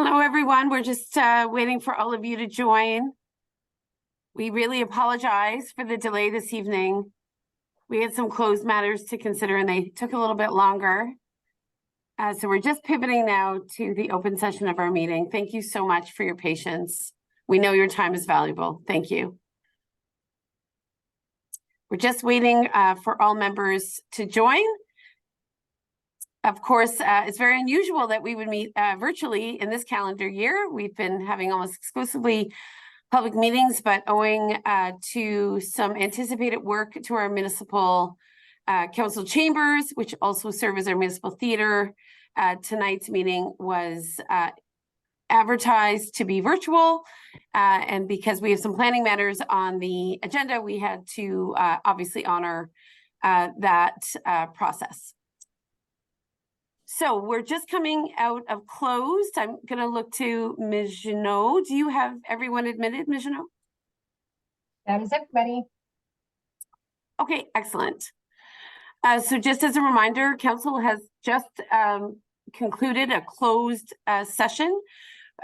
Hello, everyone. We're just waiting for all of you to join. We really apologize for the delay this evening. We had some closed matters to consider and they took a little bit longer. So we're just pivoting now to the open session of our meeting. Thank you so much for your patience. We know your time is valuable. Thank you. We're just waiting for all members to join. Of course, it's very unusual that we would meet virtually in this calendar year. We've been having almost exclusively public meetings, but owing to some anticipated work to our municipal council chambers, which also serve as our municipal theater, tonight's meeting was advertised to be virtual. And because we have some planning matters on the agenda, we had to obviously honor that process. So we're just coming out of closed. I'm going to look to Ms. Jeannot. Do you have everyone admitted, Ms. Jeannot? That is everybody. Okay, excellent. So just as a reminder, council has just concluded a closed session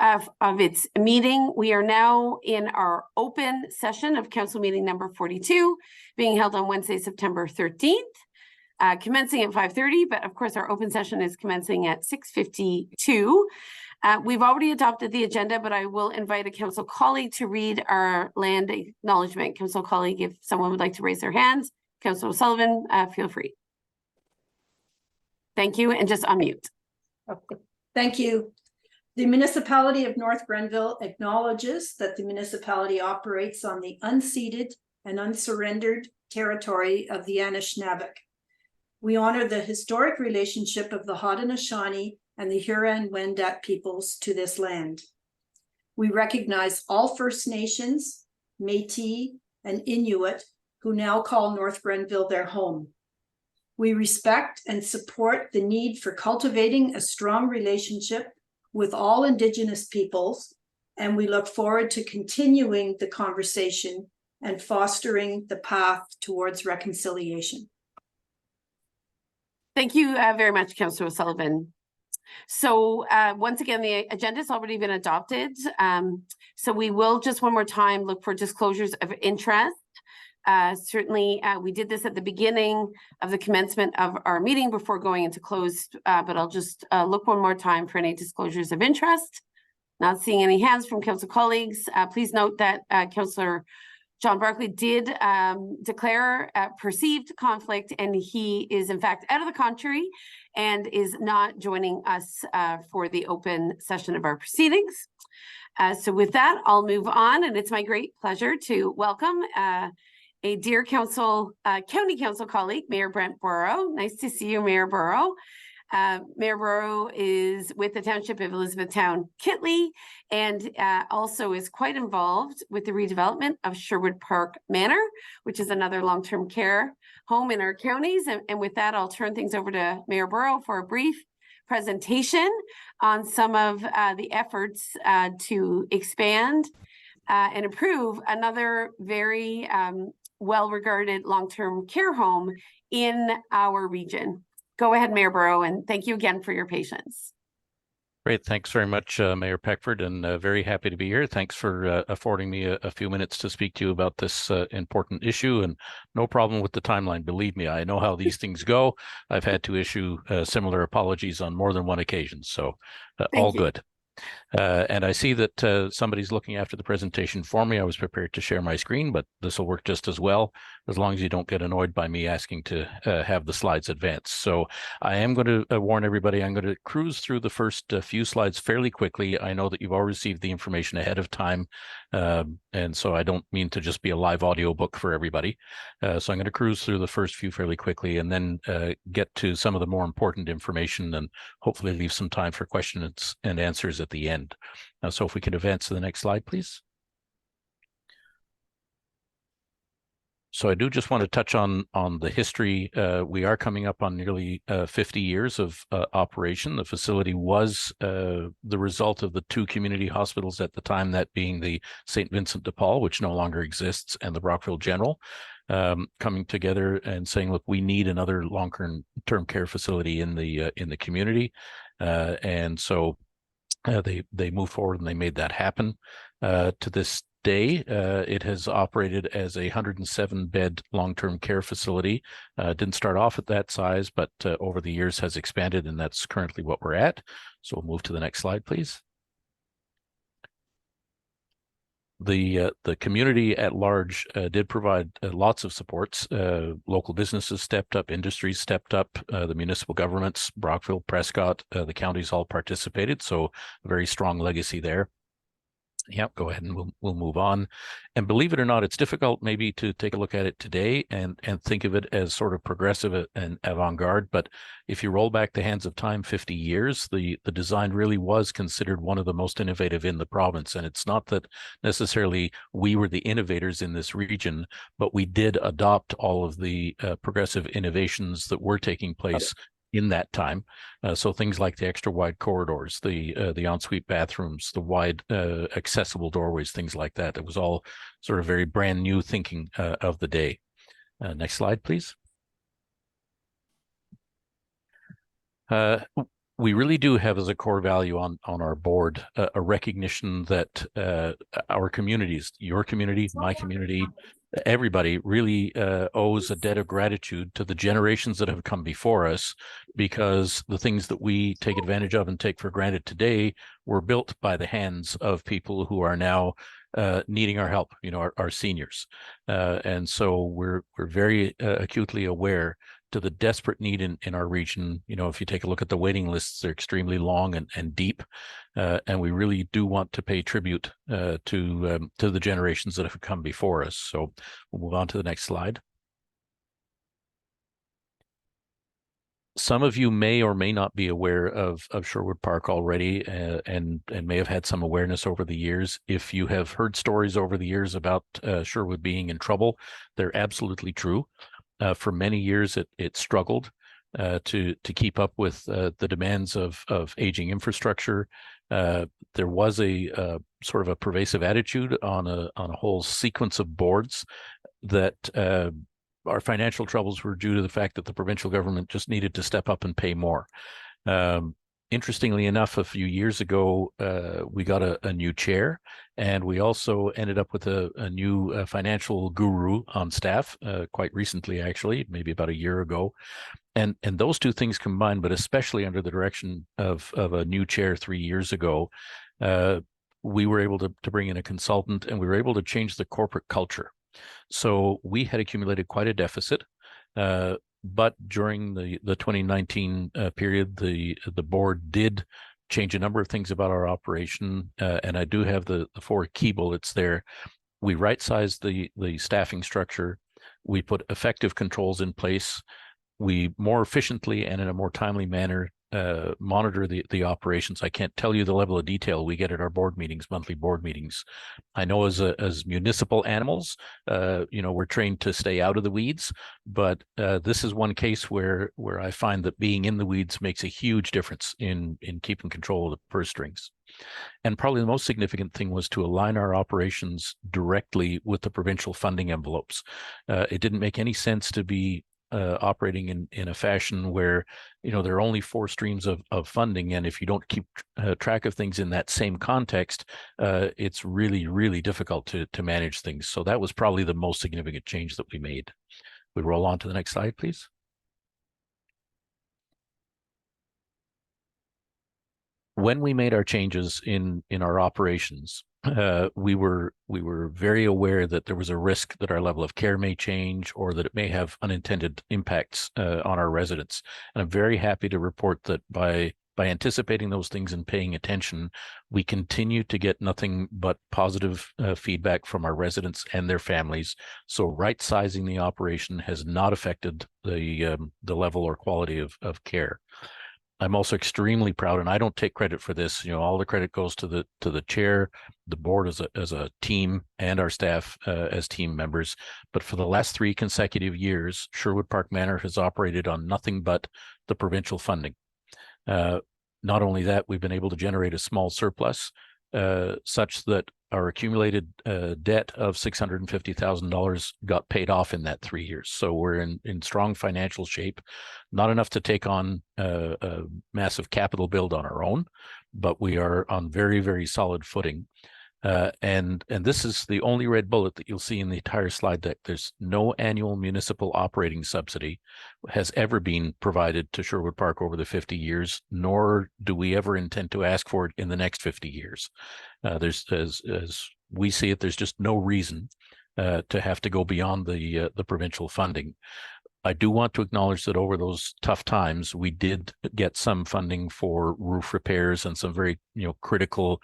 of its meeting. We are now in our open session of council meeting number 42, being held on Wednesday, September 13th. Commencing at 5:30, but of course our open session is commencing at 6:52. We've already adopted the agenda, but I will invite a council colleague to read our land acknowledgement. Council colleague, if someone would like to raise their hands. Councilor O'Sullivan, feel free. Thank you, and just unmute. Okay. Thank you. The municipality of North Grenville acknowledges that the municipality operates on the unceded and unsurrendered territory of the Anishinaabe. We honor the historic relationship of the Haudenosaunee and the Huron-Wendat peoples to this land. We recognize all First Nations, Métis, and Inuit who now call North Grenville their home. We respect and support the need for cultivating a strong relationship with all Indigenous peoples, and we look forward to continuing the conversation and fostering the path towards reconciliation. Thank you very much, Councilor O'Sullivan. So once again, the agenda has already been adopted. So we will just one more time look for disclosures of interest. Certainly, we did this at the beginning of the commencement of our meeting before going into closed, but I'll just look one more time for any disclosures of interest. Not seeing any hands from council colleagues. Please note that Councillor John Barclay did declare perceived conflict, and he is in fact out of the country and is not joining us for the open session of our proceedings. So with that, I'll move on, and it's my great pleasure to welcome a dear county council colleague, Mayor Brent Burrow. Nice to see you, Mayor Burrow. Mayor Burrow is with the Township of Elizabethtown Kittley and also is quite involved with the redevelopment of Sherwood Park Manor, which is another long-term care home in our counties. And with that, I'll turn things over to Mayor Burrow for a brief presentation on some of the efforts to expand and improve another very well-regarded long-term care home in our region. Go ahead, Mayor Burrow, and thank you again for your patience. Great. Thanks very much, Mayor Peckford, and very happy to be here. Thanks for affording me a few minutes to speak to you about this important issue, and no problem with the timeline. Believe me, I know how these things go. I've had to issue similar apologies on more than one occasion, so all good. And I see that somebody's looking after the presentation for me. I was prepared to share my screen, but this will work just as well, as long as you don't get annoyed by me asking to have the slides advance. So I am going to warn everybody, I'm going to cruise through the first few slides fairly quickly. I know that you've all received the information ahead of time, and so I don't mean to just be a live audio book for everybody. So I'm going to cruise through the first few fairly quickly and then get to some of the more important information and hopefully leave some time for questions and answers at the end. So if we could advance to the next slide, please. So I do just want to touch on the history. We are coming up on nearly 50 years of operation. The facility was the result of the two community hospitals at the time, that being the St. Vincent de Paul, which no longer exists, and the Brockville General, coming together and saying, look, we need another long-term care facility in the community. And so They moved forward and they made that happen. To this day, it has operated as a 107-bed long-term care facility. Didn't start off at that size, but over the years has expanded, and that's currently what we're at. So we'll move to the next slide, please. The community at large did provide lots of supports. Local businesses stepped up, industries stepped up, the municipal governments, Brockville, Prescott, the counties all participated. So a very strong legacy there. Yep, go ahead and we'll move on. And believe it or not, it's difficult maybe to take a look at it today and think of it as sort of progressive and avant-garde. But if you roll back the hands of time 50 years, the design really was considered one of the most innovative in the province. And it's not that necessarily we were the innovators in this region, but we did adopt all of the progressive innovations that were taking place in that time. So things like the extra wide corridors, the ensuite bathrooms, the wide accessible doorways, things like that. It was all sort of very brand new thinking of the day. Next slide, please. We really do have as a core value on our board a recognition that our communities, your community, my community, everybody really owes a debt of gratitude to the generations that have come before us, because the things that we take advantage of and take for granted today were built by the hands of people who are now needing our help, you know, our seniors. And so we're very acutely aware to the desperate need in our region. You know, if you take a look at the waiting lists, they're extremely long and deep, and we really do want to pay tribute to the generations that have come before us. So we'll move on to the next slide. Some of you may or may not be aware of Sherwood Park already, and may have had some awareness over the years. If you have heard stories over the years about Sherwood being in trouble, they're absolutely true. For many years, it struggled to keep up with the demands of aging infrastructure. There was a sort of a pervasive attitude on a whole sequence of boards that our financial troubles were due to the fact that the provincial government just needed to step up and pay more. Interestingly enough, a few years ago, we got a new chair, and we also ended up with a new financial guru on staff quite recently, actually, maybe about a year ago. And those two things combined, but especially under the direction of a new chair 3 years ago, we were able to bring in a consultant, and we were able to change the corporate culture. So we had accumulated quite a deficit. But during the 2019 period, the board did change a number of things about our operation, and I do have the 4 key bullets there. We right-sized the staffing structure. We put effective controls in place. We more efficiently and in a more timely manner monitor the operations. I can't tell you the level of detail we get at our board meetings, monthly board meetings. I know as municipal animals, you know, we're trained to stay out of the weeds, but this is one case where I find that being in the weeds makes a huge difference in keeping control of the purse strings. And probably the most significant thing was to align our operations directly with the provincial funding envelopes. It didn't make any sense to be operating in a fashion where, you know, there are only 4 streams of funding, and if you don't keep track of things in that same context, it's really, really difficult to manage things. So that was probably the most significant change that we made. We roll on to the next slide, please. When we made our changes in our operations, we were very aware that there was a risk that our level of care may change, or that it may have unintended impacts on our residents. And I'm very happy to report that by anticipating those things and paying attention, we continue to get nothing but positive feedback from our residents and their families. So right-sizing the operation has not affected the level or quality of care. I'm also extremely proud, and I don't take credit for this. You know, all the credit goes to the chair, the board as a team, and our staff as team members. But for the last 3 consecutive years, Sherwood Park Manor has operated on nothing but the provincial funding. Not only that, we've been able to generate a small surplus such that our accumulated debt of $650,000 got paid off in that 3 years. So we're in strong financial shape, not enough to take on a massive capital build on our own, but we are on very, very solid footing. And this is the only red bullet that you'll see in the entire slide deck. There's no annual municipal operating subsidy has ever been provided to Sherwood Park over the 50 years, nor do we ever intend to ask for it in the next 50 years. There's, as we see it, there's just no reason to have to go beyond the provincial funding. I do want to acknowledge that over those tough times, we did get some funding for roof repairs and some very, critical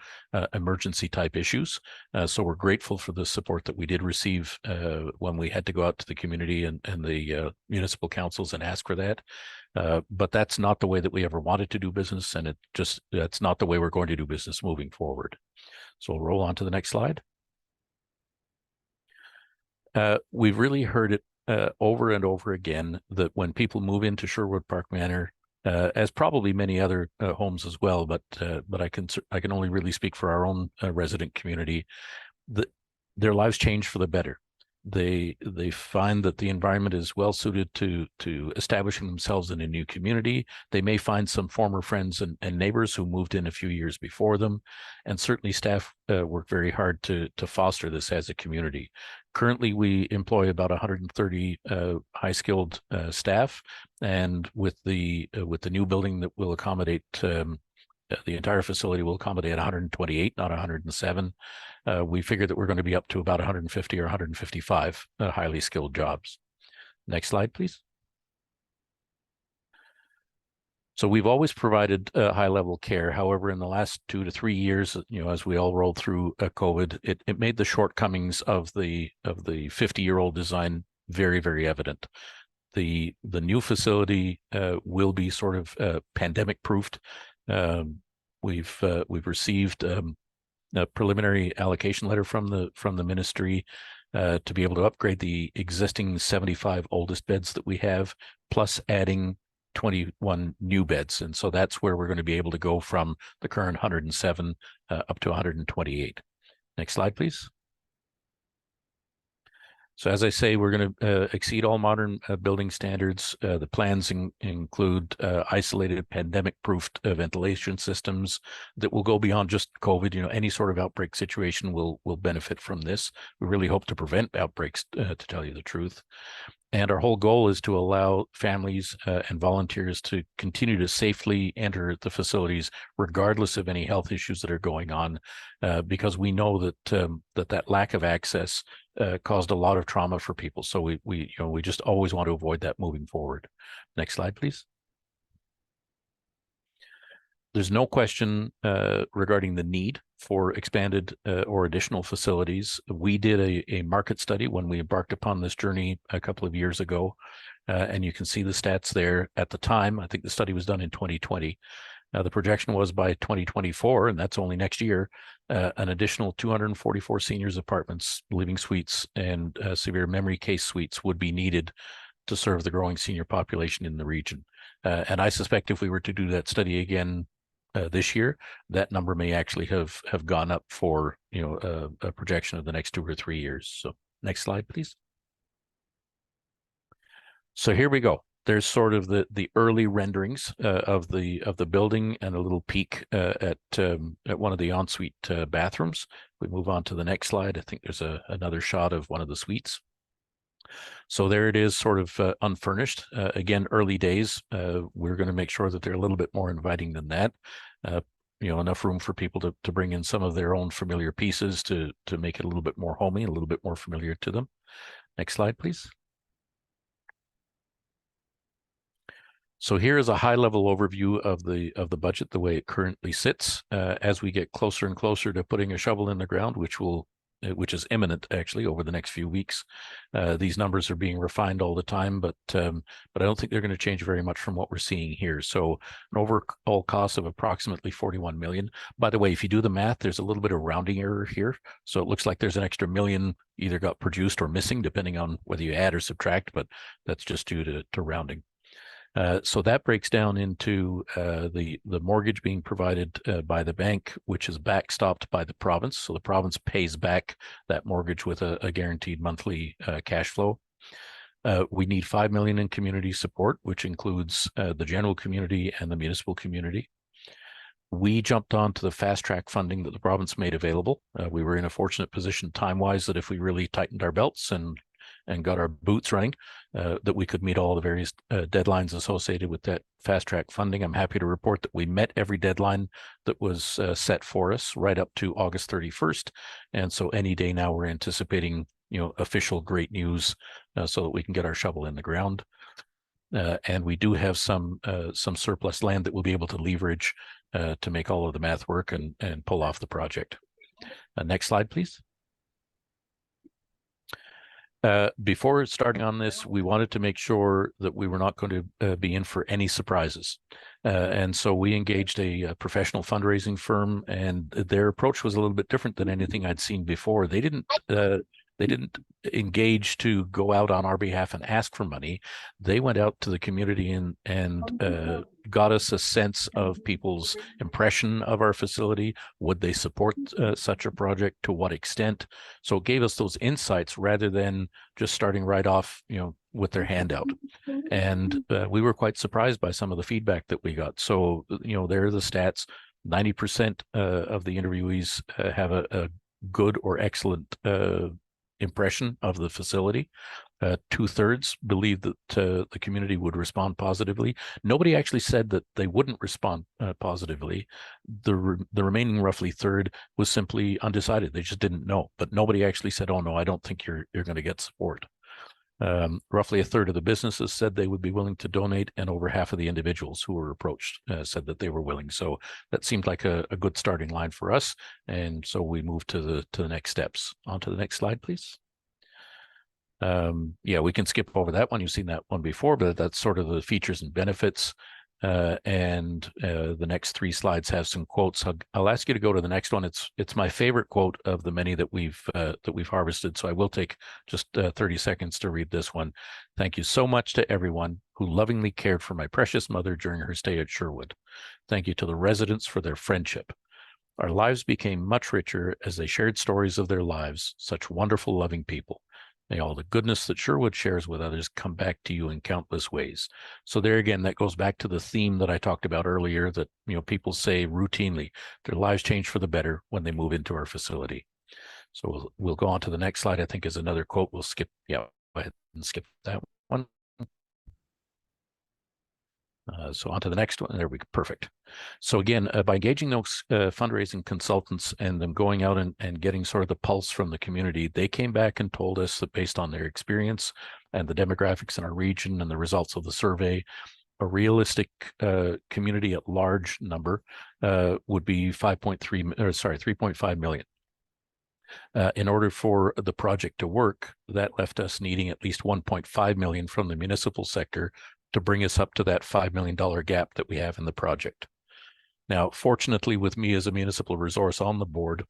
emergency type issues. So we're grateful for the support that we did receive when we had to go out to the community and the municipal councils and ask for that. But that's not the way that we ever wanted to do business, and that's not the way we're going to do business moving forward. So we'll roll on to the next slide. We've really heard it over and over again that when people move into Sherwood Park Manor, as probably many other homes as well, but I can only really speak for our own resident community, that their lives change for the better. They find that the environment is well suited to establishing themselves in a new community. They may find some former friends and neighbors who moved in a few years before them, and certainly staff work very hard to foster this as a community. Currently, we employ about 130 high-skilled staff, and with the new building that will accommodate the entire facility will accommodate 128, not 107. We figure that we're going to be up to about 150 or 155 highly skilled jobs. Next slide, please. So we've always provided high-level care. However, in the last 2 to 3 years, as we all rolled through COVID, it made the shortcomings of the 50-year-old design very, very evident. The new facility will be sort of pandemic-proofed. We've received a preliminary allocation letter from the ministry to be able to upgrade the existing 75 oldest beds that we have, plus adding 21 new beds. And so that's where we're going to be able to go from the current 107 up to 128. Next slide, please. So as I say, we're going to exceed all modern building standards. The plans include isolated pandemic-proofed ventilation systems that will go beyond just COVID. Any sort of outbreak situation will benefit from this. We really hope to prevent outbreaks, to tell you the truth. And our whole goal is to allow families and volunteers to continue to safely enter the facilities, regardless of any health issues that are going on, because we know that that lack of access caused a lot of trauma for people. So we just always want to avoid that moving forward. Next slide, please. There's no question regarding the need for expanded or additional facilities. We did a market study when we embarked upon this journey a couple of years ago, and you can see the stats there. At the time, I think the study was done in 2020. The projection was by 2024, and that's only next year, an additional 244 seniors apartments, living suites, and severe memory case suites would be needed to serve the growing senior population in the region. And I suspect if we were to do that study again this year, that number may actually have gone up for a projection of the next 2 or 3 years. So next slide, please. So here we go. There's sort of the early renderings of the building and a little peek at one of the ensuite bathrooms. We move on to the next slide. I think there's another shot of one of the suites. So there it is, sort of unfurnished. Again, early days. We're going to make sure that they're a little bit more inviting than that. Enough room for people to bring in some of their own familiar pieces to make it a little bit more homey, a little bit more familiar to them. Next slide, please. So here is a high-level overview of the budget, the way it currently sits. As we get closer and closer to putting a shovel in the ground, which is imminent actually over the next few weeks. These numbers are being refined all the time, but I don't think they're going to change very much from what we're seeing here. So an overall cost of approximately 41 million. By the way, if you do the math, there's a little bit of rounding error here. So it looks like there's an extra million either got produced or missing, depending on whether you add or subtract, but that's just due to rounding. So that breaks down into the mortgage being provided by the bank, which is backstopped by the province. So the province pays back that mortgage with a guaranteed monthly cash flow. We need 5 million in community support, which includes the general community and the municipal community. We jumped onto the fast track funding that the province made available. We were in a fortunate position time-wise that if we really tightened our belts and got our boots running, that we could meet all the various deadlines associated with that fast track funding. I'm happy to report that we met every deadline that was set for us right up to August 31st. And so any day now we're anticipating, official great news so that we can get our shovel in the ground. And we do have some surplus land that we'll be able to leverage to make all of the math work and pull off the project. Next slide, please. Before starting on this, we wanted to make sure that we were not going to be in for any surprises. And so we engaged a professional fundraising firm, and their approach was a little bit different than anything I'd seen before. They didn't engage to go out on our behalf and ask for money. They went out to the community and got us a sense of people's impression of our facility. Would they support such a project? To what extent? So it gave us those insights rather than just starting right off, with their hand out. And we were quite surprised by some of the feedback that we got. So, there are the stats. 90% of the interviewees have a good or excellent impression of the facility. 2/3 believe that the community would respond positively. Nobody actually said that they wouldn't respond positively. The remaining roughly third was simply undecided. They just didn't know. But nobody actually said, "Oh no, I don't think you're going to get support." Roughly a third of the businesses said they would be willing to donate, and over half of the individuals who were approached said that they were willing. So that seemed like a good starting line for us. And so we moved to the next steps. On to the next slide, please. Yeah, we can skip over that one. You've seen that one before, but that's sort of the features and benefits. The next 3 slides have some quotes. I'll ask you to go to the next one. It's my favorite quote of the many that we've harvested. So I will take just 30 seconds to read this one. "Thank you so much to everyone who lovingly cared for my precious mother during her stay at Sherwood. Thank you to the residents for their friendship. Our lives became much richer as they shared stories of their lives, such wonderful, loving people. May all the goodness that Sherwood shares with others come back to you in countless ways." So there again, that goes back to the theme that I talked about earlier, that people say routinely their lives change for the better when they move into our facility. So we'll go on to the next slide. I think is another quote. We'll skip. Yeah, go ahead and skip that one. So on to the next one. There we go. Perfect. So again, by engaging those fundraising consultants and them going out and getting sort of the pulse from the community, they came back and told us that based on their experience and the demographics in our region and the results of the survey, a realistic community at large number would be 3.5 million. In order for the project to work, that left us needing at least 1.5 million from the municipal sector to bring us up to that $5 million gap that we have in the project. Now, fortunately, with me as a municipal resource on the board,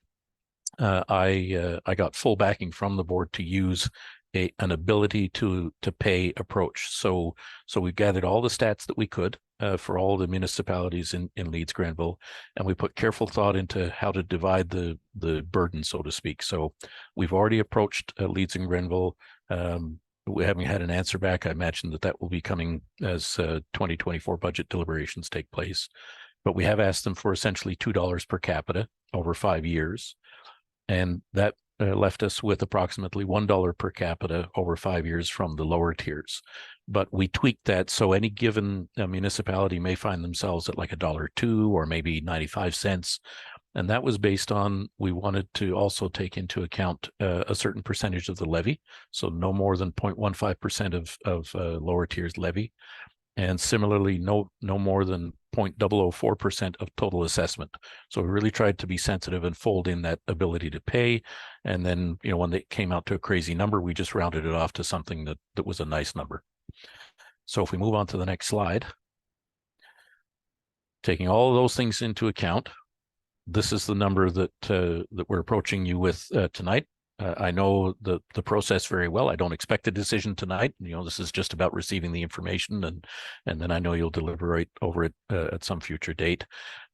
I got full backing from the board to use an ability to pay approach. So we gathered all the stats that we could for all the municipalities in Leeds Grenville, and we put careful thought into how to divide the burden, so to speak. So we've already approached Leeds and Grenville. We haven't had an answer back. I imagine that will be coming as 2024 budget deliberations take place. But we have asked them for essentially $2 per capita over 5 years. And that left us with approximately $1 per capita over 5 years from the lower tiers. But we tweaked that so any given municipality may find themselves at like $1.02 or maybe 95 cents. And that was based on, we wanted to also take into account a certain percentage of the levy. So no more than 0.15% of lower tiers levy. And similarly, no more than 0.004% of total assessment. So we really tried to be sensitive and fold in that ability to pay. And then, when they came out to a crazy number, we just rounded it off to something that was a nice number. So if we move on to the next slide, taking all of those things into account, this is the number that we're approaching you with tonight. I know the process very well. I don't expect a decision tonight. This is just about receiving the information, and then I know you'll deliberate over it at some future date.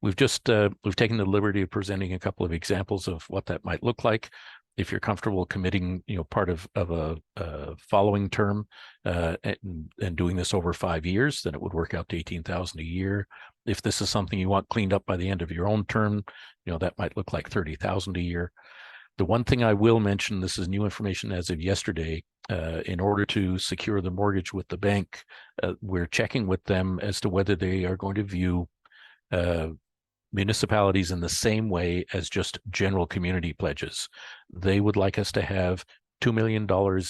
We've taken the liberty of presenting a couple of examples of what that might look like. if you're comfortable committing, part of a following term and doing this over 5 years, then it would work out to 18,000 a year. If this is something you want cleaned up by the end of your own term, that might look like 30,000 a year. The one thing I will mention, this is new information as of yesterday, in order to secure the mortgage with the bank, we're checking with them as to whether they are going to view municipalities in the same way as just general community pledges. They would like us to have $2 million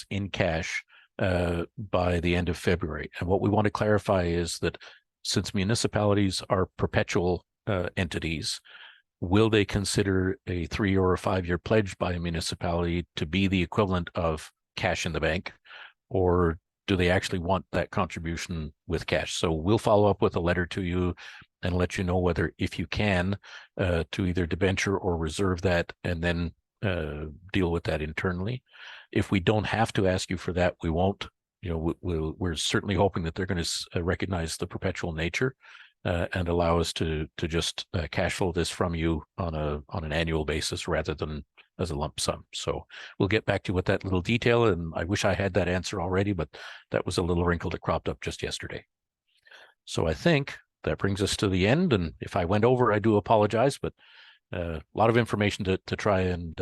in cash by the end of February. And what we want to clarify is that since municipalities are perpetual entities, will they consider a 3 or a 5 year pledge by a municipality to be the equivalent of cash in the bank, or do they actually want that contribution with cash? So we'll follow up with a letter to you and let you know whether, if you can, to either debenture or reserve that and then deal with that internally. If we don't have to ask you for that, we won't. We're certainly hoping that they're going to recognize the perpetual nature and allow us to just cash flow this from you on an annual basis rather than as a lump sum. So we'll get back to you with that little detail. And I wish I had that answer already, but that was a little wrinkle that cropped up just yesterday. So I think that brings us to the end. And if I went over, I do apologize, but a lot of information to try and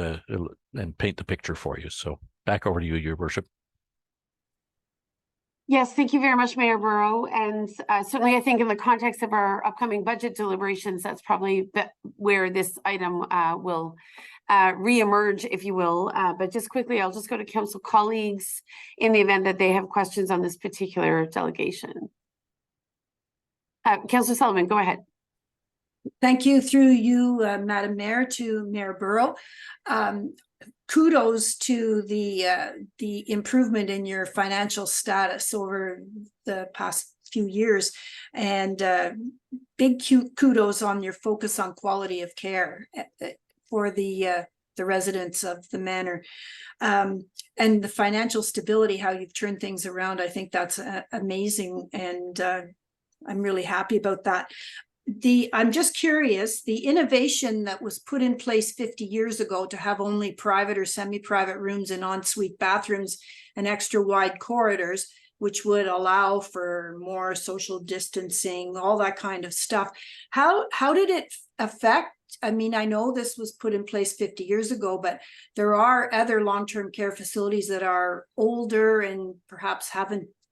paint the picture for you. So back over to you, Your Worship. Yes, thank you very much, Mayor Burrow. And certainly I think in the context of our upcoming budget deliberations, that's probably where this item will reemerge, if you will. But just quickly, I'll just go to council colleagues in the event that they have questions on this particular delegation. Councillor Sullivan, go ahead. Thank you, through you, Madam Mayor, to Mayor Burrow. Kudos to the improvement in your financial status over the past few years, and big kudos on your focus on quality of care for the residents of the manor, and the financial stability, how you've turned things around. I think that's amazing, and I'm really happy about that. I'm just curious, the innovation that was put in place 50 years ago to have only private or semi-private rooms and ensuite bathrooms and extra wide corridors, which would allow for more social distancing, all that kind of stuff. How did it affect? I mean, I know this was put in place 50 years ago, but there are other long-term care facilities that are older and perhaps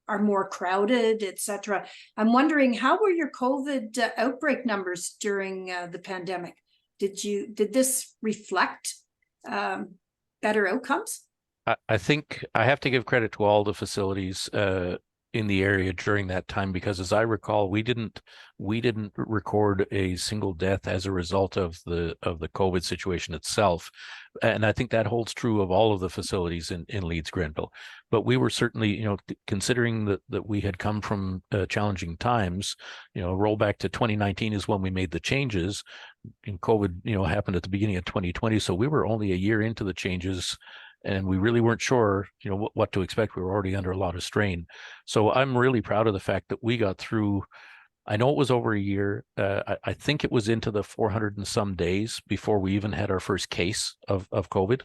are more crowded, etc. I'm wondering, how were your COVID outbreak numbers during the pandemic? Did this reflect better outcomes? I think I have to give credit to all the facilities in the area during that time, because as I recall, we didn't record a single death as a result of the COVID situation itself. And I think that holds true of all of the facilities in Leeds Grenville. But we were certainly, considering that we had come from challenging times, roll back to 2019 is when we made the changes, and COVID, happened at the beginning of 2020. So we were only a year into the changes, and we really weren't sure, what to expect. We were already under a lot of strain. So I'm really proud of the fact that we got through. I know it was over a year. I think it was into the 400 and some days before we even had our first case of COVID.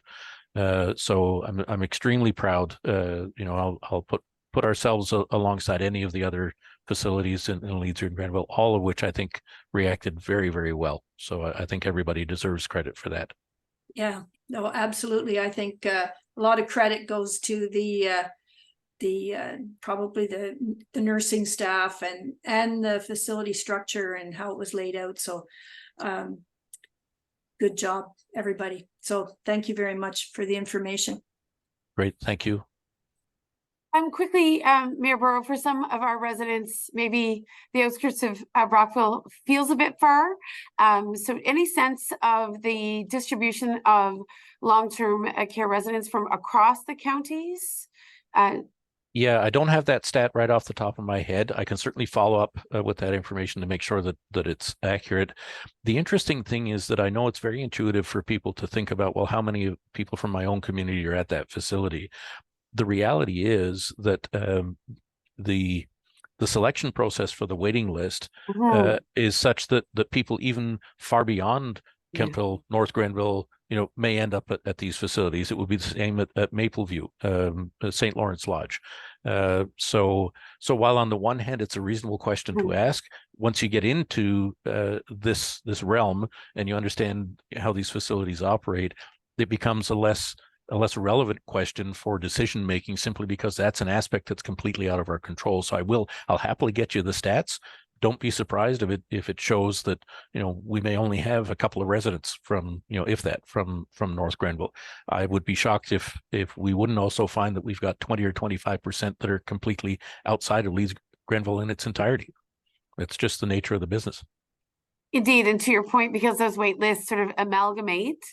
So I'm extremely proud. I'll put ourselves alongside any of the other facilities in Leeds or in Grenville, all of which I think reacted very, very well. So I think everybody deserves credit for that. Yeah, no, absolutely. I think a lot of credit goes to the probably the nursing staff and the facility structure and how it was laid out. So good job, everybody. So thank you very much for the information. Great, thank you. Quickly, Mayor Burrow, for some of our residents, maybe the outskirts of Brockville feels a bit far. So any sense of the distribution of long-term care residents from across the counties? Yeah, I don't have that stat right off the top of my head. I can certainly follow up with that information to make sure that it's accurate. The interesting thing is that I know it's very intuitive for people to think about, well, how many people from my own community are at that facility? The reality is that the selection process for the waiting list is such that people even far beyond Kemptville, North Grenville, may end up at these facilities. It would be the same at Mapleview, St. Lawrence Lodge. So while on the one hand, it's a reasonable question to ask, once you get into this realm and you understand how these facilities operate, it becomes a less relevant question for decision making, simply because that's an aspect that's completely out of our control. So I'll happily get you the stats. Don't be surprised if it shows that we may only have a couple of residents from if that from North Grenville. I would be shocked if we wouldn't also find that we've got 20 or 25% that are completely outside of Leeds Grenville in its entirety. It's just the nature of the business. Indeed, and to your point, because those wait lists sort of amalgamate,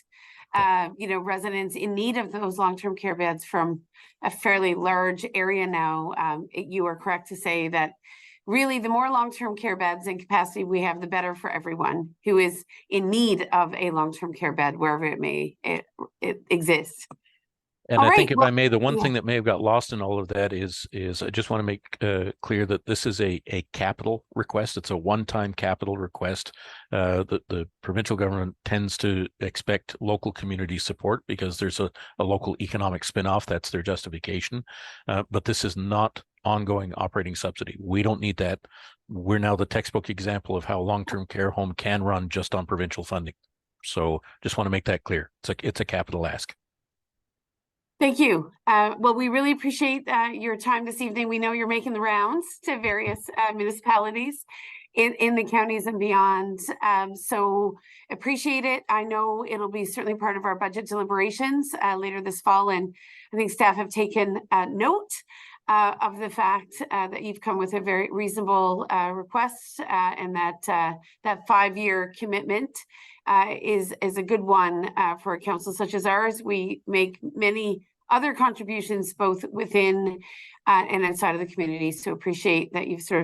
residents in need of those long-term care beds from a fairly large area now. You are correct to say that really, the more long-term care beds and capacity we have, the better for everyone who is in need of a long-term care bed, wherever it exists. And All I right, think, if well, I may, the one yeah. thing that may have got lost in all of that is I just want to make clear that this is a capital request. It's a one-time capital request. The provincial government tends to expect local community support because there's a local economic spin-off. That's their justification. But this is not ongoing operating subsidy. We don't need that. We're now the textbook example of how a long-term care home can run just on provincial funding. So just want to make that clear. It's a capital ask. Thank you. Well, we really appreciate your time this evening. We know you're making the rounds to various municipalities in the counties and beyond. So appreciate it. I know it'll be certainly part of our budget deliberations later this fall. And I think staff have taken note of the fact that you've come with a very reasonable request and that 5-year commitment is a good one for a council such as ours. We make many other contributions both within and outside of the community. So appreciate that you've sort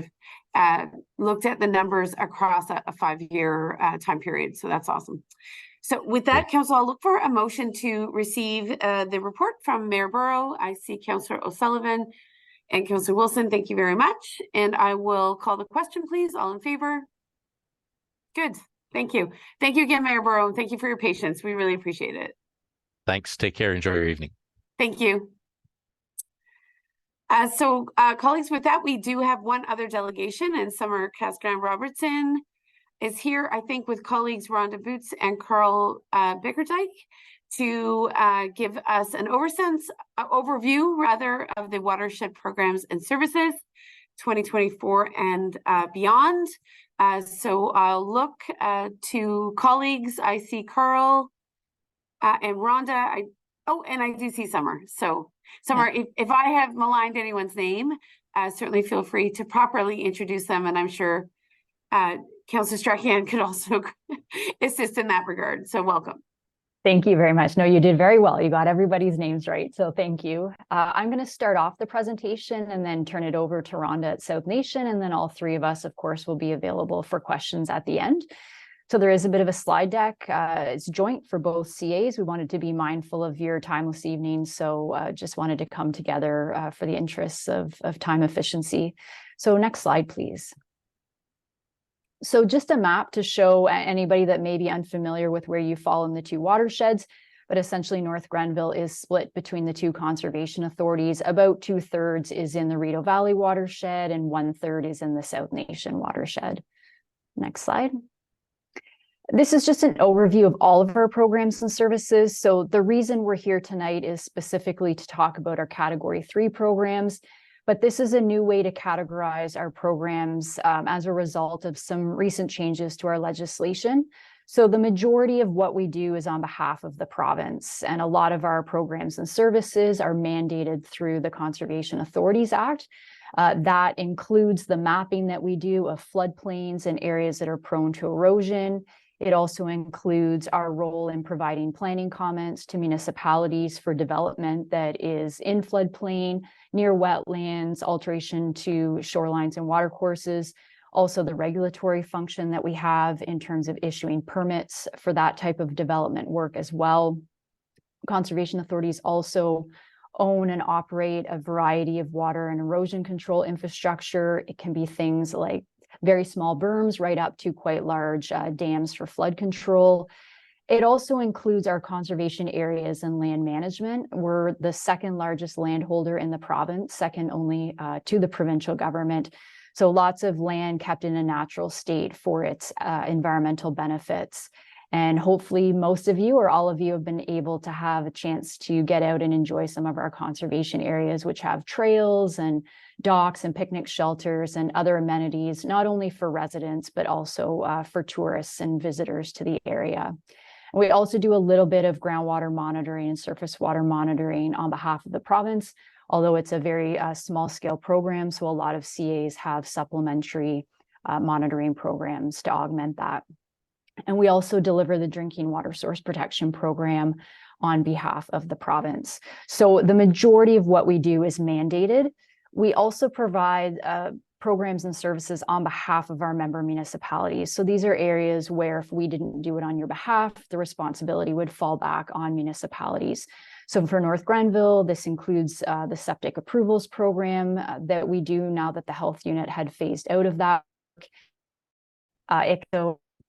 of looked at the numbers across a 5-year time period. So that's awesome. So with that, Council, I'll look for a motion to receive the report from Mayor Burrow. I see Councillor O'Sullivan and Councillor Wilson. Thank you very much. And I will call the question, please. All in favor? Good. Thank you. Thank you again, Mayor Burrow. Thank you for your patience. We really appreciate it. Thanks. Take care. Enjoy your evening. Thank you. Colleagues, with that, we do have one other delegation, and Summer Casgrain-Robertson is here, I think, with colleagues Rhonda Boots and Carl Bickerdike to give us an overview of the watershed programs and services 2024 and beyond. So I'll look to colleagues. I see Carl and Rhonda. And I do see Summer. So Summer, if I have maligned anyone's name, certainly feel free to properly introduce them. And I'm sure Councillor Strachan could also assist in that regard. So welcome. Thank you very much. No, you did very well. You got everybody's names right. So thank you. I'm going to start off the presentation and then turn it over to Rhonda at South Nation. And then all three of us, of course, will be available for questions at the end. So there is a bit of a slide deck. It's joint for both CAs. We wanted to be mindful of your time this evening. So just wanted to come together for the interests of time efficiency. So next slide, please. So just a map to show anybody that may be unfamiliar with where you fall in the two watersheds, but essentially North Grenville is split between the two conservation authorities. About 2/3 is in the Rideau Valley watershed and 1/3 is in the South Nation watershed. Next slide. This is just an overview of all of our programs and services. So the reason we're here tonight is specifically to talk about our Category 3 programs. But this is a new way to categorize our programs as a result of some recent changes to our legislation. So the majority of what we do is on behalf of the province, and a lot of our programs and services are mandated through the Conservation Authorities Act. That includes the mapping that we do of floodplains and areas that are prone to erosion. It also includes our role in providing planning comments to municipalities for development that is in floodplain, near wetlands, alteration to shorelines and watercourses. Also the regulatory function that we have in terms of issuing permits for that type of development work as well. Conservation authorities also own and operate a variety of water and erosion control infrastructure. It can be things like very small berms right up to quite large dams for flood control. It also includes our conservation areas and land management. We're the second largest landholder in the province, second only to the provincial government. So lots of land kept in a natural state for its environmental benefits. And hopefully most of you or all of you have been able to have a chance to get out and enjoy some of our conservation areas, which have trails and docks and picnic shelters and other amenities, not only for residents, but also for tourists and visitors to the area. We also do a little bit of groundwater monitoring and surface water monitoring on behalf of the province, although it's a very small scale program. So a lot of CAs have supplementary monitoring programs to augment that. And we also deliver the drinking water source protection program on behalf of the province. So the majority of what we do is mandated. We also provide programs and services on behalf of our member municipalities. So these are areas where if we didn't do it on your behalf, the responsibility would fall back on municipalities. So for North Grenville, this includes the septic approvals program that we do now that the health unit had phased out of that. It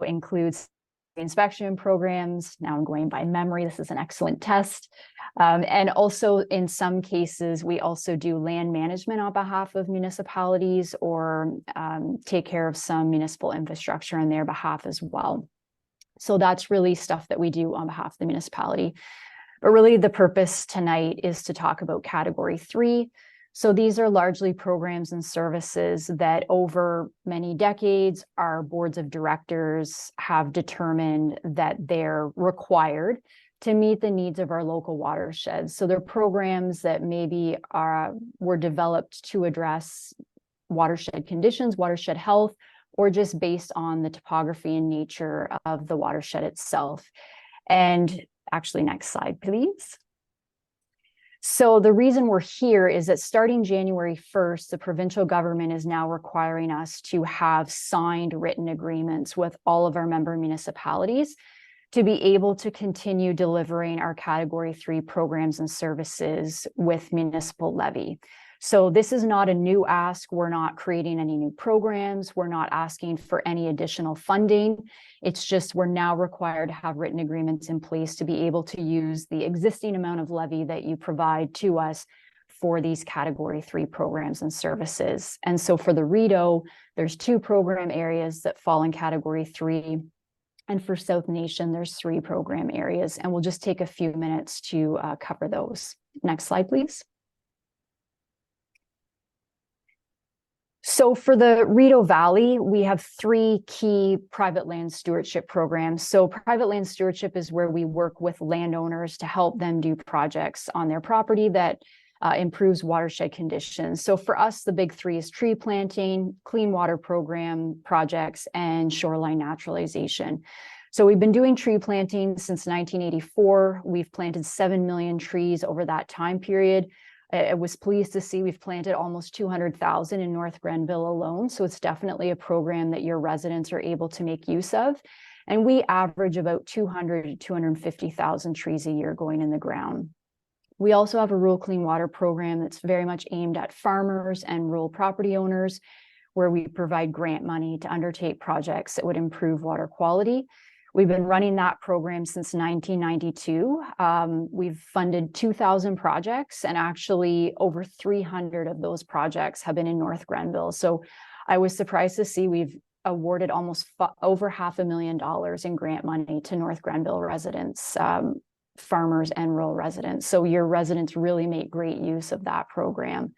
includes inspection programs. Now I'm going by memory. This is an excellent test. And also in some cases, we also do land management on behalf of municipalities or take care of some municipal infrastructure on their behalf as well. So that's really stuff that we do on behalf of the municipality. But really the purpose tonight is to talk about Category 3. So these are largely programs and services that over many decades, our boards of directors have determined that they're required to meet the needs of our local watersheds. So they're programs that maybe were developed to address watershed conditions, watershed health, or just based on the topography and nature of the watershed itself. And actually, next slide, please. So the reason we're here is that starting January 1st, the provincial government is now requiring us to have signed written agreements with all of our member municipalities to be able to continue delivering our Category 3 programs and services with municipal levy. So this is not a new ask. We're not creating any new programs. We're not asking for any additional funding. It's just we're now required to have written agreements in place to be able to use the existing amount of levy that you provide to us for these Category 3 programs and services. And so for the Rideau, there's 2 program areas that fall in Category 3. And for South Nation, there's 3 program areas. And we'll just take a few minutes to cover those. Next slide, please. So for the Rideau Valley, we have 3 key private land stewardship programs. So private land stewardship is where we work with landowners to help them do projects on their property that improves watershed conditions. So for us, the big 3 is tree planting, clean water program projects, and shoreline naturalization. So we've been doing tree planting since 1984. We've planted 7 million trees over that time period. I was pleased to see we've planted almost 200,000 in North Grenville alone. So it's definitely a program that your residents are able to make use of. And we average about 200 to 250,000 trees a year going in the ground. We also have a rural clean water program that's very much aimed at farmers and rural property owners, where we provide grant money to undertake projects that would improve water quality. We've been running that program since 1992. We've funded 2,000 projects, and actually over 300 of those projects have been in North Grenville. So I was surprised to see we've awarded almost over $500,000 in grant money to North Grenville residents, farmers and rural residents. So your residents really make great use of that program.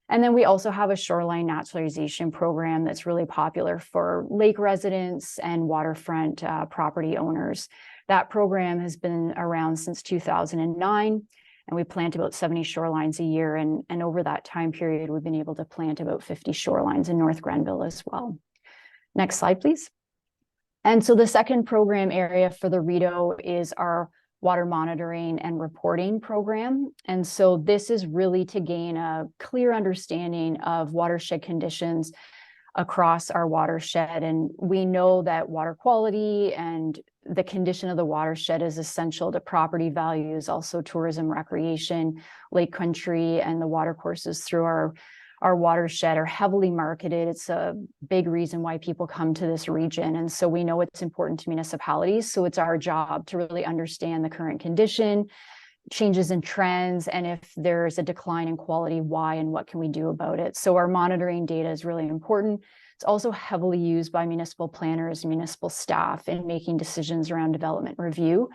And then we also have a shoreline naturalization program that's really popular for lake residents and waterfront property owners. That program has been around since 2009, and we plant about 70 shorelines a year. And over that time period, we've been able to plant about 50 shorelines in North Grenville as well. Next slide, please. And so the second program area for the Rideau is our water monitoring and reporting program. And so this is really to gain a clear understanding of watershed conditions across our watershed. And we know that water quality and the condition of the watershed is essential to property values, also tourism, recreation, lake country, and the water courses through our watershed are heavily marketed. It's a big reason why people come to this region. And so we know it's important to municipalities. So it's our job to really understand the current condition, changes in trends, and if there's a decline in quality, why and what can we do about it. So our monitoring data is really important. It's also heavily used by municipal planners and municipal staff in making decisions around development review.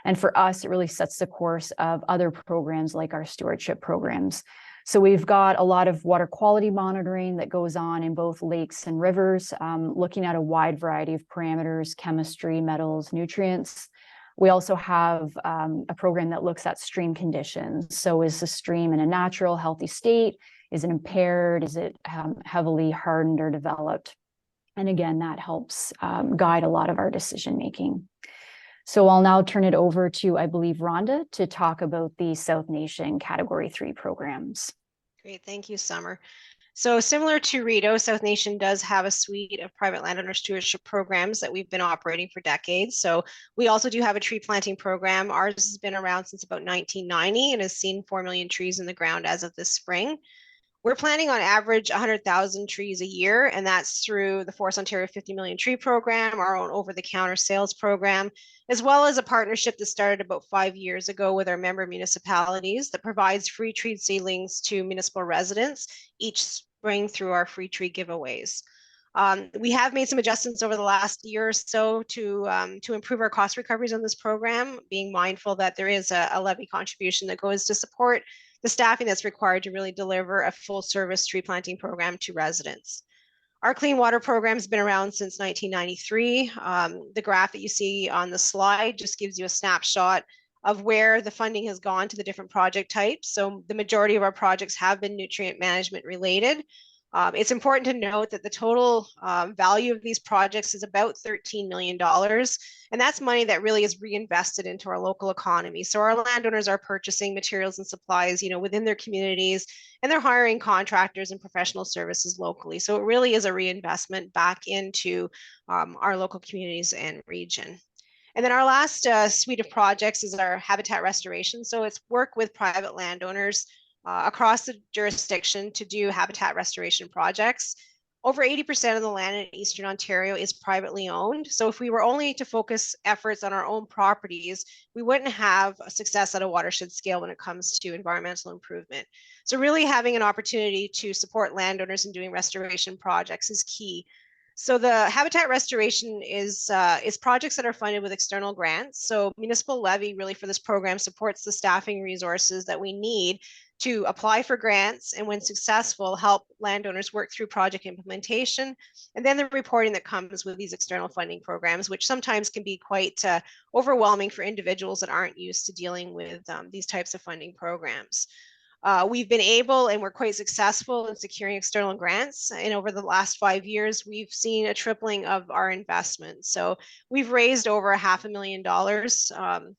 And for us, it really sets the course of other programs like our stewardship programs. So we've got a lot of water quality monitoring that goes on in both lakes and rivers, looking at a wide variety of parameters, chemistry, metals, nutrients. We also have a program that looks at stream conditions. So is the stream in a natural, healthy state? Is it impaired? Is it heavily hardened or developed? And again, that helps guide a lot of our decision making. So I'll now turn it over to, I believe, Rhonda to talk about the South Nation Category 3 programs. Great, thank you, Summer. So similar to Rideau, South Nation does have a suite of private landowner stewardship programs that we've been operating for decades. So we also do have a tree planting program. Ours has been around since about 1990 and has seen 4 million trees in the ground as of this spring. We're planting on average 100,000 trees a year, and that's through the Forest Ontario 50 Million Tree Program, our own over-the-counter sales program, as well as a partnership that started about 5 years ago with our member municipalities that provides free tree seedlings to municipal residents each spring through our free tree giveaways. We have made some adjustments over the last year or so to improve our cost recoveries on this program, being mindful that there is a levy contribution that goes to support the staffing that's required to really deliver a full service tree planting program to residents. Our clean water program has been around since 1993. The graph that you see on the slide just gives you a snapshot of where the funding has gone to the different project types. So the majority of our projects have been nutrient management related. It's important to note that the total value of these projects is about $13 million. And that's money that really is reinvested into our local economy. So our landowners are purchasing materials and supplies, within their communities, and they're hiring contractors and professional services locally. So it really is a reinvestment back into our local communities and region. And then our last suite of projects is our habitat restoration. So it's work with private landowners across the jurisdiction to do habitat restoration projects. Over 80% of the land in Eastern Ontario is privately owned. So if we were only to focus efforts on our own properties, we wouldn't have a success at a watershed scale when it comes to environmental improvement. So really having an opportunity to support landowners in doing restoration projects is key. So the habitat restoration is projects that are funded with external grants. So municipal levy really for this program supports the staffing resources that we need to apply for grants, and when successful, help landowners work through project implementation, and then the reporting that comes with these external funding programs, which sometimes can be quite overwhelming for individuals that aren't used to dealing with these types of funding programs. We've been able, and we're quite successful in securing external grants. And over the last 5 years, we've seen a tripling of our investment. So we've raised over $500,000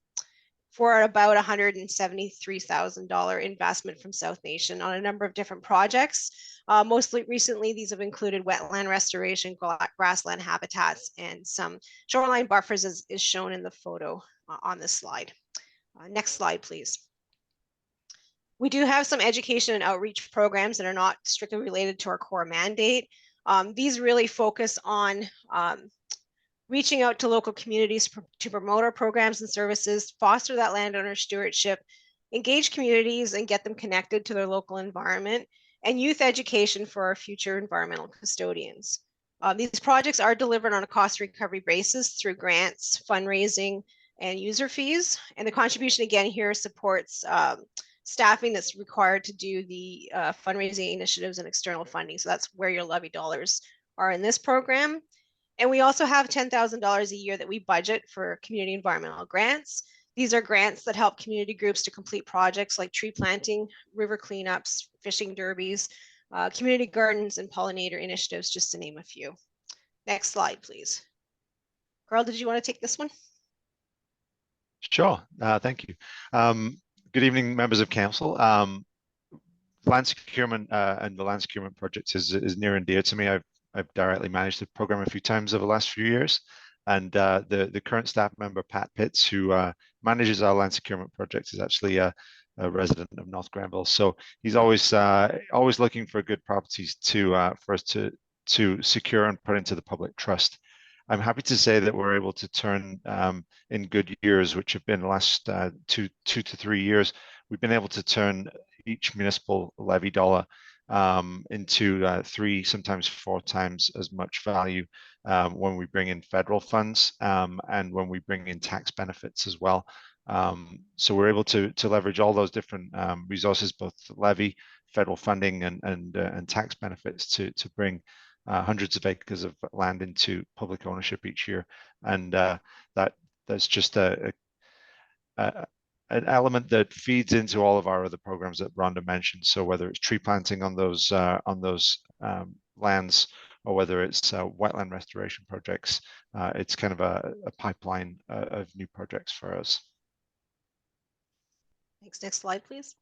for about $173,000 investment from South Nation on a number of different projects. Mostly recently, these have included wetland restoration, grassland habitats, and some shoreline buffers as is shown in the photo on this slide. Next slide, please. We do have some education and outreach programs that are not strictly related to our core mandate. These really focus on reaching out to local communities to promote our programs and services, foster that landowner stewardship, engage communities and get them connected to their local environment, and youth education for our future environmental custodians. These projects are delivered on a cost recovery basis through grants, fundraising, and user fees. And the contribution again here supports staffing that's required to do the fundraising initiatives and external funding. So that's where your levy dollars are in this program. And we also have $10,000 a year that we budget for community environmental grants. These are grants that help community groups to complete projects like tree planting, river cleanups, fishing derbies, community gardens, and pollinator initiatives, just to name a few. Next slide, please. Carl, did you want to take this one? Sure, thank you. Good evening, members of council. Land securement and the land securement projects is near and dear to me. I've directly managed the program a few times over the last few years, and the current staff member Pat Pitts, who manages our land securement projects, is actually a resident of North Grenville. So he's always looking for good properties for us to secure and put into the public trust. I'm happy to say that we're able to turn in good years, which have been the last 2 to 3 years, we've been able to turn each municipal levy dollar into 3, sometimes 4 times as much value when we bring in federal funds and when we bring in tax benefits as well. So we're able to leverage all those different resources, both levy, federal funding, and tax benefits to bring hundreds of acres of land into public ownership each year, and that's just an element that feeds into all of our other programs that Rhonda mentioned. So whether it's tree planting on those lands, or whether it's wetland restoration projects, it's kind of a pipeline of new projects for us. Thanks. Next slide, please.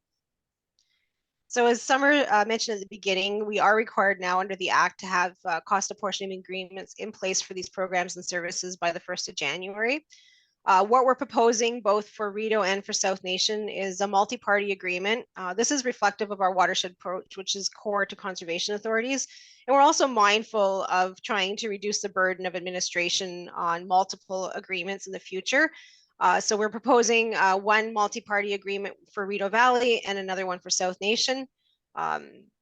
So as Summer mentioned at the beginning, we are required now under the Act to have cost apportionment agreements in place for these programs and services by the 1st of January. What we're proposing both for Rideau and for South Nation is a multi-party agreement. This is reflective of our watershed approach, which is core to conservation authorities. And we're also mindful of trying to reduce the burden of administration on multiple agreements in the future. So we're proposing one multi-party agreement for Rideau Valley and another one for South Nation.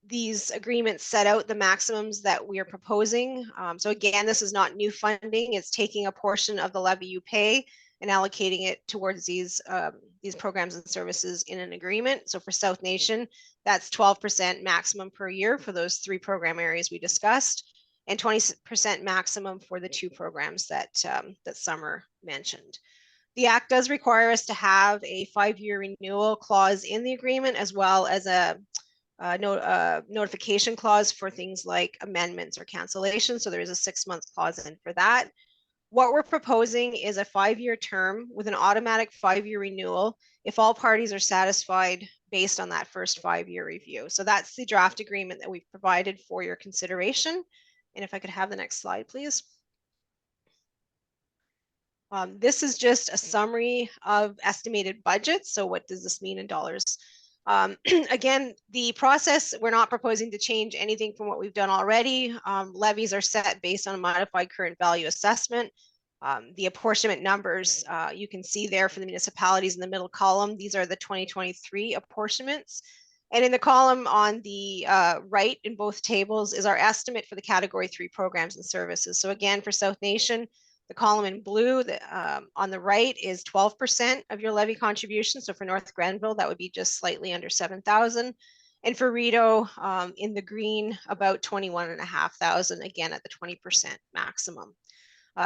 These agreements set out the maximums that we are proposing. So again, this is not new funding. It's taking a portion of the levy you pay and allocating it towards these programs and services in an agreement. So for South Nation, that's 12% maximum per year for those 3 program areas we discussed, and 20% maximum for the 2 programs that Summer mentioned. The Act does require us to have a 5-year renewal clause in the agreement, as well as a notification clause for things like amendments or cancellation. So there is a 6-month clause in for that. What we're proposing is a 5-year term with an automatic 5-year renewal if all parties are satisfied based on that first 5-year review. So that's the draft agreement that we've provided for your consideration. And if I could have the next slide, please. This is just a summary of estimated budgets. So what does this mean in dollars? Again, the process, we're not proposing to change anything from what we've done already. Levies are set based on a modified current value assessment. The apportionment numbers you can see there for the municipalities in the middle column. These are the 2023 apportionments. And in the column on the right in both tables is our estimate for the Category 3 programs and services. So again, for South Nation, the column in blue on the right is 12% of your levy contribution. So for North Grenville, that would be just slightly under 7,000. And for Rideau, in the green, about 21,500, again at the 20% maximum.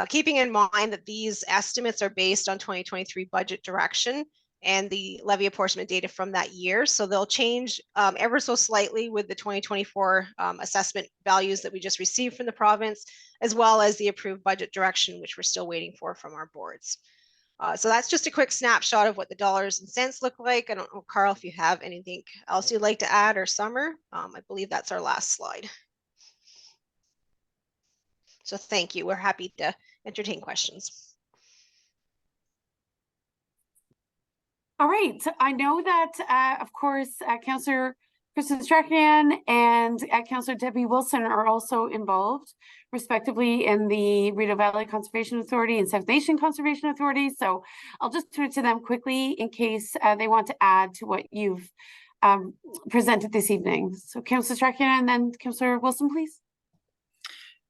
Keeping in mind that these estimates are based on 2023 budget direction and the levy apportionment data from that year. So they'll change ever so slightly with the 2024 assessment values that we just received from the province, as well as the approved budget direction, which we're still waiting for from our boards. So that's just a quick snapshot of what the dollars and cents look like. I don't know, Carl, if you have anything else you'd like to add, or Summer. I believe that's our last slide. So thank you. We're happy to entertain questions. All right, so I know that, of course, Councillor Kristen Strachan and Councillor Debbie Wilson are also involved, respectively, in the Rideau Valley Conservation Authority and South Nation Conservation Authority. So I'll just turn it to them quickly in case they want to add to what you've presented this evening. So Councillor Strachan and then Councillor Wilson, please.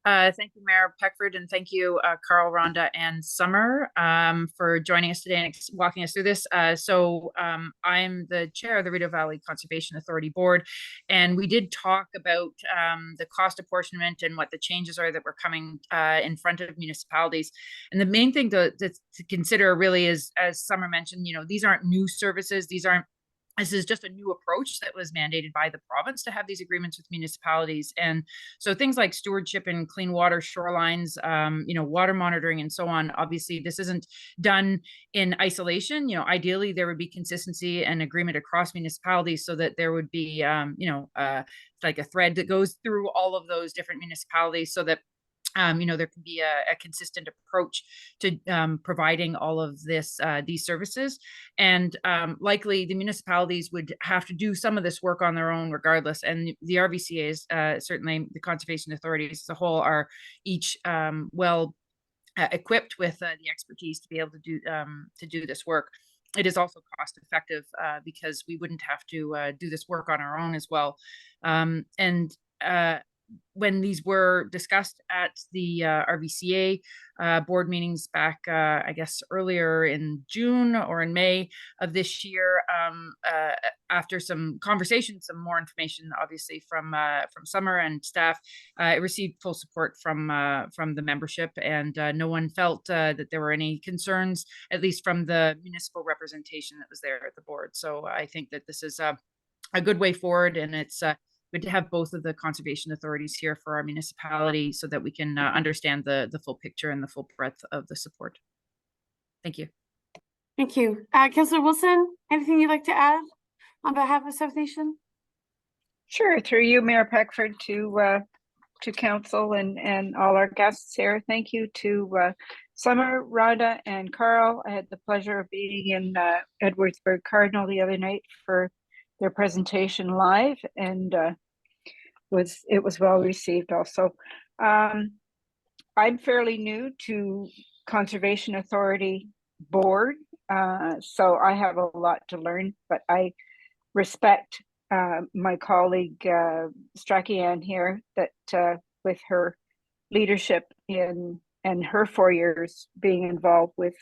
Thank you, Mayor Peckford, and thank you, Carl, Rhonda, and Summer for joining us today and walking us through this. I'm the chair of the Rideau Valley Conservation Authority Board, and we did talk about the cost apportionment and what the changes are that were coming in front of municipalities. And the main thing to consider really is, as Summer mentioned, these aren't new services. This is just a new approach that was mandated by the province to have these agreements with municipalities. And so things like stewardship and clean water shorelines, water monitoring and so on, obviously this isn't done in isolation. Ideally there would be consistency and agreement across municipalities so that there would be, like a thread that goes through all of those different municipalities so that there can be a consistent approach to providing all of these services. And likely the municipalities would have to do some of this work on their own regardless. And the RVCAs, certainly the conservation authorities as a whole, are each well equipped with the expertise to be able to do this work. It is also cost effective because we wouldn't have to do this work on our own as well. When these were discussed at the RVCA board meetings back, I guess, earlier in June or in May of this year, after some conversations, some more information, obviously from Summer and staff, it received full support from the membership, and no one felt that there were any concerns, at least from the municipal representation that was there at the board. So I think that this is a good way forward, and it's good to have both of the conservation authorities here for our municipality so that we can understand the full picture and the full breadth of the support. Thank you. Thank you. Councillor Wilson, anything you'd like to add on behalf of South Nation? Sure, through you, Mayor Peckford, to council and all our guests here. Thank you to Summer, Rhonda, and Carl. I had the pleasure of being in Edwardsburg Cardinal the other night for their presentation live, and it was well received also. I'm fairly new to Conservation Authority board, so I have a lot to learn, but I respect my colleague Strachan here, that with her leadership and her 4 years being involved with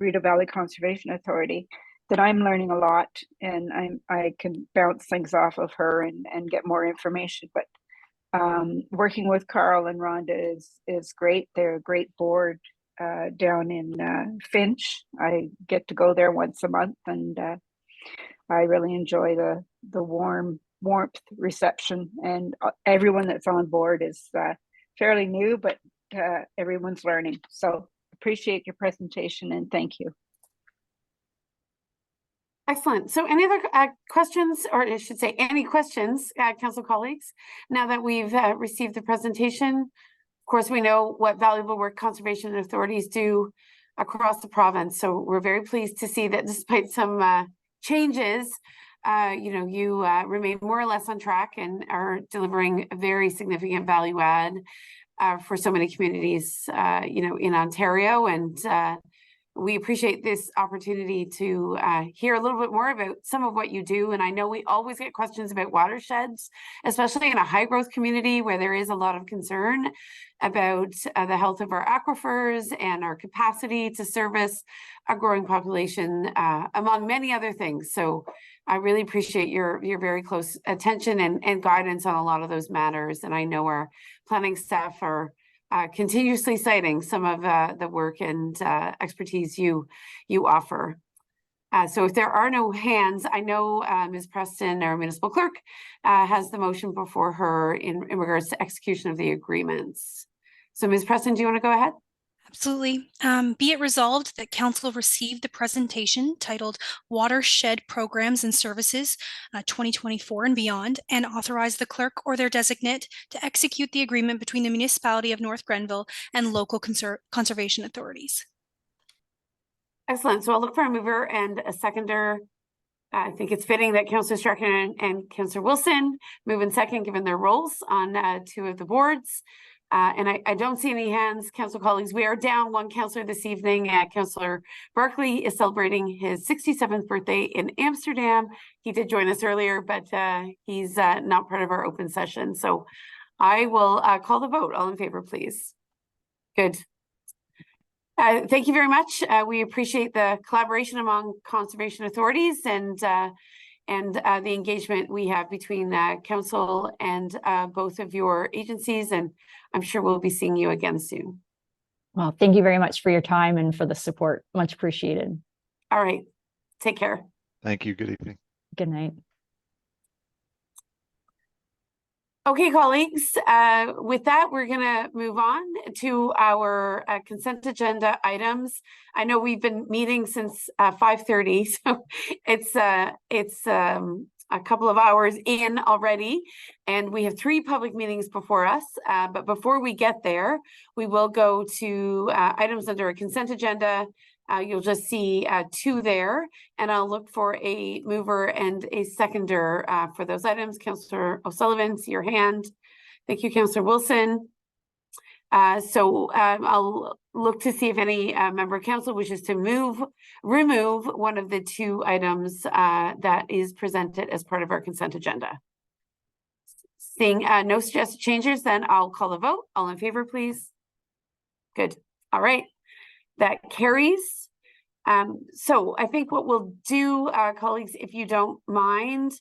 Rideau Valley Conservation Authority, that I'm learning a lot, and I can bounce things off of her and get more information. But working with Carl and Rhonda is great. They're a great board down in Finch. I get to go there once a month, and I really enjoy the warmth reception, and everyone that's on board is fairly new, but everyone's learning. So appreciate your presentation, and thank you. Excellent. So any other questions, or I should say any questions, council colleagues, now that we've received the presentation? Of course, we know what valuable work conservation authorities do across the province. So we're very pleased to see that despite some changes, you remain more or less on track and are delivering a very significant value add for so many communities, in Ontario. And we appreciate this opportunity to hear a little bit more about some of what you do. And I know we always get questions about watersheds, especially in a high growth community where there is a lot of concern about the health of our aquifers and our capacity to service a growing population, among many other things. So I really appreciate your very close attention and guidance on a lot of those matters. And I know our planning staff are continuously citing some of the work and expertise you offer. So if there are no hands, I know Ms. Preston, our municipal clerk, has the motion before her in regards to execution of the agreements. So Ms. Preston, do you want to go ahead? Absolutely. Be it resolved that Council received the presentation titled Watershed Programs and Services 2024 and Beyond, and authorize the clerk or their designate to execute the agreement between the municipality of North Grenville and local conservation authorities. Excellent. So I'll look for a mover and a seconder. I think it's fitting that Councillor Strachan and Councillor Wilson move in second, given their roles on two of the boards. And I don't see any hands, council colleagues. We are down one councillor this evening. Councillor Barkley is celebrating his 67th birthday in Amsterdam. He did join us earlier, but he's not part of our open session. So I will call the vote. All in favor, please. Good. Thank you very much. We appreciate the collaboration among conservation authorities and the engagement we have between council and both of your agencies, and I'm sure we'll be seeing you again soon. Well, thank you very much for your time and for the support. Much appreciated. All right. Take care. Thank you. Good evening. Good night. Okay, colleagues, with that, we're going to move on to our consent agenda items. I know we've been meeting since 5:30, so it's a couple of hours in already, and we have 3 public meetings before us. But before we get there, we will go to items under a consent agenda. You'll just see 2 there, and I'll look for a mover and a seconder for those items. Councillor O'Sullivan, see your hand. Thank you, Councillor Wilson. I'll look to see if any member of council wishes to remove one of the 2 items that is presented as part of our consent agenda. Seeing no suggested changes, then I'll call the vote. All in favor, please. Good. All right. That carries. So I think what we'll do, colleagues, if you don't mind,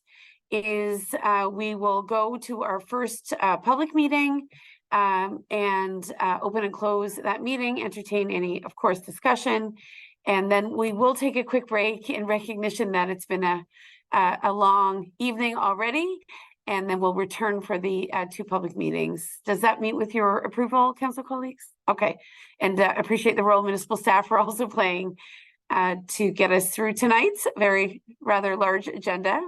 is we will go to our first public meeting and open and close that meeting, entertain any, of course, discussion. And then we will take a quick break in recognition that it's been a long evening already. And then we'll return for the 2 public meetings. Does that meet with your approval, council colleagues? Okay. And appreciate the Royal Municipal staff for also playing to get us through tonight's rather large agenda.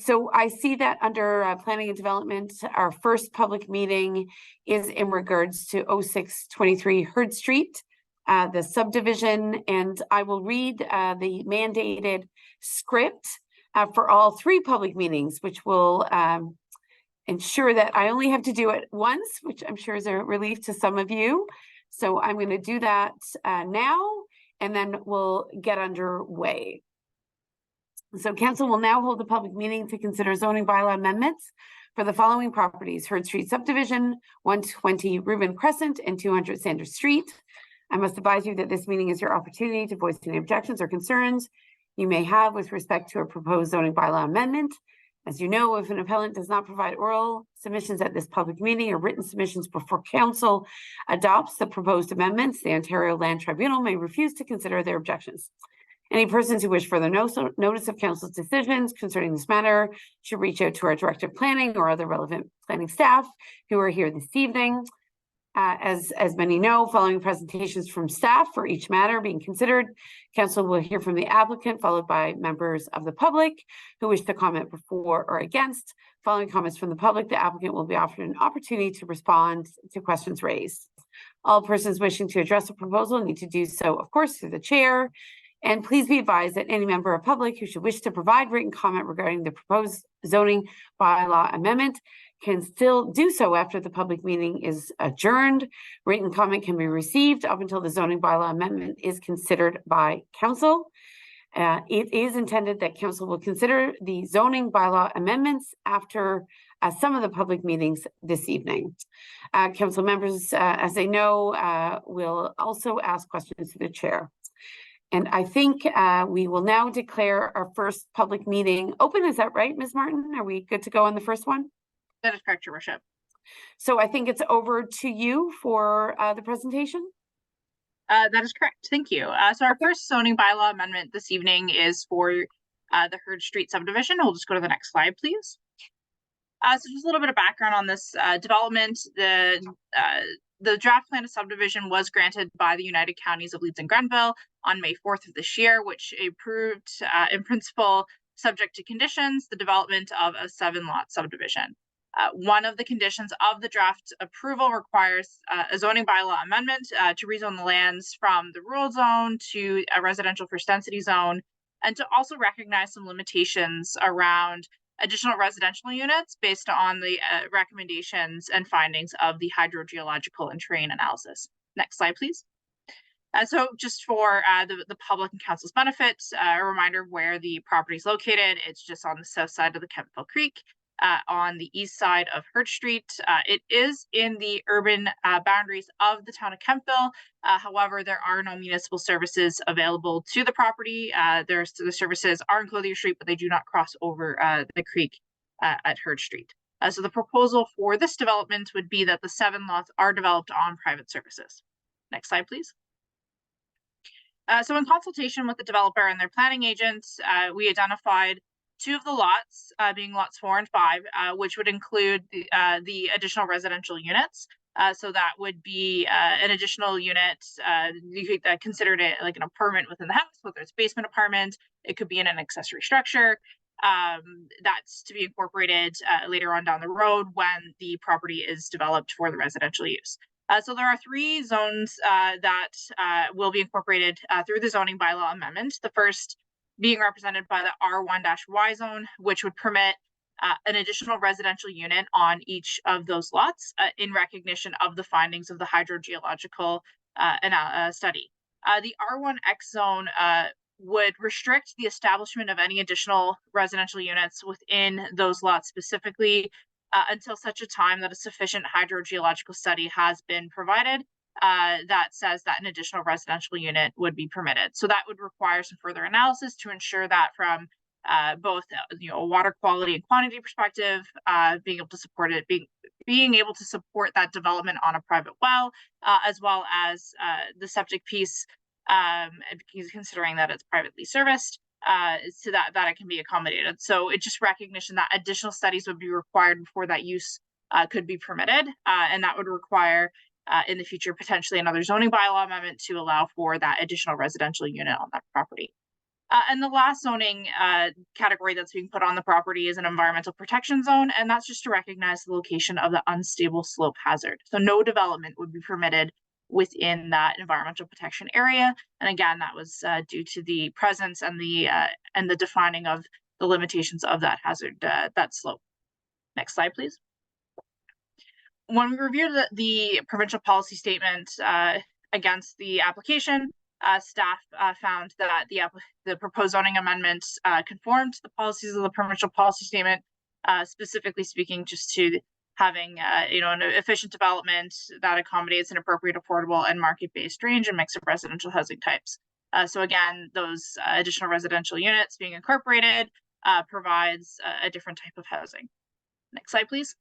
So I see that under planning and development, our first public meeting is in regards to 0623 Heard Street, the subdivision, and I will read the mandated script for all 3 public meetings, which will ensure that I only have to do it once, which I'm sure is a relief to some of you. So I'm going to do that now, and then we'll get underway. So council will now hold a public meeting to consider zoning bylaw amendments for the following properties: Heard Street subdivision, 120 Reuben Crescent and 200 Sanders Street. I must advise you that this meeting is your opportunity to voice any objections or concerns you may have with respect to a proposed zoning bylaw amendment. As you know, if an appellant does not provide oral submissions at this public meeting or written submissions before council adopts the proposed amendments, the Ontario Land Tribunal may refuse to consider their objections. Any persons who wish further notice of council's decisions concerning this matter should reach out to our director of planning or other relevant planning staff who are here this evening. As many know, following presentations from staff for each matter being considered, council will hear from the applicant, followed by members of the public who wish to comment before or against. Following comments from the public, the applicant will be offered an opportunity to respond to questions raised. All persons wishing to address a proposal need to do so, of course, through the chair. And please be advised that any member of public who should wish to provide written comment regarding the proposed zoning bylaw amendment can still do so after the public meeting is adjourned. Written comment can be received up until the zoning bylaw amendment is considered by council. It is intended that council will consider the zoning bylaw amendments after some of the public meetings this evening. Council members, as they know, will also ask questions to the chair. And I think we will now declare our first public meeting open. Is that right, Ms. Martin? Are we good to go on the first one? That is correct, Your Worship. So I think it's over to you for the presentation. That is correct. Thank you. So our first zoning bylaw amendment this evening is for the Heard Street subdivision. We'll just go to the next slide, please. So just a little bit of background on this development. The draft plan of subdivision was granted by the United Counties of Leeds and Grenville on May 4th of this year, which approved in principle, subject to conditions, the development of a 7-lot subdivision. One of the conditions of the draft approval requires a zoning bylaw amendment to rezone the lands from the rural zone to a residential first density zone, and to also recognize some limitations around additional residential units based on the recommendations and findings of the hydrogeological and terrain analysis. Next slide, please. So just for the public and council's benefit, a reminder of where the property is located. It's just on the south side of the Kemptville Creek, on the east side of Heard Street. It is in the urban boundaries of the town of Kemptville. However, there are no municipal services available to the property. The services are in Clothier Street, but they do not cross over the creek at Heard Street. So the proposal for this development would be that the 7 lots are developed on private services. Next slide, please. So in consultation with the developer and their planning agents, we identified 2 of the lots, being lots 4 and 5, which would include the additional residential units. So that would be an additional unit. You could consider it like an apartment within the house, whether it's basement apartment, it could be in an accessory structure. That's to be incorporated later on down the road when the property is developed for the residential use. So there are 3 zones that will be incorporated through the zoning bylaw amendment. The first being represented by the R1-Y zone, which would permit an additional residential unit on each of those lots in recognition of the findings of the hydrogeological study. The R1X zone would restrict the establishment of any additional residential units within those lots specifically until such a time that a sufficient hydrogeological study has been provided that says that an additional residential unit would be permitted. So that would require some further analysis to ensure that from both a water quality and quantity perspective, being able to support it, being able to support that development on a private well, as well as the septic piece, considering that it's privately serviced, so that it can be accommodated. So it's just recognition that additional studies would be required before that use could be permitted, and that would require in the future potentially another zoning bylaw amendment to allow for that additional residential unit on that property. And the last zoning category that's being put on the property is an environmental protection zone, and that's just to recognize the location of the unstable slope hazard. So no development would be permitted within that environmental protection area. And again, that was due to the presence and the defining of the limitations of that hazard, that slope. Next slide, please. When we reviewed the provincial policy statement against the application, staff found that the proposed zoning amendment conformed to the policies of the provincial policy statement, specifically speaking just to having an efficient development that accommodates an appropriate, affordable, and market-based range and mix of residential housing types. So again, those additional residential units being incorporated provides a different type of housing. Next slide, please.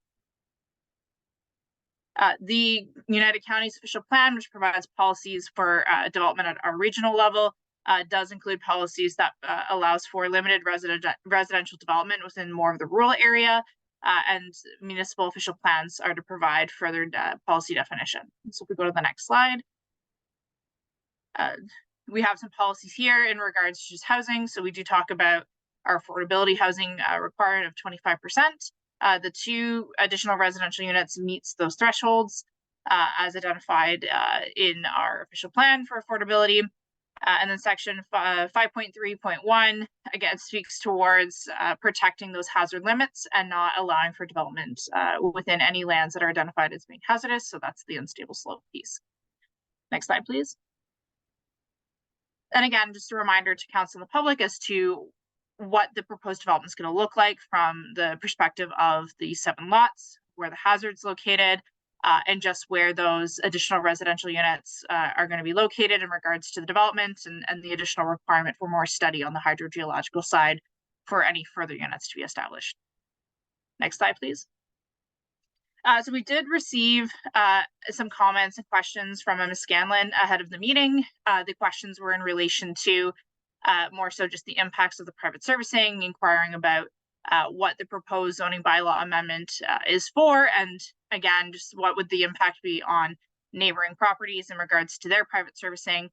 The United Counties official plan, which provides policies for development at our regional level, does include policies that allows for limited residential development within more of the rural area, and municipal official plans are to provide further policy definition. So if we go to the next slide, we have some policies here in regards to just housing. So we do talk about our affordability housing requirement of 25%. The 2 additional residential units meets those thresholds as identified in our official plan for affordability. And then section 5.3.1 again speaks towards protecting those hazard limits and not allowing for development within any lands that are identified as being hazardous. So that's the unstable slope piece. Next slide, please. And again, just a reminder to council and the public as to what the proposed development is going to look like from the perspective of the 7 lots, where the hazard's located, and just where those additional residential units are going to be located in regards to the development and the additional requirement for more study on the hydrogeological side for any further units to be established. Next slide, please. So we did receive some comments and questions from Ms. Scanlon ahead of the meeting. The questions were in relation to more so just the impacts of the private servicing, inquiring about what the proposed zoning bylaw amendment is for, and again, just what would the impact be on neighboring properties in regards to their private servicing,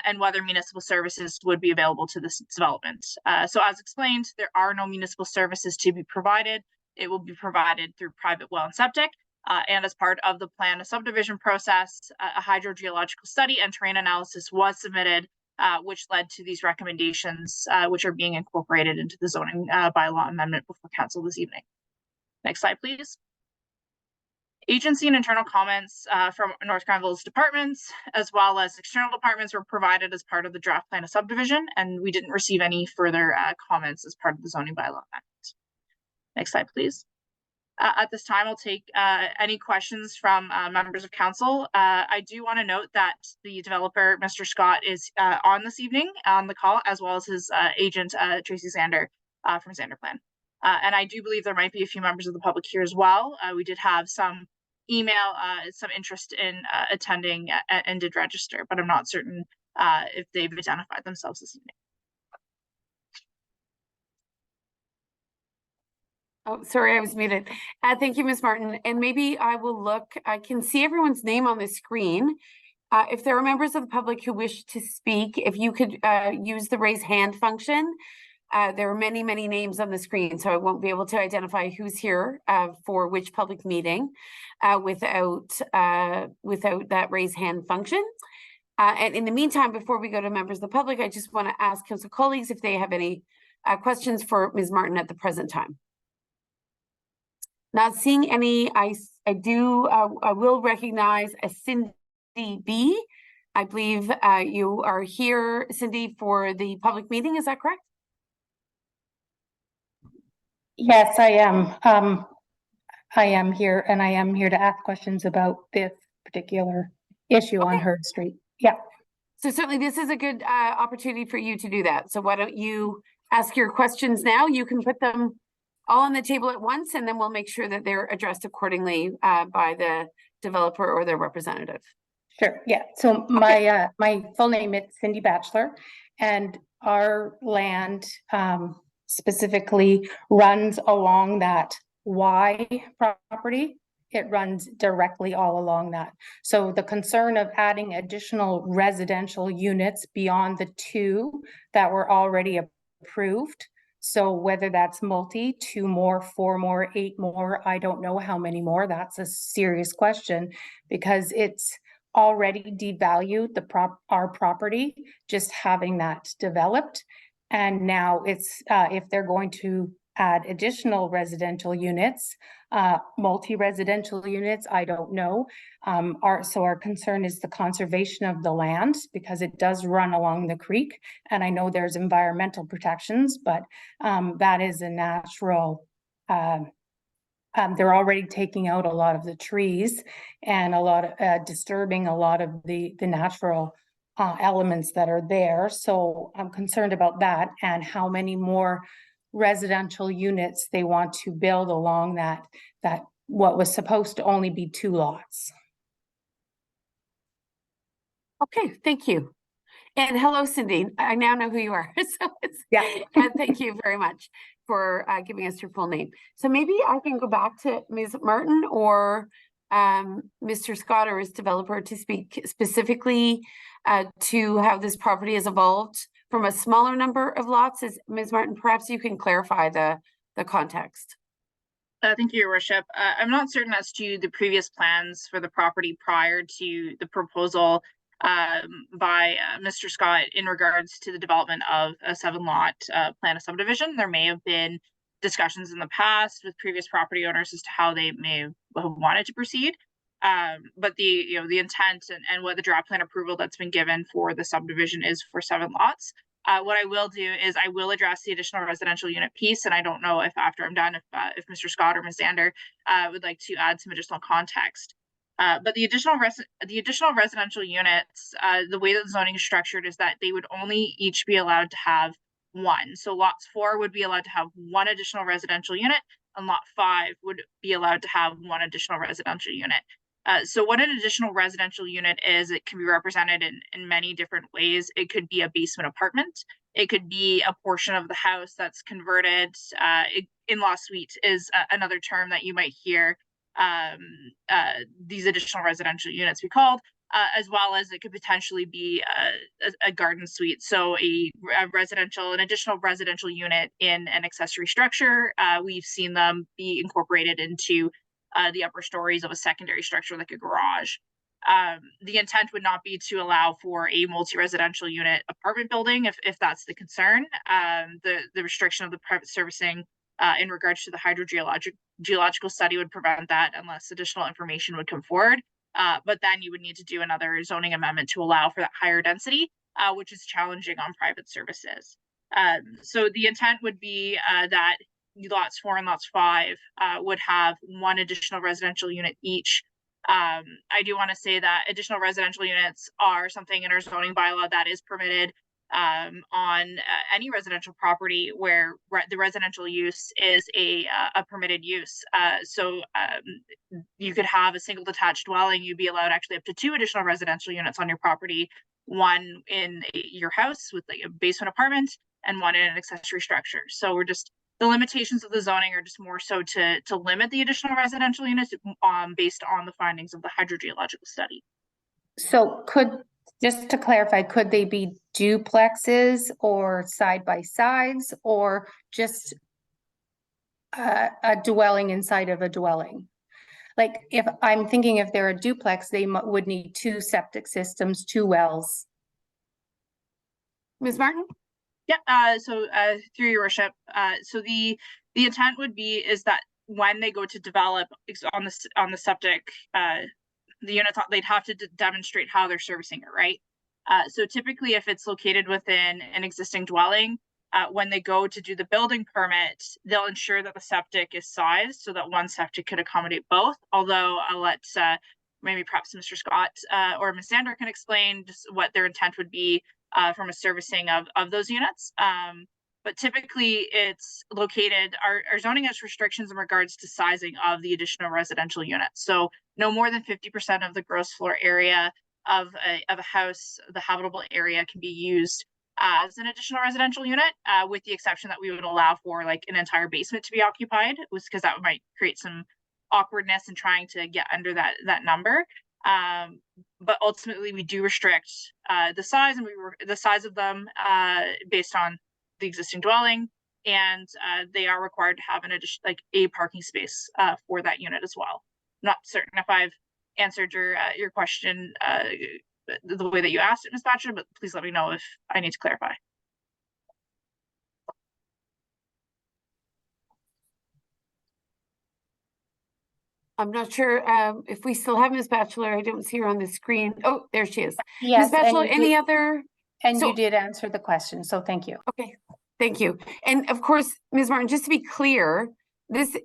and whether municipal services would be available to this development. So as explained, there are no municipal services to be provided. It will be provided through private well and septic, and as part of the plan of subdivision process, a hydrogeological study and terrain analysis was submitted, which led to these recommendations, which are being incorporated into the zoning bylaw amendment before council this evening. Next slide, please. Agency and internal comments from North Grenville's departments, as well as external departments, were provided as part of the draft plan of subdivision, and we didn't receive any further comments as part of the zoning bylaw amendment. Next slide, please. At this time, I'll take any questions from members of council. I do want to note that the developer, Mr. Scott, is on this evening on the call, as well as his agent, Tracy Zander from Zanderplan. And I do believe there might be a few members of the public here as well. We did have some email, some interest in attending and did register, but I'm not certain if they've identified themselves this evening. Oh, sorry, I was muted. Thank you, Ms. Martin. And maybe I will look, I can see everyone's name on the screen. If there are members of the public who wish to speak, if you could use the raise hand function, There are many, many names on the screen, so I won't be able to identify who's here for which public meeting without that raise hand function. And in the meantime, before we go to members of the public, I just want to ask council colleagues if they have any questions for Ms. Martin at the present time. Not seeing any, I will recognize a Cindy B. I believe you are here, Cindy, for the public meeting, is that correct? Yes, I am. I am here, and I am here to ask questions about this particular issue on Heard Street. Yeah. So certainly this is a good opportunity for you to do that. So why don't you ask your questions now? You can put them all on the table at once, and then we'll make sure that they're addressed accordingly by the developer or their representative. Sure. Yeah. So my my full name is Cindy Batchelor, and our land specifically runs along that Y property. It runs directly all along that. So the concern of adding additional residential units beyond the 2 that were already approved. So whether that's multi, 2 more, 4 more, 8 more, I don't know how many more. That's a serious question because it's already devalued our property, just having that developed. And now it's if they're going to add additional residential units, multi-residential units, I don't know. Our concern is the conservation of the land because it does run along the creek. And I know there's environmental protections, but that is a natural, they're already taking out a lot of the trees and a lot of disturbing a lot of the natural elements that are there. So I'm concerned about that and how many more residential units they want to build along that what was supposed to only be 2 lots. Okay, thank you. And hello, Cindy. I now know who you are. So and thank you very much for giving us your full name. So maybe I can go back to Ms. Martin or Mr. Scott or his developer to speak specifically to how this property has evolved from a smaller number of lots. Is Ms. Martin, perhaps you can clarify the context. Thank you, Your Worship. I'm not certain as to the previous plans for the property prior to the proposal by Mr. Scott in regards to the development of a 7-lot plan of subdivision. There may have been discussions in the past with previous property owners as to how they may have wanted to proceed. But the intent and what the draft plan approval that's been given for the subdivision is for 7 lots. What I will do is I will address the additional residential unit piece, and I don't know if after I'm done, if Mr. Scott or Ms. Zander would like to add some additional context. But the additional residential units, the way that the zoning is structured is that they would only each be allowed to have 1. So lots 4 would be allowed to have 1 additional residential unit, and lot 5 would be allowed to have 1 additional residential unit. So what an additional residential unit is, it can be represented in many different ways. It could be a basement apartment. It could be a portion of the house that's converted. In-law suite is another term that you might hear these additional residential units be called, as well as it could potentially be a garden suite. So an additional residential unit in an accessory structure. We've seen them be incorporated into the upper stories of a secondary structure like a garage. The intent would not be to allow for a multi-residential unit apartment building if that's the concern. The restriction of the private servicing in regards to the hydrogeological study would prevent that unless additional information would come forward. But then you would need to do another zoning amendment to allow for that higher density, which is challenging on private services. So the intent would be that lots 4 and lots 5 would have 1 additional residential unit each. I do want to say that additional residential units are something in our zoning bylaw that is permitted on any residential property where the residential use is a permitted use. So you could have a single detached dwelling. You'd be allowed actually up to 2 additional residential units on your property, 1 in your house with like a basement apartment and 1 in an accessory structure. So the limitations of the zoning are just more so to limit the additional residential units based on the findings of the hydrogeological study. So could Just to clarify, could they be duplexes or side by sides or just a dwelling inside of a dwelling? Like if I'm thinking if they're a duplex, they would need 2 septic systems, 2 wells. Ms. Martin? Yeah, through your worship, so the intent would be is that when they go to develop on the septic, the units, they'd have to demonstrate how they're servicing it, right? So typically if it's located within an existing dwelling, when they go to do the building permit, they'll ensure that the septic is sized so that one septic could accommodate both. Although I'll let maybe perhaps Mr. Scott or Ms. Sander can explain just what their intent would be from a servicing of those units. But typically it's located, our zoning has restrictions in regards to sizing of the additional residential units. So no more than 50% of the gross floor area of a house, the habitable area, can be used as an additional residential unit, with the exception that we would allow for like an entire basement to be occupied, was because that might create some awkwardness in trying to get under that number. But ultimately we do restrict the size, and the size of them based on the existing dwelling, and they are required to have an addition, like a parking space for that unit as well. Not certain if I've answered your question the way that you asked it, Ms. Batcher, but please let me know if I need to clarify. I'm not sure if we still have Ms. Batchelor. I don't see her on the screen. Oh, there she is. Yes, Ms. Batchelor, and any other? And So- you did answer the question, so thank you. Okay, thank you. And of course, Ms. Martin, just to be clear, this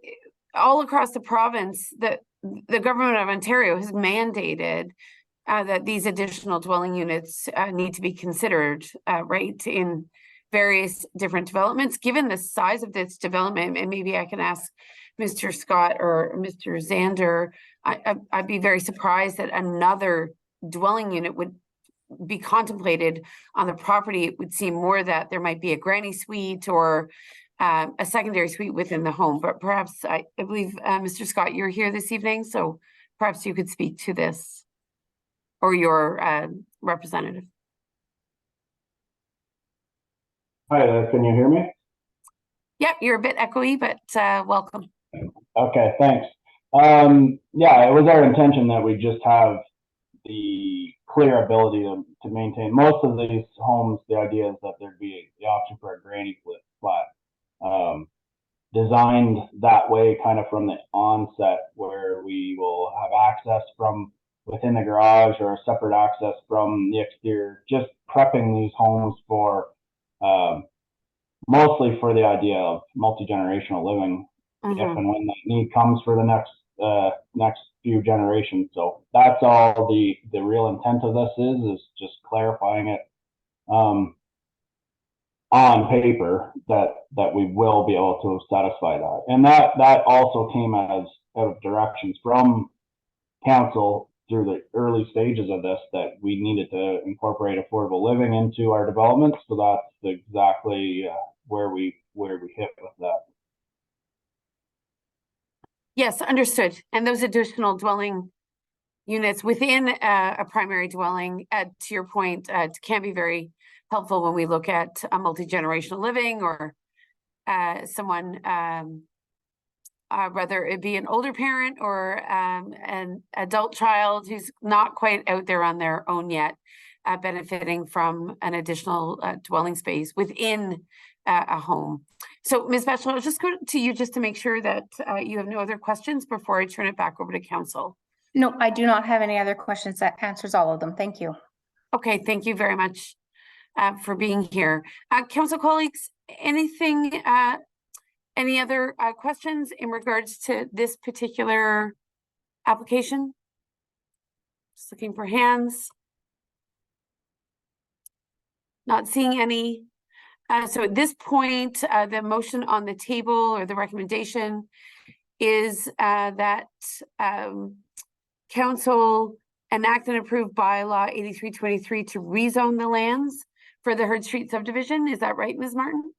all across the province, the government of Ontario has mandated that these additional dwelling units need to be considered, right, in various different developments. Given the size of this development, and maybe I can ask Mr. Scott or Mr. Zander, I'd be very surprised that another dwelling unit would be contemplated on the property. It would seem more that there might be a granny suite or a secondary suite within the home. But perhaps I believe, Mr. Scott, you're here this evening, so perhaps you could speak to this, or your representative. Hi, can you hear me? Yep, you're a bit echoey, but welcome. Okay, thanks. Yeah, it was our intention that we just have the clear ability to maintain most of these homes. The idea is that there'd be the option for a granny flat, designed that way kind of from the onset, where we will have access from within the garage or a separate access from the exterior, just prepping these homes for mostly for the idea of multi-generational living, if and when that need comes for the next few generations. So that's all the real intent of this is just clarifying it on paper that we will be able to satisfy that. And that also came as out of directions from council through the early stages of this, that we needed to incorporate affordable living into our development. So that's exactly where we hit with that. Yes, understood. And those additional dwelling units within a primary dwelling, to your point, can be very helpful when we look at a multi-generational living, or someone, whether it be an older parent or an adult child who's not quite out there on their own yet, benefiting from an additional dwelling space within a home. So Ms. Batchelor, I'll just go to you just to make sure that you have no other questions before I turn it back over to council. No, I do not have any other questions. That answers all of them. Thank you. Okay, thank you very much for being here. Council colleagues, anything, any other questions in regards to this particular application? Just looking for hands. Not seeing any. So at this point, the motion on the table, or the recommendation, is that council enact and approve bylaw 8323 to rezone the lands for the Heard Street subdivision. Is that right, Ms. Martin?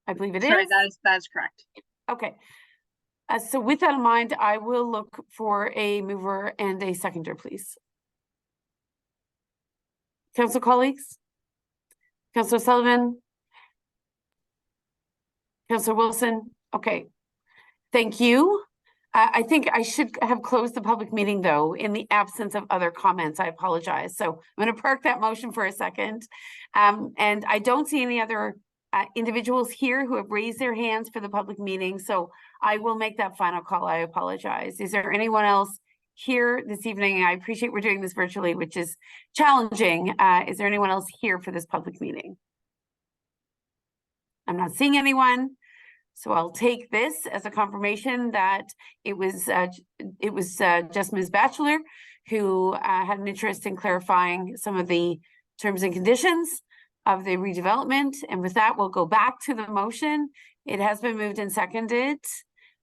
I believe it Sorry, is. that is correct. Okay. So with that in mind, I will look for a mover and a seconder, please. Council colleagues? Councillor Sullivan? Councillor Wilson? Okay. Thank you. I think I should have closed the public meeting though, in the absence of other comments. I apologize. So I'm going to park that motion for a second. And I don't see any other individuals here who have raised their hands for the public meeting. So I will make that final call. I apologize. Is there anyone else here this evening? I appreciate we're doing this virtually, which is challenging. Is there anyone else here for this public meeting? I'm not seeing anyone. So I'll take this as a confirmation that it was just Ms. Batchelor who had an interest in clarifying some of the terms and conditions of the redevelopment. And with that, we'll go back to the motion. It has been moved and seconded.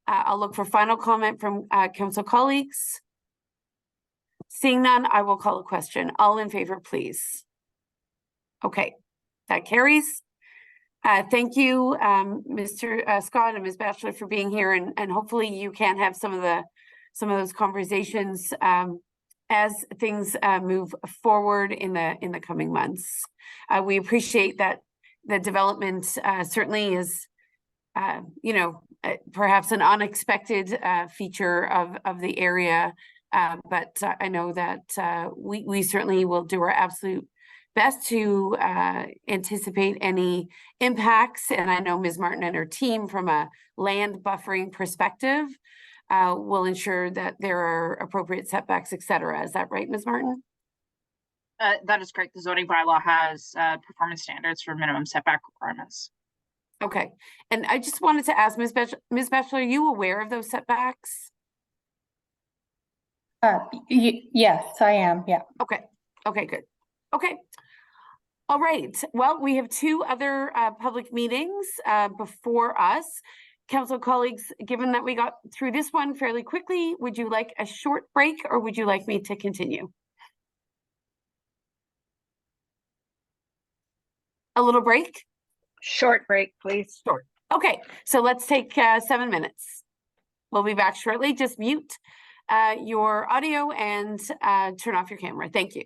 I'll look for final comment from council colleagues. Seeing none, I will call a question. All in favor, please. Okay, that carries. Thank you, Mr. Scott and Ms. Batchelor for being here, and hopefully you can have some of those conversations as things move forward in the coming months. We appreciate that the development certainly is, perhaps an unexpected feature of the area, but I know that we certainly will do our absolute best to anticipate any impacts. And I know Ms. Martin and her team from a land buffering perspective will ensure that there are appropriate setbacks, et cetera. Is that right, Ms. Martin? That is correct. The zoning bylaw has performance standards for minimum setback requirements. Okay. And I just wanted to ask Ms. Batchelor, are you aware of those setbacks? Yes, I am. Yeah. Okay. Okay, good. Okay. All right. Well, we have two other public meetings before us. Council colleagues, given that we got through this one fairly quickly, would you like a short break or would you like me to continue? A little break? Short break, please. Short. Okay, so let's take 7 minutes. We'll be back shortly. Just mute your audio and turn off your camera. Thank you.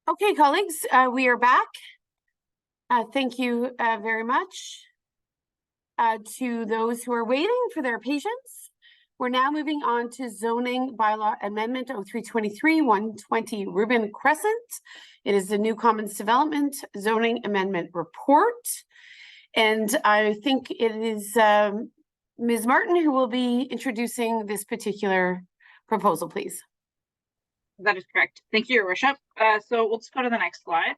Okay, colleagues, we are back. Thank you very much to those who are waiting for their patience. We're now moving on to zoning bylaw amendment 0323 120 Rubin Crescent. It is the new commons development zoning amendment report. And I think it is Ms. Martin who will be introducing this particular proposal, please. That is correct. Thank you, Your Worship. So we'll just go to the next slide.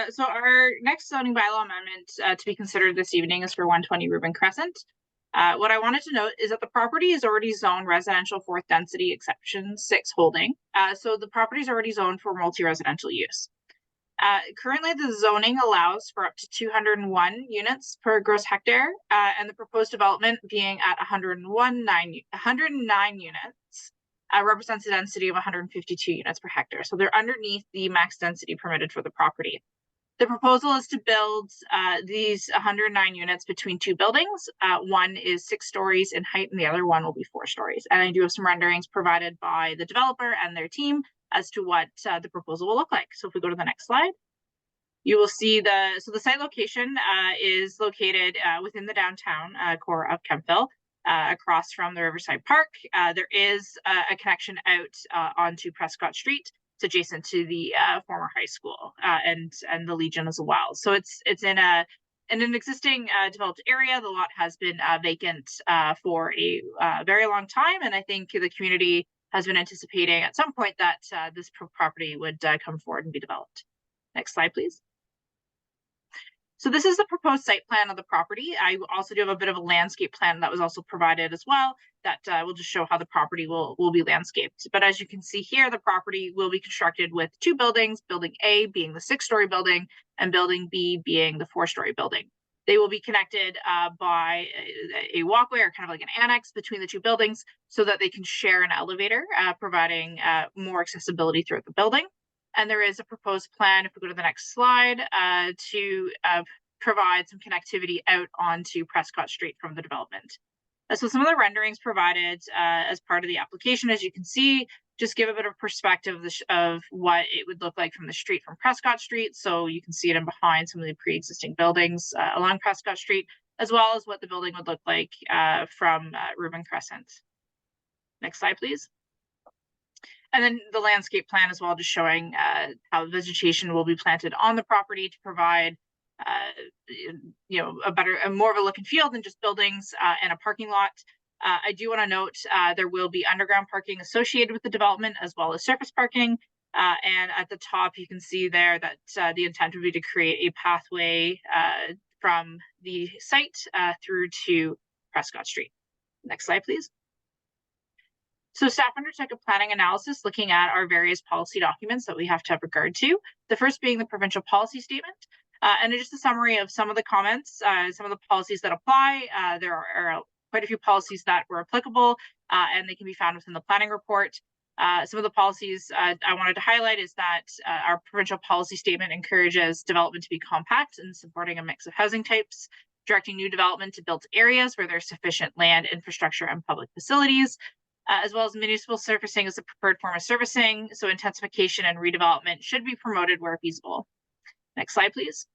So our next zoning bylaw amendment to be considered this evening is for 120 Rubin Crescent. What I wanted to note is that the property is already zoned residential fourth density exception 6 holding. So the property is already zoned for multi-residential use. Currently, the zoning allows for up to 201 units per gross hectare, and the proposed development being at 109 units represents a density of 152 units per hectare. So they're underneath the max density permitted for the property. The proposal is to build these 109 units between 2 buildings. One is 6 stories in height and the other one will be 4 stories. And I do have some renderings provided by the developer and their team as to what the proposal will look like. So if we go to the next slide, you will see the site location is located within the downtown core of Kemptville, across from the Riverside Park. There is a connection out onto Prescott Street. It's adjacent to the former high school and the Legion as well. So it's in an existing developed area. The lot has been vacant for a very long time, and I think the community has been anticipating at some point that this property would come forward and be developed. Next slide, please. So this is the proposed site plan of the property. I also do have a bit of a landscape plan that was also provided as well that will just show how the property will be landscaped. But as you can see here, the property will be constructed with 2 buildings, building A being the 6-story building and building B being the 4-story building. They will be connected by a walkway or kind of like an annex between the 2 buildings so that they can share an elevator, providing more accessibility throughout the building. And there is a proposed plan, if we go to the next slide, to provide some connectivity out onto Prescott Street from the development. So some of the renderings provided as part of the application, as you can see, just give a bit of perspective of what it would look like from the street from Prescott Street. So you can see it in behind some of the pre-existing buildings along Prescott Street, as well as what the building would look like from Rubin Crescent. Next slide, please. And then the landscape plan as well, just showing how vegetation will be planted on the property to provide more of a look and feel than just buildings and a parking lot. I do want to note there will be underground parking associated with the development as well as surface parking. And at the top, you can see there that the intent would be to create a pathway from the site through to Prescott Street. Next slide, please. So staff undertook a planning analysis looking at our various policy documents that we have to have regard to. The first being the provincial policy statement. And just a summary of some of the comments, some of the policies that apply. There are quite a few policies that were applicable and they can be found within the planning report. Some of the policies I wanted to highlight is that our provincial policy statement encourages development to be compact and supporting a mix of housing types, directing new development to built areas where there's sufficient land, infrastructure, and public facilities. As well as municipal surfacing as the preferred form of servicing. So intensification and redevelopment should be promoted where feasible. Next slide, please.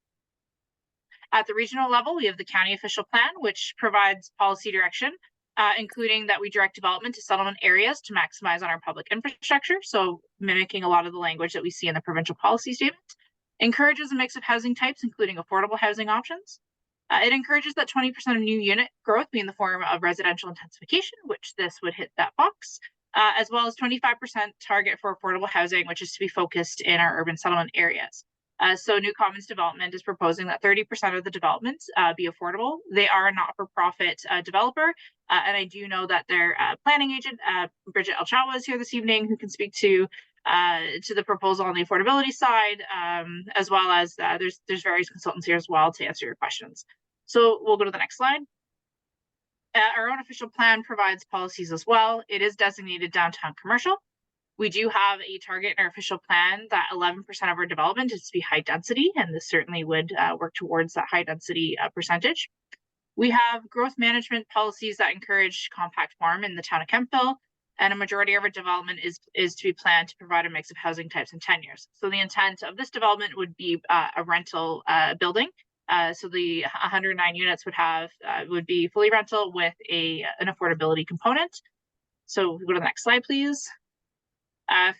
At the regional level, we have the county official plan, which provides policy direction, including that we direct development to settlement areas to maximize on our public infrastructure. So mimicking a lot of the language that we see in the provincial policy statement. Encourages a mix of housing types, including affordable housing options. It encourages that 20% of new unit growth be in the form of residential intensification, which this would hit that box, as well as 25% target for affordable housing, which is to be focused in our urban settlement areas. So New Commons Development is proposing that 30% of the development be affordable. They are a not-for-profit developer, and I do know that their planning agent, Bridget Elchawa, is here this evening, who can speak to the proposal on the affordability side, as well as there's various consultants here as well to answer your questions. So we'll go to the next slide. Our own official plan provides policies as well. It is designated downtown commercial. We do have a target in our official plan that 11% of our development is to be high density, and this certainly would work towards that high density percentage. We have growth management policies that encourage compact farm in the town of Kemptville. and a majority of our development is to be planned to provide a mix of housing types and tenures. So the intent of this development would be a rental building. So the 109 units would be fully rental with an affordability component. So we go to the next slide, please.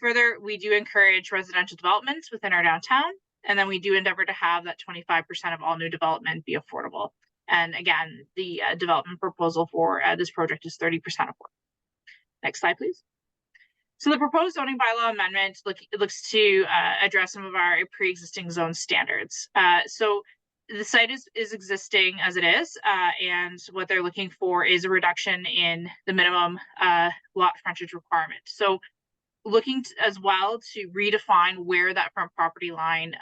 Further, we do encourage residential developments within our downtown, and then we do endeavor to have that 25% of all new development be affordable. And again, the development proposal for this project is 30% affordable. Next slide, please. So the proposed zoning bylaw amendment looks to address some of our pre-existing zone standards. So the site is existing as it is, and what they're looking for is a reduction in the minimum lot frontage requirement. So looking as well to redefine where that front property line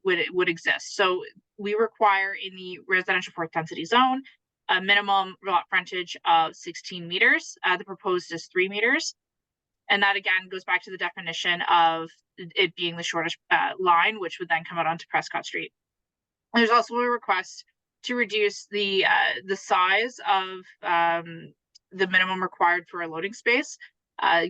would exist. So we require in the residential fourth density zone a minimum lot frontage of 16 meters. The proposed is 3 meters. And that again goes back to the definition of it being the shortest line, which would then come out onto Prescott Street. There's also a request to reduce the size of the minimum required for a loading space.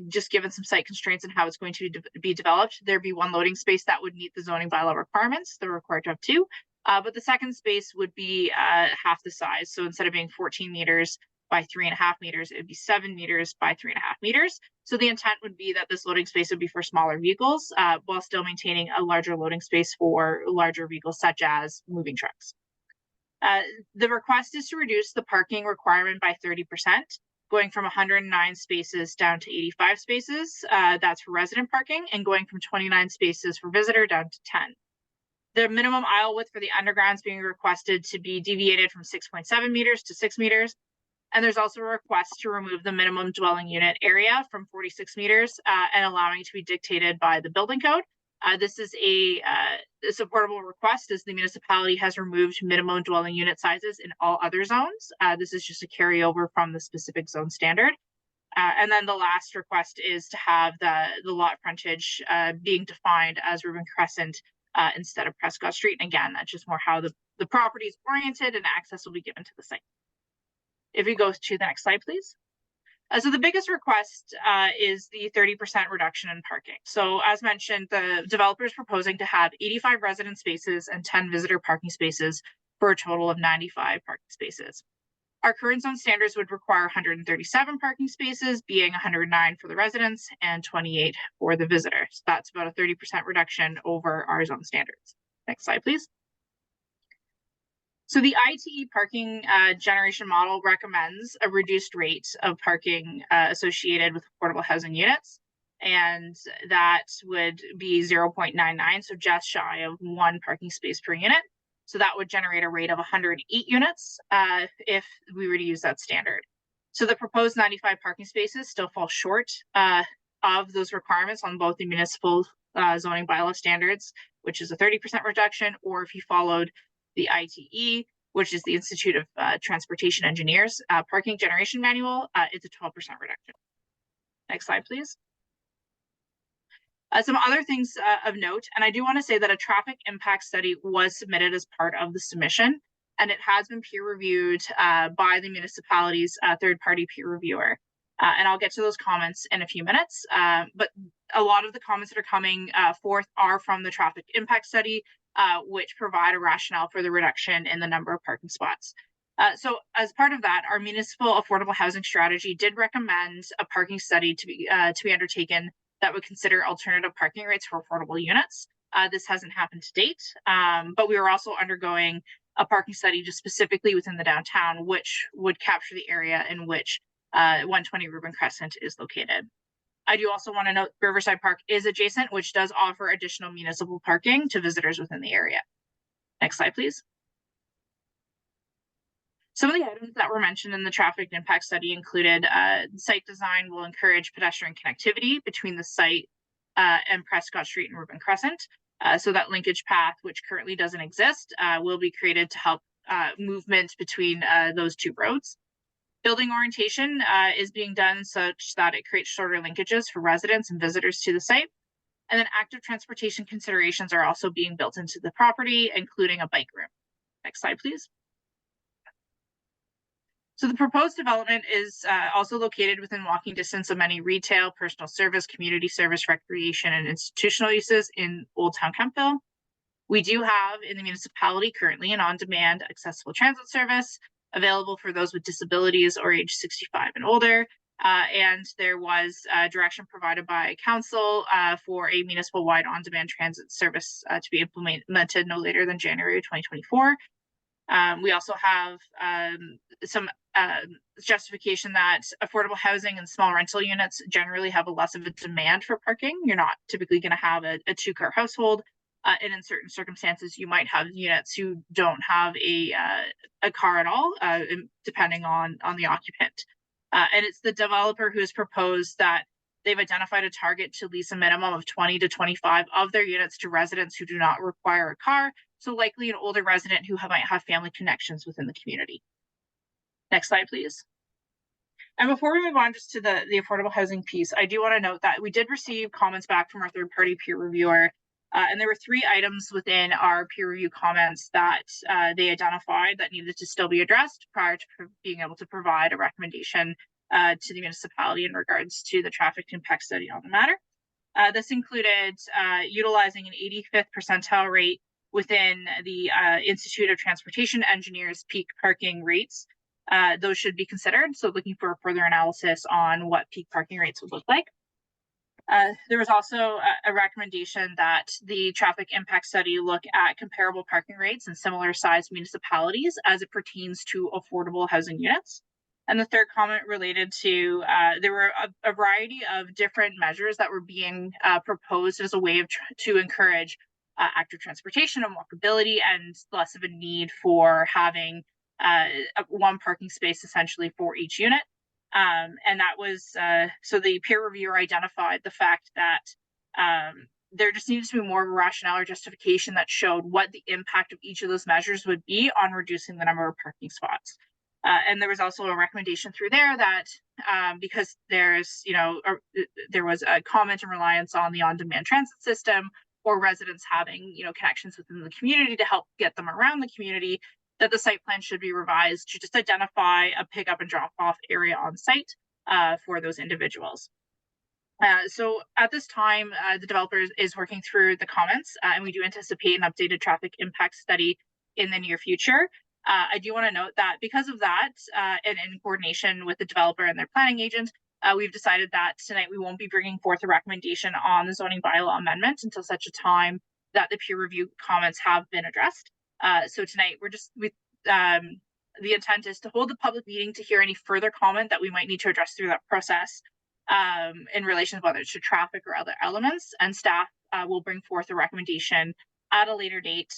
Just given some site constraints and how it's going to be developed, there'd be one loading space that would meet the zoning bylaw requirements. They're required to have 2, but the second space would be half the size. So instead of being 14 meters by 3.5 meters, it would be 7 meters by 3.5 meters. So the intent would be that this loading space would be for smaller vehicles, while still maintaining a larger loading space for larger vehicles such as moving trucks. The request is to reduce the parking requirement by 30%. Going from 109 spaces down to 85 spaces. That's for resident parking, and going from 29 spaces for visitor down to 10. The minimum aisle width for the undergrounds being requested to be deviated from 6.7 meters to 6 meters. And there's also a request to remove the minimum dwelling unit area from 46 meters and allowing it to be dictated by the building code. This is a supportable request as the municipality has removed minimum dwelling unit sizes in all other zones. This is just a carryover from the specific zone standard. And then the last request is to have the lot frontage being defined as Reuben Crescent instead of Prescott Street. And again, that's just more how the property is oriented and access will be given to the site. If you go to the next slide, please. So the biggest request is the 30% reduction in parking. So as mentioned, the developer is proposing to have 85 resident spaces and 10 visitor parking spaces for a total of 95 parking spaces. Our current zone standards would require 137 parking spaces, being 109 for the residents and 28 for the visitors. That's about a 30% reduction over our zone standards. Next slide, please. So the ITE parking generation model recommends a reduced rate of parking associated with affordable housing units, and that would be 0.99, so just shy of 1 parking space per unit. So that would generate a rate of 108 units if we were to use that standard. So the proposed 95 parking spaces still fall short of those requirements on both the municipal zoning bylaw standards, which is a 30% reduction, or if you followed the ITE, which is the Institute of Transportation Engineers parking generation manual, it's a 12% reduction. Next slide, please. Some other things of note, and I do want to say that a traffic impact study was submitted as part of the submission, and it has been peer reviewed by the municipality's third-party peer reviewer. And I'll get to those comments in a few minutes, but a lot of the comments that are coming forth are from the traffic impact study, which provide a rationale for the reduction in the number of parking spots. So as part of that, our municipal affordable housing strategy did recommend a parking study to be undertaken that would consider alternative parking rates for affordable units. This hasn't happened to date, but we are also undergoing a parking study just specifically within the downtown, which would capture the area in which 120 Reuben Crescent is located. I do also want to note Riverside Park is adjacent, which does offer additional municipal parking to visitors within the area. Next slide, please. Some of the items that were mentioned in the traffic impact study included site design will encourage pedestrian connectivity between the site and Prescott Street and Reuben Crescent. So that linkage path, which currently doesn't exist, will be created to help movement between those two roads. Building orientation is being done such that it creates shorter linkages for residents and visitors to the site. And then active transportation considerations are also being built into the property, including a bike room. Next slide, please. So the proposed development is also located within walking distance of many retail, personal service, community service, recreation, and institutional uses in Old Town Kemptville. We do have in the municipality currently an on-demand accessible transit service available for those with disabilities or age 65 and older. And there was direction provided by council for a municipal-wide on-demand transit service to be implemented no later than January 2024. We also have some justification that affordable housing and small rental units generally have a less of a demand for parking. You're not typically going to have a two-car household. And in certain circumstances, you might have units who don't have a car at all, depending on the occupant. And it's the developer who has proposed that they've identified a target to lease a minimum of 20 to 25 of their units to residents who do not require a car, so likely an older resident who might have family connections within the community. Next slide, please. And before we move on just to the affordable housing piece, I do want to note that we did receive comments back from our third-party peer reviewer. And there were 3 items within our peer review comments that they identified that needed to still be addressed prior to being able to provide a recommendation to the municipality in regards to the traffic impact study on the matter. This included utilizing an 85th percentile rate within the Institute of Transportation Engineers peak parking rates. Those should be considered. So looking for a further analysis on what peak parking rates would look like. There was also a recommendation that the traffic impact study look at comparable parking rates in similar sized municipalities as it pertains to affordable housing units. And the third comment related to, there were a variety of different measures that were being proposed as a way to encourage active transportation and walkability and less of a need for having one parking space essentially for each unit. And that was, so the peer reviewer identified the fact that there just needs to be more of a rationale or justification that showed what the impact of each of those measures would be on reducing the number of parking spots. And there was also a recommendation through there that because there's, there was a comment and reliance on the on-demand transit system or residents having, connections within the community to help get them around the community, that the site plan should be revised to just identify a pickup and drop off area on site for those individuals. So at this time, the developer is working through the comments and we do anticipate an updated traffic impact study in the near future. I do want to note that because of that, and in coordination with the developer and their planning agent, we've decided that tonight we won't be bringing forth a recommendation on the zoning bylaw amendment until such a time that the peer review comments have been addressed. So tonight we're just with the intent is to hold the public meeting to hear any further comment that we might need to address through that process in relation to whether it's to traffic or other elements, and staff will bring forth a recommendation at a later date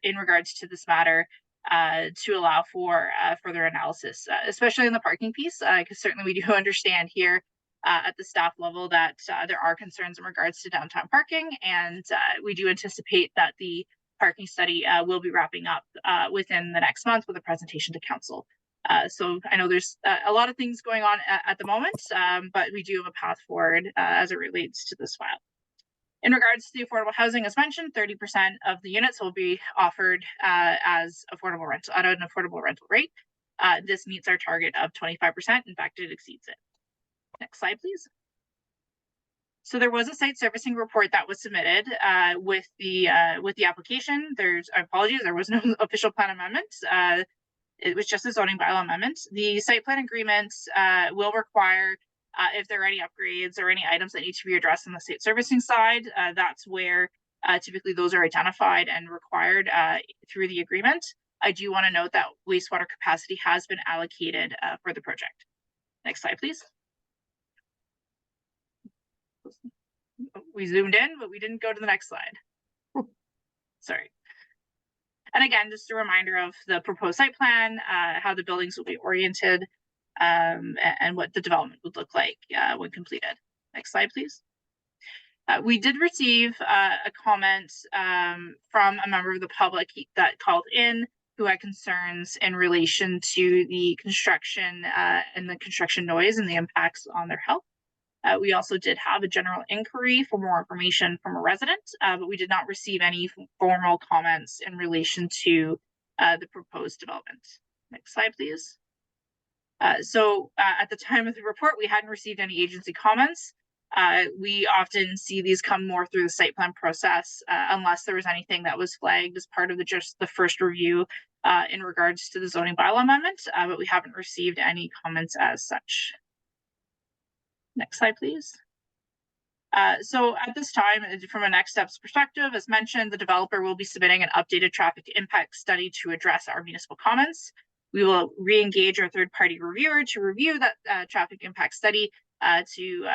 in regards to this matter to allow for further analysis, especially in the parking piece, because certainly we do understand here at the staff level that there are concerns in regards to downtown parking, and we do anticipate that the parking study will be wrapping up within the next month with a presentation to council. So I know there's a lot of things going on at the moment, but we do have a path forward as it relates to this file. In regards to the affordable housing, as mentioned, 30% of the units will be offered as affordable rental at an affordable rental rate. This meets our target of 25%. In fact, it exceeds it. Next slide, please. So there was a site servicing report that was submitted with the application. Apologies, there was no official plan amendment. It was just a zoning bylaw amendment. The site plan agreement will require if there are any upgrades or any items that need to be addressed on the site servicing side, that's where typically those are identified and required through the agreement. I do want to note that wastewater capacity has been allocated for the project. Next slide, please. We zoomed in, but we didn't go to the next slide. Sorry. And again, just a reminder of the proposed site plan, how the buildings will be oriented, and what the development would look like when completed. Next slide, please. We did receive a comment from a member of the public that called in who had concerns in relation to the construction and the construction noise and the impacts on their health. We also did have a general inquiry for more information from a resident, but we did not receive any formal comments in relation to the proposed development. Next slide, please. At the time of the report, we hadn't received any agency comments. We often see these come more through the site plan process, unless there was anything that was flagged as part of just the first review in regards to the zoning bylaw amendment, but we haven't received any comments as such. Next slide, please. So at this time, from a next steps perspective, as mentioned, the developer will be submitting an updated traffic impact study to address our municipal comments. We will re-engage our third-party reviewer to review that traffic impact study to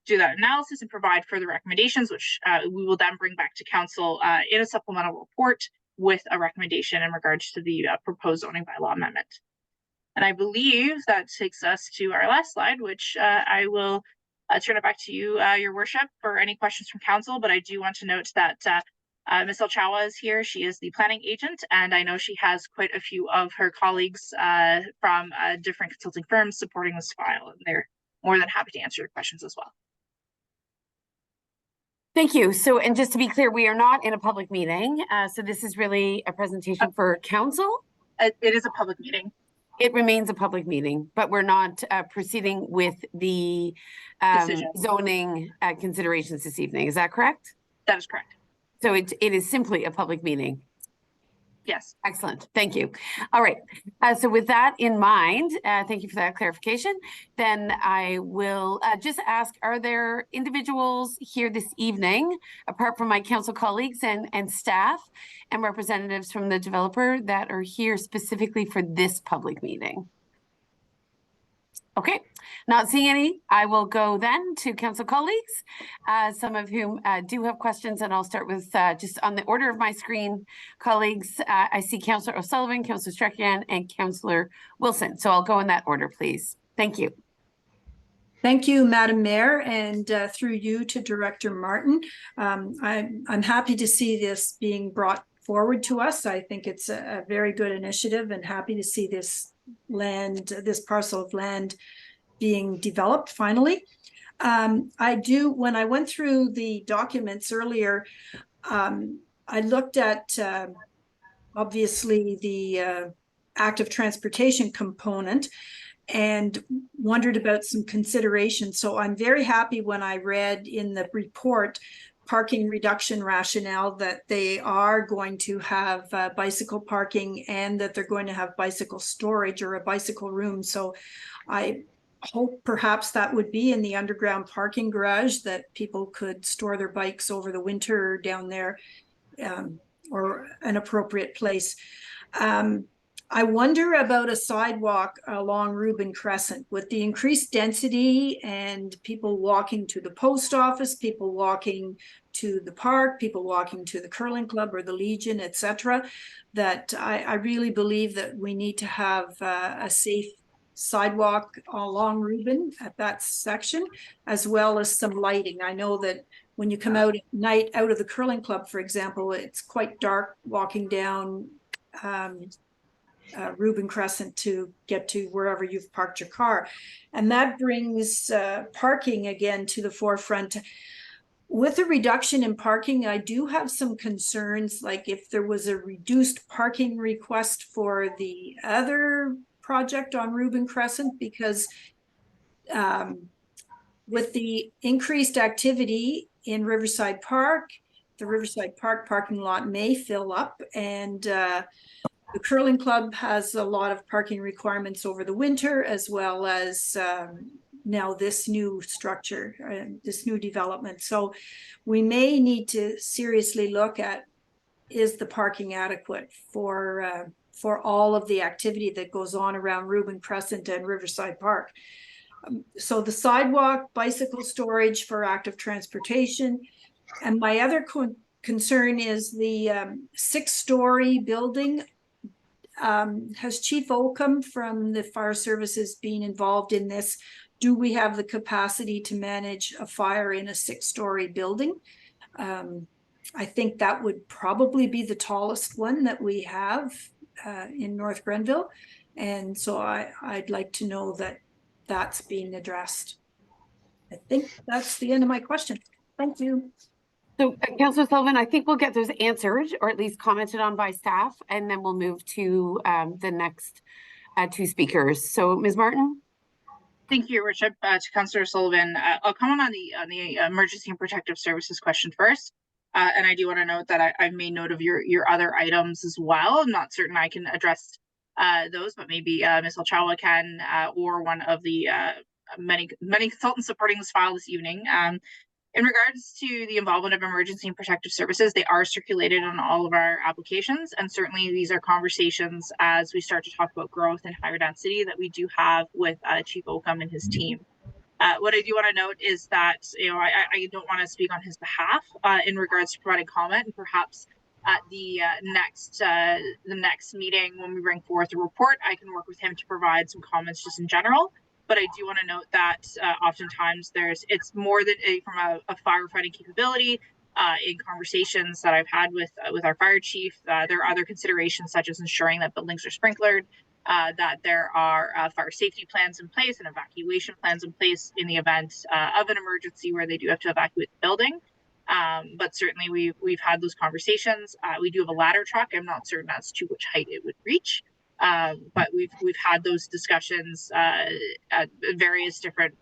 do that analysis and provide further recommendations, which we will then bring back to council in a supplemental report with a recommendation in regards to the proposed zoning bylaw amendment. And I believe that takes us to our last slide, which I will turn it back to you, Your Worship, for any questions from council. But I do want to note that Ms. Elchawa is here. She is the planning agent, and I know she has quite a few of her colleagues from different consulting firms supporting this file, and they're more than happy to answer your questions as well. Thank you. So, and just to be clear, we are not in a public meeting. So this is really a presentation for council. It is a public meeting. It remains a public meeting, but we're not proceeding with the zoning considerations this evening. Is that correct? That is correct. So it is simply a public meeting. Yes. Excellent. Thank you. All right. So with that in mind, thank you for that clarification. Then I will just ask, are there individuals here this evening, apart from my council colleagues and staff and representatives from the developer, that are here specifically for this public meeting? Okay, not seeing any. I will go then to council colleagues, some of whom do have questions, and I'll start with just on the order of my screen, colleagues. I see Councillor O'Sullivan, Councillor Strachian, and Councillor Wilson. So I'll go in that order, please. Thank you. Thank you, Madam Mayor, and through you to Director Martin. I'm happy to see this being brought forward to us. I think it's a very good initiative, and happy to see this parcel of land being developed finally. When I went through the documents earlier, I looked at obviously the active transportation component and wondered about some considerations. So I'm very happy when I read in the report parking reduction rationale that they are going to have bicycle parking and that they're going to have bicycle storage or a bicycle room. So I hope perhaps that would be in the underground parking garage, that people could store their bikes over the winter down there, or an appropriate place. I wonder about a sidewalk along Rubin Crescent with the increased density and people walking to the post office, people walking to the park, people walking to the curling club or the Legion, etc. That I really believe that we need to have a safe sidewalk along Rubin at that section, as well as some lighting. I know that when you come out at night out of the curling club, for example, it's quite dark walking down Rubin Crescent to get to wherever you've parked your car. And that brings parking again to the forefront. With a reduction in parking, I do have some concerns, like if there was a reduced parking request for the other project on Rubin Crescent, because with the increased activity in Riverside Park, the Riverside Park parking lot may fill up, and the curling club has a lot of parking requirements over the winter, as well as now this new structure, this new development. So we may need to seriously look at, is the parking adequate for all of the activity that goes on around Rubin Crescent and Riverside Park. So the sidewalk, bicycle storage for active transportation. And my other concern is the 6-story building. Has Chief Oakham from the fire services been involved in this? Do we have the capacity to manage a fire in a 6-story building? I think that would probably be the tallest one that we have in North Grenville. And so I'd like to know that that's being addressed. I think that's the end of my question. Thank you. So Councillor Sullivan, I think we'll get those answered or at least commented on by staff, and then we'll move to the next two speakers. So Ms. Martin? Thank you, Your Worship. To Councillor Sullivan, I'll comment on the emergency and protective services question first. And I do want to note that I've made note of your other items as well. I'm not certain I can address those, but maybe Ms. Alchawa can, or one of the many consultants supporting this file this evening. In regards to the involvement of emergency and protective services, they are circulated on all of our applications. And certainly these are conversations as we start to talk about growth and higher density that we do have with Chief Oakham and his team. What I do want to note is that, you know, I don't want to speak on his behalf in regards to providing comment, and perhaps at the next meeting when we bring forth a report, I can work with him to provide some comments just in general. But I do want to note that oftentimes it's more than from a firefighting capability. In conversations that I've had with our fire chief, there are other considerations such as ensuring that buildings are sprinklered, that there are fire safety plans in place and evacuation plans in place in the event of an emergency where they do have to evacuate the building. But certainly we've had those conversations. We do have a ladder truck. I'm not certain as to which height it would reach. But we've had those discussions at various different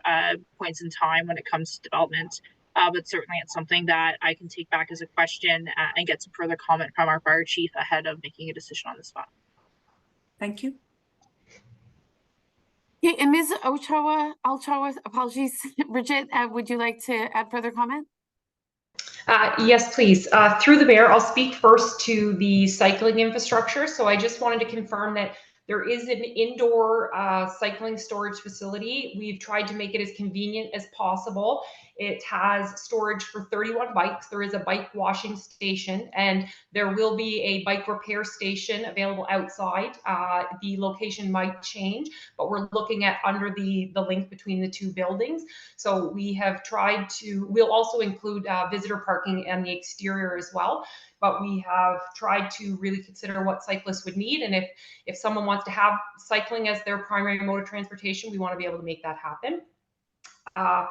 points in time when it comes to development. But certainly it's something that I can take back as a question and get some further comment from our fire chief ahead of making a decision on this file. Thank you. Yeah, and Ms. Alchawa, apologies, Bridget, would you like to add further comment? Yes, please. Through the mayor, I'll speak first to the cycling infrastructure. So I just wanted to confirm that there is an indoor cycling storage facility. We've tried to make it as convenient as possible. It has storage for 31 bikes. There is a bike washing station, and there will be a bike repair station available outside. The location might change, but we're looking at under the link between the two buildings. So we have tried to, we'll also include visitor parking and the exterior as well. But we have tried to really consider what cyclists would need. And if someone wants to have cycling as their primary mode of transportation, we want to be able to make that happen.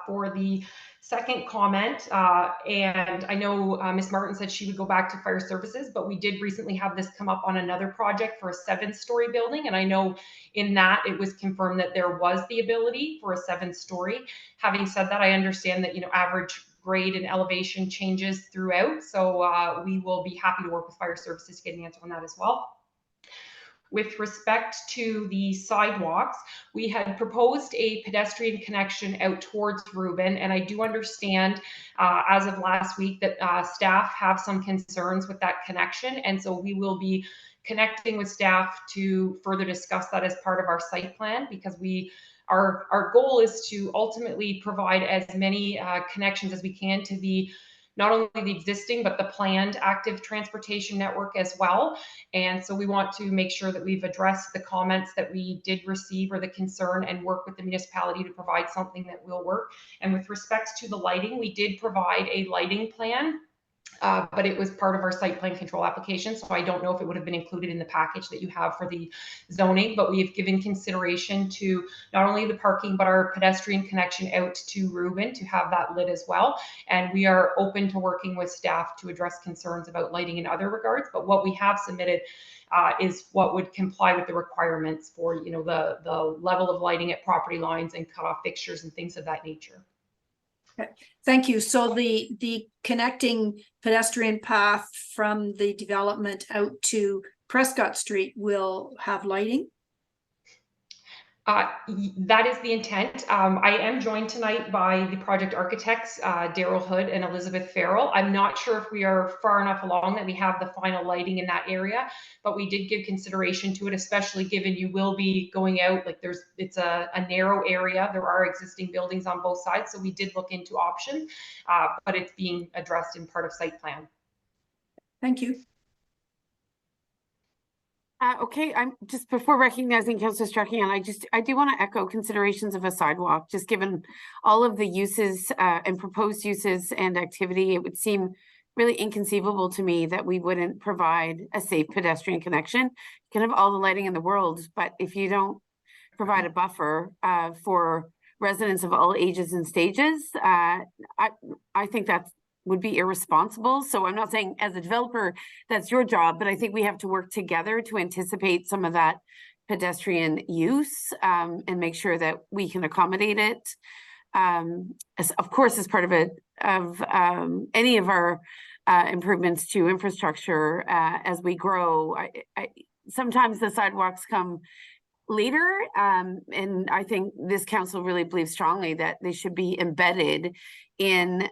For the second comment, and I know Ms. Martin said she would go back to fire services, but we did recently have this come up on another project for a 7-story building. And I know in that it was confirmed that there was the ability for a 7-story. Having said that, I understand that, you know, average grade and elevation changes throughout. So we will be happy to work with fire services to get an answer on that as well. With respect to the sidewalks, we had proposed a pedestrian connection out towards Reuben, and I do understand as of last week that staff have some concerns with that connection, and so we will be connecting with staff to further discuss that as part of our site plan, because our goal is to ultimately provide as many connections as we can to the not only the existing, but the planned active transportation network as well. And so we want to make sure that we've addressed the comments that we did receive or the concern and work with the municipality to provide something that will work. And with respect to the lighting, we did provide a lighting plan, but it was part of our site plan control application. So I don't know if it would have been included in the package that you have for the zoning, but we have given consideration to not only the parking, but our pedestrian connection out to Reuben to have that lit as well. And we are open to working with staff to address concerns about lighting in other regards. But what we have submitted is what would comply with the requirements for, you know, the level of lighting at property lines and cutoff fixtures and things of that nature. Okay. Thank you. So the connecting pedestrian path from the development out to Prescott Street will have lighting? That is the intent. I am joined tonight by the project architects, Daryl Hood and Elizabeth Farrell. I'm not sure if we are far enough along that we have the final lighting in that area, but we did give consideration to it, especially given you will be going out, like it's a narrow area. There are existing buildings on both sides. So we did look into options, but it's being addressed in part of site plan. Thank you. Okay, I'm just before recognizing Councillor Strachian, I do want to echo considerations of a sidewalk, just given all of the uses and proposed uses and activity. It would seem really inconceivable to me that we wouldn't provide a safe pedestrian connection. You can have all the lighting in the world, but if you don't provide a buffer for residents of all ages and stages, I think that's would be irresponsible. So I'm not saying as a developer, that's your job, but I think we have to work together to anticipate some of that pedestrian use, and make sure that we can accommodate it. Of course, as part of any of our improvements to infrastructure as we grow. Sometimes the sidewalks come later, and I think this council really believes strongly that they should be embedded in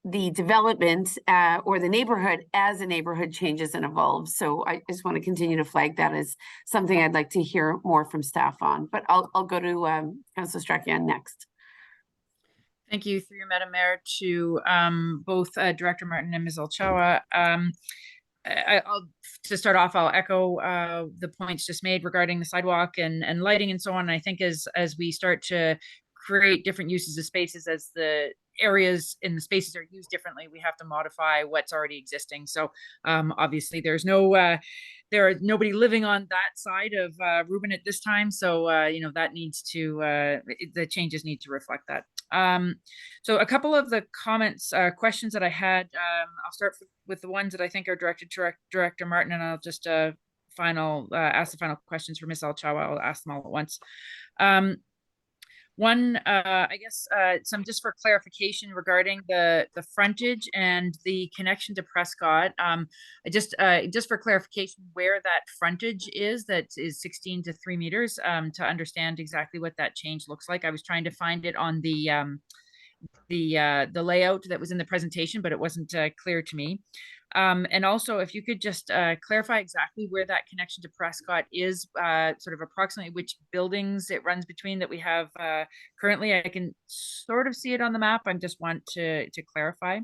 the development or the neighborhood as a neighborhood changes and evolves. So I just want to continue to flag that as something I'd like to hear more from staff on. But I'll go to Councillor Strachian next. Thank you, through you, Madam Mayor, to both Director Martin and Ms. Alchawa. To start off, I'll echo the points just made regarding the sidewalk and lighting and so on. I think as we start to create different uses of spaces, as the areas in the spaces are used differently, we have to modify what's already existing. So obviously there's nobody living on that side of Reuben at this time. So that needs to the changes need to reflect that. So a couple of the comments, questions that I had, I'll start with the ones that I think are directed to Director Martin, and I'll just ask the final questions for Ms. Alchawa. I'll ask them all at once. One, I guess, some just for clarification regarding the frontage and the connection to Prescott. Just for clarification, where that frontage is, that is 16 to 3 meters, to understand exactly what that change looks like. I was trying to find it on the layout that was in the presentation, but it wasn't clear to me. And also, if you could just clarify exactly where that connection to Prescott is, sort of approximately which buildings it runs between that we have currently. I can sort of see it on the map. I just want to clarify.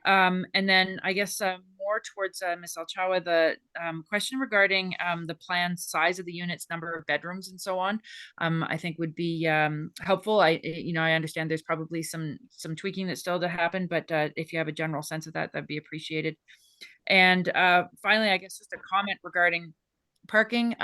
And then I guess more towards Ms. Alchawa, the question regarding the planned size of the units, number of bedrooms and so on, I think would be helpful. I understand there's probably some tweaking that's still to happen, but if you have a general sense of that, that'd be appreciated. And finally, I guess just a comment regarding parking.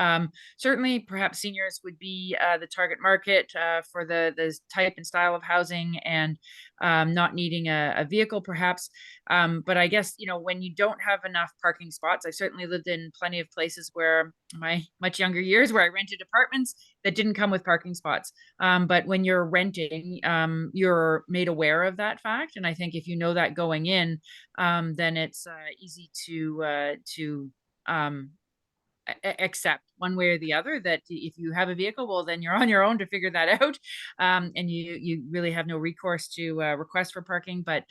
Certainly perhaps seniors would be the target market for the type and style of housing, and not needing a vehicle perhaps. But I guess, when you don't have enough parking spots, I've certainly lived in plenty of places where my much younger years where I rented apartments that didn't come with parking spots. But when you're renting, you're made aware of that fact. And I think if you know that going in, then it's easy to accept one way or the other that if you have a vehicle, well, then you're on your own to figure that out. And you really have no recourse to request for parking. But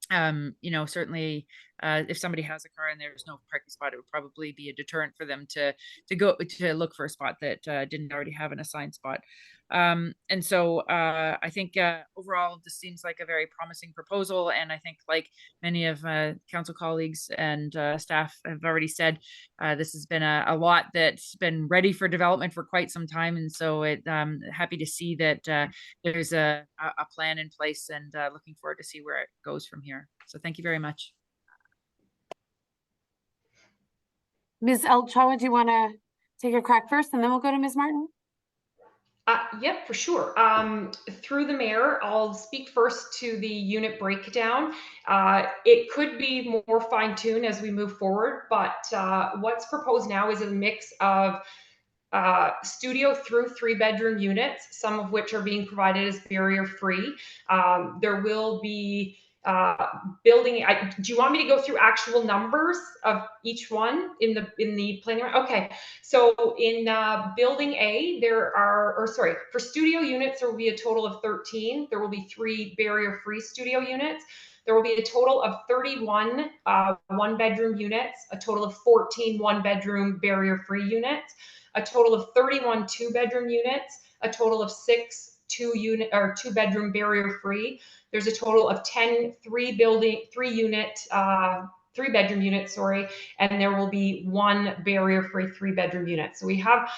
certainly if somebody has a car and there's no parking spot, it would probably be a deterrent for them to go to look for a spot that didn't already have an assigned spot. And so I think overall this seems like a very promising proposal, and I think, like many of council colleagues and staff have already said, this has been a lot that's been ready for development for quite some time, and so happy to see that there's a plan in place, and looking forward to see where it goes from here. So thank you very much. Ms. Alchawa, do you want to take a crack first, and then we'll go to Ms. Martin? Yep, for sure. Through the mayor, I'll speak first to the unit breakdown. It could be more fine-tuned as we move forward, but what's proposed now is a mix of studio through 3-bedroom units, some of which are being provided as barrier-free. There will be building. Do you want me to go through actual numbers of each one in the planning? Okay, so in building A, for studio units, there will be a total of 13. There will be 3 barrier-free studio units. There will be a total of 31 1-bedroom units, a total of 14 1-bedroom barrier-free units, a total of 31 2-bedroom units, a total of 6 2-bedroom barrier-free. There's a total of 10 3-bedroom units, and there will be 1 barrier-free 3-bedroom unit. So we have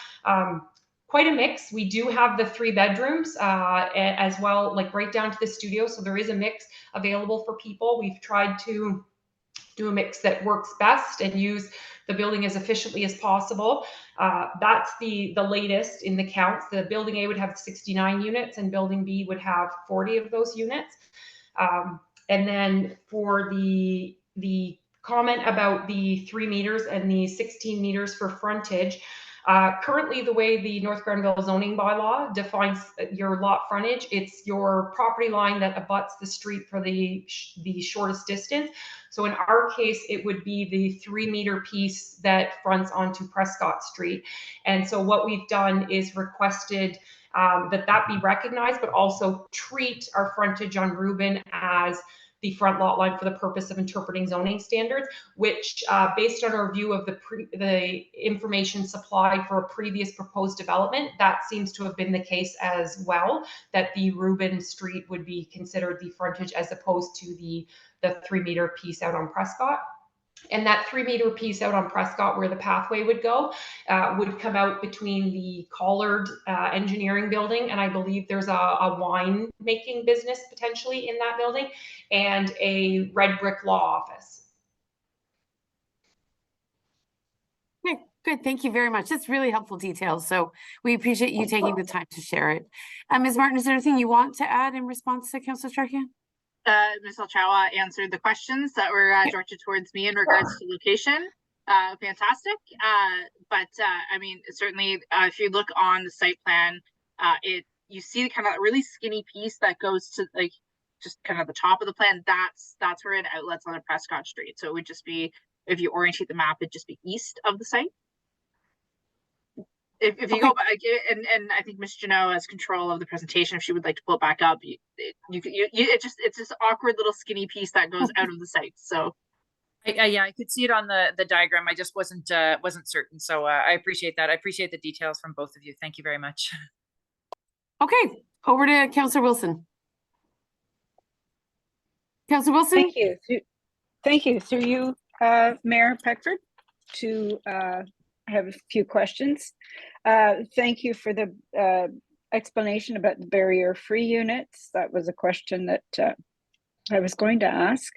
quite a mix. We do have the 3 bedrooms as well, like right down to the studio. So there is a mix available for people. We've tried to do a mix that works best and use the building as efficiently as possible. That's the latest in the counts. The building A would have 69 units and building B would have 40 of those units. And then for the comment about the 3 meters and the 16 meters for frontage, currently the way the North Grenville zoning bylaw defines your lot frontage, it's your property line that abuts the street for the shortest distance. So in our case, it would be the 3-meter piece that fronts onto Prescott Street. And so what we've done is requested that be recognized, but also treat our frontage on Rubin as the front lot line for the purpose of interpreting zoning standards, which based on our view of the information supplied for a previous proposed development, that seems to have been the case as well, that the Rubin Street would be considered the frontage as opposed to the 3-meter piece out on Prescott. And that 3-meter piece out on Prescott, where the pathway would go, would come out between the Collard engineering building, and I believe there's a wine making business potentially in that building, and a red brick law office. Okay, good. Thank you very much. That's really helpful details. So we appreciate you taking the time to share it. Ms. Martin, is there anything you want to add in response to Councillor Charkian? Ms. Alchawa answered the questions that were directed towards me in regards to location. Fantastic. But I mean, certainly, if you look on the site plan, you see kind of a really skinny piece that goes to like just kind of the top of the plan. That's where it outlets on a Prescott Street. So it would just be, if you orientate the map, it'd just be east of the site. If you go back, and I think Ms. Janot has control of the presentation, if she would like to pull it back up, it's just awkward little skinny piece that goes out of the site. So yeah, I could see it on the diagram. I just wasn't certain. So I appreciate that. I appreciate the details from both of you. Thank you very much. Okay, over to Councillor Wilson. Councillor Wilson? Thank you. Thank you. Through you, Mayor Peckford, I have a few questions. Thank you for the explanation about the barrier-free units. That was a question that I was going to ask.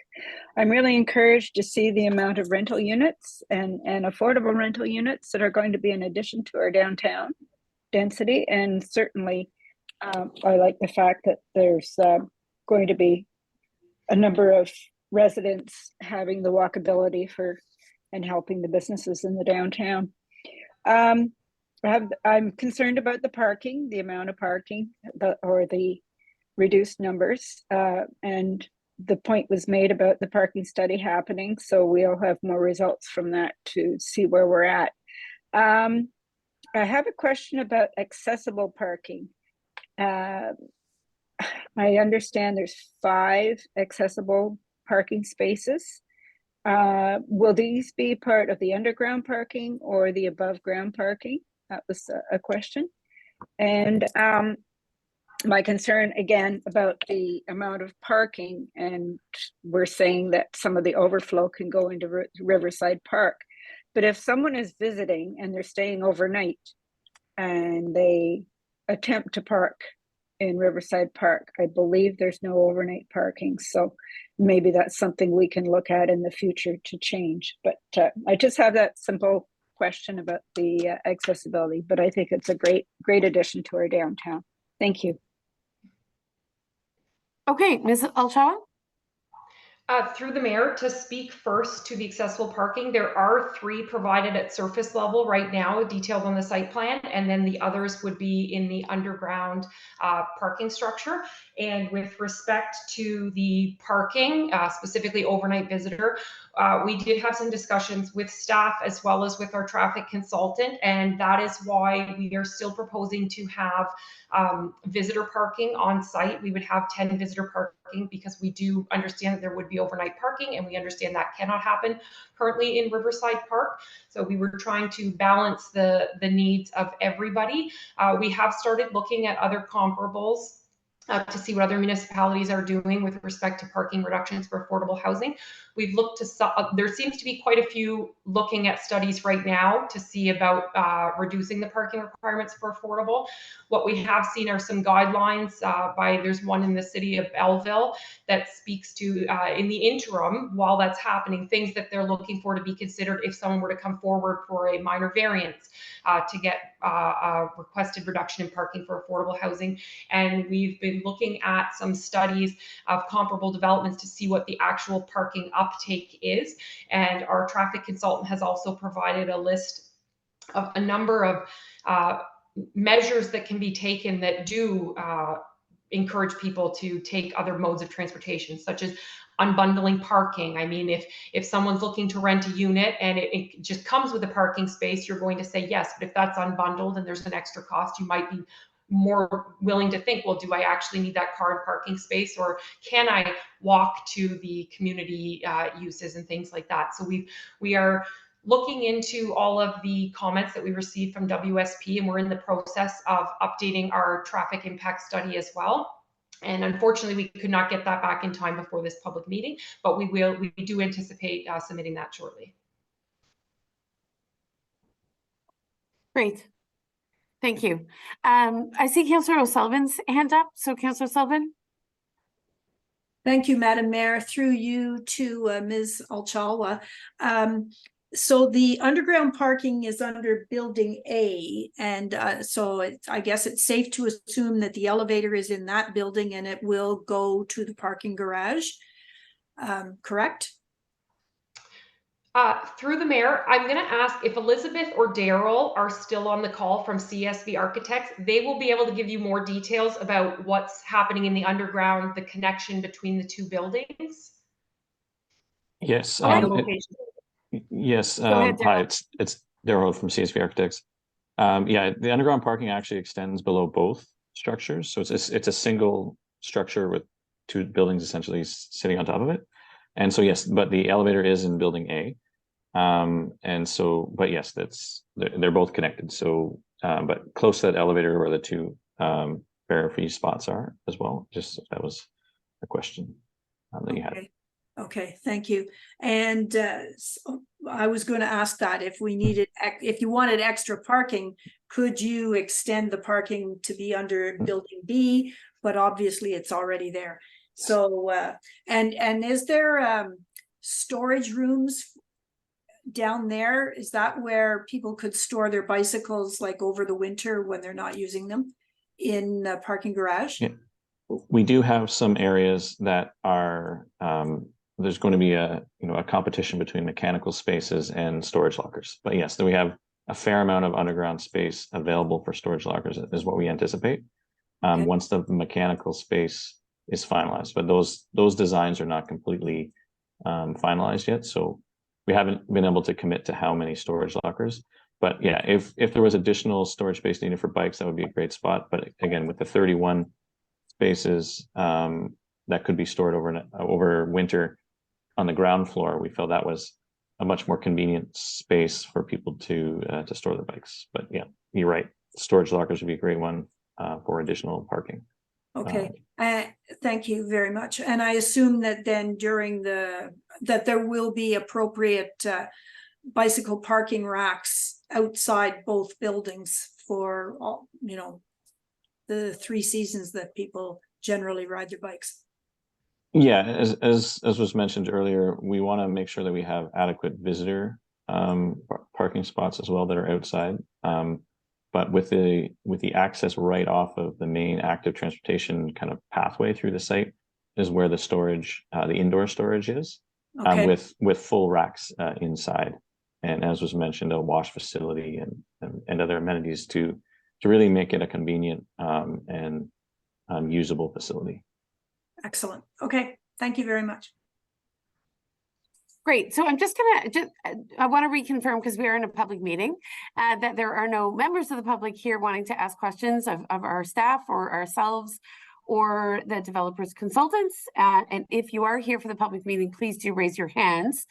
I'm really encouraged to see the amount of rental units and affordable rental units that are going to be in addition to our downtown density. And certainly, I like the fact that there's going to be a number of residents having the walkability for and helping the businesses in the downtown. I'm concerned about the parking, the amount of parking, or the reduced numbers, and the point was made about the parking study happening, so we'll have more results from that to see where we're at. I have a question about accessible parking. I understand there's 5 accessible parking spaces. Will these be part of the underground parking or the above ground parking? That was a question. And my concern again about the amount of parking, and we're saying that some of the overflow can go into Riverside Park. But if someone is visiting and they're staying overnight and they attempt to park in Riverside Park, I believe there's no overnight parking. So maybe that's something we can look at in the future to change. But I just have that simple question about the accessibility, but I think it's a great addition to our downtown. Thank you. Okay, Ms. Alchawa? Through the mayor, to speak first to the accessible parking, there are 3 provided at surface level right now, detailed on the site plan, and then the others would be in the underground parking structure. And with respect to the parking, specifically overnight visitor, we did have some discussions with staff as well as with our traffic consultant, and that is why we are still proposing to have visitor parking on site. We would have 10 visitor parking because we do understand that there would be overnight parking, and we understand that cannot happen currently in Riverside Park. So we were trying to balance the needs of everybody. We have started looking at other comparables to see what other municipalities are doing with respect to parking reductions for affordable housing. We've looked to, there seems to be quite a few looking at studies right now to see about reducing the parking requirements for affordable. What we have seen are some guidelines there's one in the city of Belleville that speaks to, in the interim, while that's happening, things that they're looking for to be considered if someone were to come forward for a minor variance to get a requested reduction in parking for affordable housing. And we've been looking at some studies of comparable developments to see what the actual parking uptake is. And our traffic consultant has also provided a list of a number of measures that can be taken that do encourage people to take other modes of transportation, such as unbundling parking. I mean, if someone's looking to rent a unit and it just comes with a parking space, you're going to say yes. But if that's unbundled and there's an extra cost, you might be more willing to think, well, do I actually need that car and parking space, or can I walk to the community uses and things like that? So we are looking into all of the comments that we received from WSP, and we're in the process of updating our traffic impact study as well. And unfortunately, we could not get that back in time before this public meeting, but we do anticipate submitting that shortly. Great. Thank you. I see Councillor O'Sullivan's hand up. So Councillor O'Sullivan. Thank you, Madam Mayor. Through you to Ms. Alchalwa. So the underground parking is under Building A, and so I guess it's safe to assume that the elevator is in that building and it will go to the parking garage, correct? Through the mayor, I'm going to ask if Elizabeth or Daryl are still on the call from CSV Architects. They will be able to give you more details about what's happening in the underground, the connection between the two buildings. Yes. Yes. ahead, Hi, it's Daryl from CSV Architects. Yeah, the underground parking actually extends below both structures, so it's a single structure with two buildings essentially sitting on top of it. And so yes, but the elevator is in Building A, and so but yes, they're both connected. So but close to that elevator where the two barrier-free spots are as well. Just that was a question that you had. Okay, thank you. And so I was going to ask that if you wanted extra parking, could you extend the parking to be under Building B? But obviously it's already there. So and is there storage rooms down there? Is that where people could store their bicycles like over the winter when they're not using them in the parking garage? Yeah. We do have some areas that are there's going to be a competition between mechanical spaces and storage lockers. But yes, then we have a fair amount of underground space available for storage lockers is what we anticipate. Okay. Once the mechanical space is finalized, but those designs are not completely finalized yet. So we haven't been able to commit to how many storage lockers. But yeah, if there was additional storage space needed for bikes, that would be a great spot. But again, with the 31 spaces that could be stored over winter on the ground floor, we felt that was a much more convenient space for people to store their bikes. But yeah, you're right. Storage lockers would be a great one for additional parking. Okay, thank you very much. And I assume that then that there will be appropriate bicycle parking racks outside both buildings for all, the 3 seasons that people generally ride their bikes. Yeah, as was mentioned earlier, we want to make sure that we have adequate visitor parking spots as well that are outside. But with the access right off of the main active transportation kind of pathway through the site is where the storage, the indoor storage is, Okay. with full racks inside, and as was mentioned, a wash facility and other amenities to really make it a convenient and usable facility. Excellent. Okay, thank you very much. Great. So I'm just I want to reconfirm, because we are in a public meeting, that there are no members of the public here wanting to ask questions of our staff or ourselves or the developers consultants. And if you are here for the public meeting, please do raise your hands.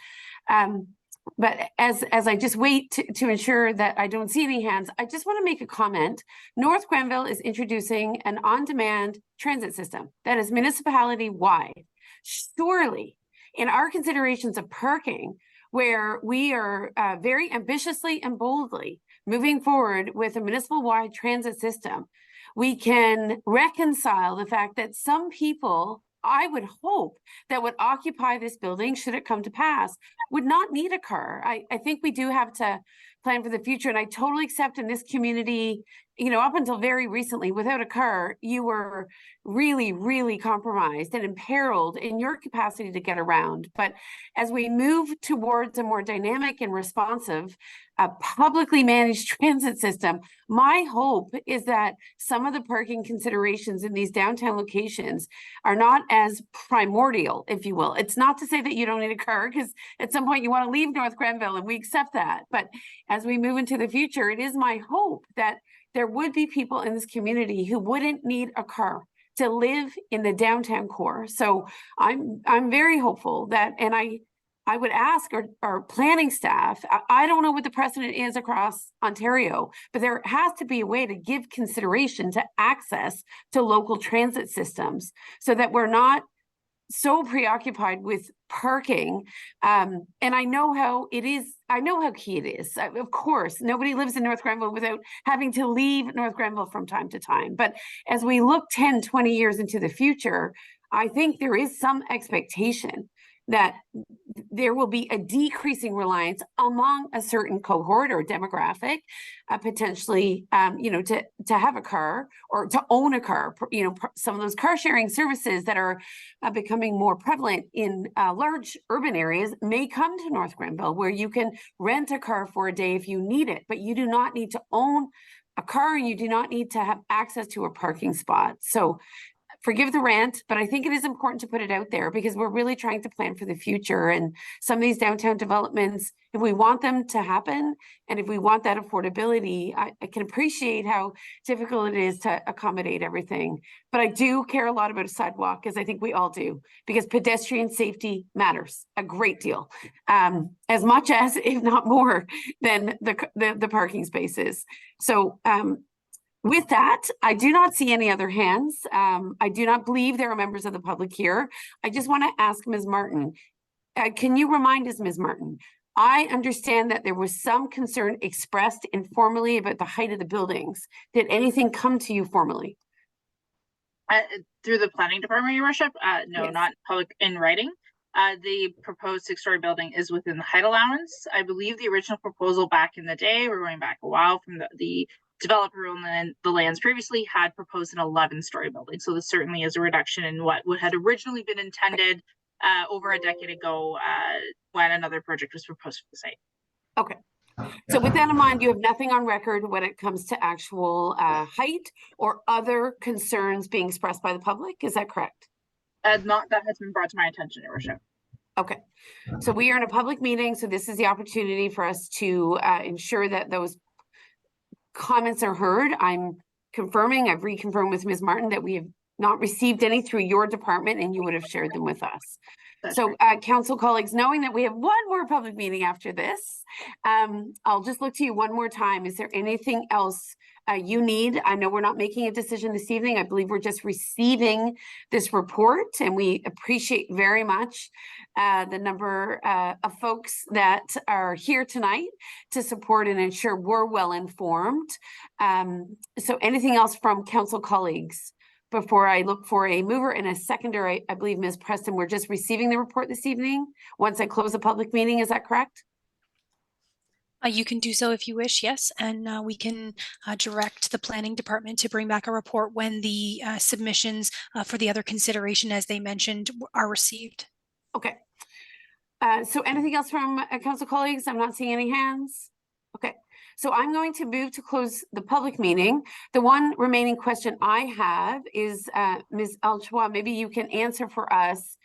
But as I just wait to ensure that I don't see any hands, I just want to make a comment. North Grenville is introducing an on-demand transit system that is municipality-wide. Surely, in our considerations of parking, where we are very ambitiously and boldly moving forward with a municipal-wide transit system, we can reconcile the fact that some people, I would hope, that would occupy this building, should it come to pass, would not need a car. I think we do have to plan for the future, and I totally accept in this community, you know, up until very recently, without a car, you were really, really compromised and imperiled in your capacity to get around. But as we move towards a more dynamic and responsive, publicly managed transit system, my hope is that some of the parking considerations in these downtown locations are not as primordial, if you will. It's not to say that you don't need a car, because at some point you want to leave North Grenville, and we accept that. But as we move into the future, it is my hope that there would be people in this community who wouldn't need a car to live in the downtown core. So I'm very hopeful that, and I would ask our planning staff, I don't know what the precedent is across Ontario, but there has to be a way to give consideration to access to local transit systems so that we're not so preoccupied with parking. And I know how it is. I know how key it is. Of course, nobody lives in North Grenville without having to leave North Grenville from time to time. But as we look 10, 20 years into the future, I think there is some expectation that there will be a decreasing reliance among a certain cohort or demographic, potentially, you know, to have a car or to own a car. You know, some of those car sharing services that are becoming more prevalent in large urban areas may come to North Grenville, where you can rent a car for a day if you need it, but you do not need to own a car, and you do not need to have access to a parking spot. So forgive the rant, but I think it is important to put it out there because we're really trying to plan for the future. And some of these downtown developments, if we want them to happen, and if we want that affordability, I can appreciate how difficult it is to accommodate everything. But I do care a lot about a sidewalk, as I think we all do, because pedestrian safety matters a great deal, as much as, if not more, than the parking spaces. So, with that, I do not see any other hands. I do not believe there are members of the public here. I just want to ask Ms. Martin, can you remind us, Ms. Martin, I understand that there was some concern expressed informally about the height of the buildings. Did anything come to you formally? Through the planning department, Your Worship? No, Yes. not public in writing. The proposed 6-story building is within the height allowance. I believe the original proposal back in the day, we're going back a while, from the developer and the lands previously had proposed an 11-story building. So this certainly is a reduction in what had originally been intended over a decade ago when another project was proposed for the site. Okay. So with that in mind, you have nothing on record when it comes to actual height or other concerns being expressed by the public. Is that correct? Not that has been brought to my attention, Your Worship. Okay. So we are in a public meeting. So this is the opportunity for us to ensure that those comments are heard. I'm confirming, I've reconfirmed with Ms. Martin that we have not received any through your department, and you would have shared them with us. That's So council colleagues, knowing that we have one more public meeting after this, I'll just look to you one more time. Is there anything else you need? I know we're not making a decision this evening. I believe we're just receiving this report, and we appreciate very much the number of folks that are here tonight to support and ensure we're well informed. So anything else from council colleagues before I look for a mover and a seconder? I believe Ms. Preston, we're just receiving the report this evening once I close the public meeting. Is that correct? You can do so if you wish, yes, and we can direct the planning department to bring back a report when the submissions for the other consideration, as they mentioned, are received. Okay. So anything else from council colleagues? I'm not seeing any hands. Okay. So I'm going to move to close the public meeting. The one remaining question I have is, Ms. Alchois, maybe you can answer for us.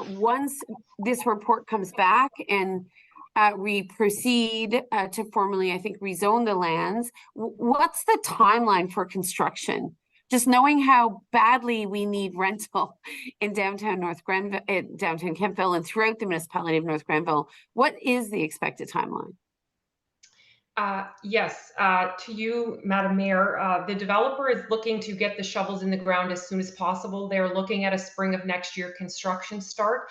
Once this report comes back and we proceed to formally, I think, rezone the lands, what's the timeline for construction just knowing how badly we need rental in downtown North Grenville, downtown Kemptville and throughout the municipality of North Grenville, what is the expected timeline? Yes, to you, Madam Mayor, the developer is looking to get the shovels in the ground as soon as possible. They're looking at a spring of next year construction start.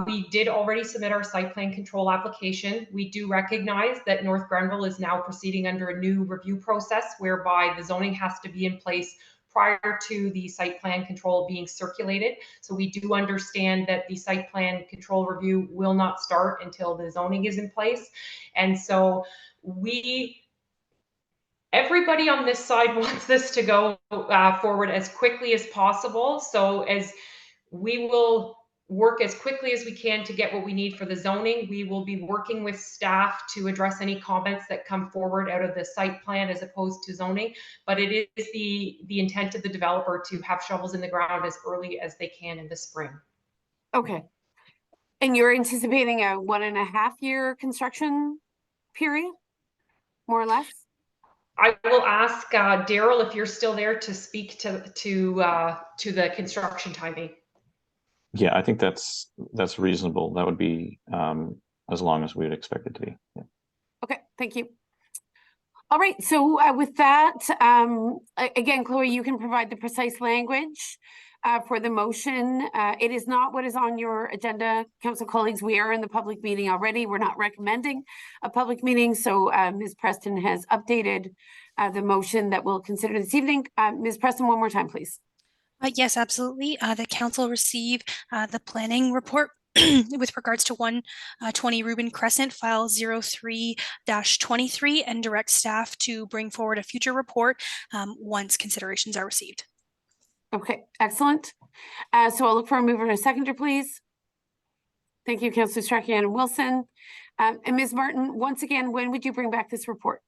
We did already submit our site plan control application. We do recognize that North Grenville is now proceeding under a new review process whereby the zoning has to be in place prior to the site plan control being circulated. So we do understand that the site plan control review will not start until the zoning is in place. And so everybody on this side wants this to go forward as quickly as possible. So as we will work as quickly as we can to get what we need for the zoning, we will be working with staff to address any comments that come forward out of the site plan as opposed to zoning. But it is the intent of the developer to have shovels in the ground as early as they can in the spring. Okay. And you're anticipating a 1.5 year construction period, more or less? I will ask Daryl if you're still there to speak to the construction timing. Yeah, I think that's reasonable. That would be as long as we would expect it to be. Yeah. Okay, thank you. All right, so with that, again, Chloe, you can provide the precise language for the motion. It is not what is on your agenda, council colleagues. We are in the public meeting already. We're not recommending a public meeting. So Ms. Preston has updated the motion that we'll consider this evening. Ms. Preston, one more time, please. Yes, absolutely. The council received the planning report with regards to 120 Reuben Crescent, file 03-23, and direct staff to bring forward a future report once considerations are received. Okay, excellent. So I'll look for a mover and a seconder, please. Thank you, Councillor Strachan and Wilson. And Ms. Martin, once again, when would you bring back this report?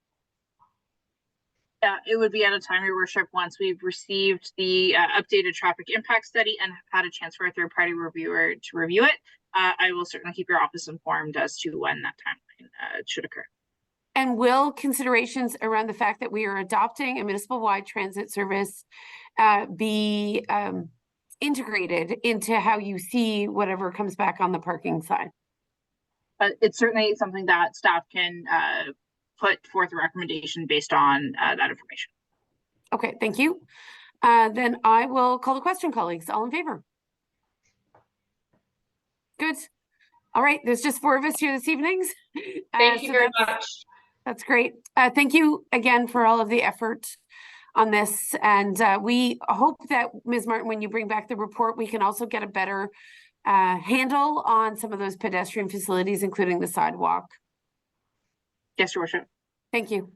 It would be at a time, Your Worship, once we've received the updated traffic impact study and had a chance for a third-party reviewer to review it. I will certainly keep your office informed as to when that timeline should occur. And will considerations around the fact that we are adopting a municipal-wide transit service be integrated into how you see whatever comes back on the parking side? It's certainly something that staff can put forth a recommendation based on that information. Okay, thank you. Then I will call the question, colleagues. All in favor? Good. All right, there's just 4 of us here this evening. Thank you very much. That's great. Thank you again for all of the effort on this. And we hope that, Ms. Martin, when you bring back the report, we can also get a better handle on some of those pedestrian facilities, including the sidewalk. Yes, Your Worship. Thank you.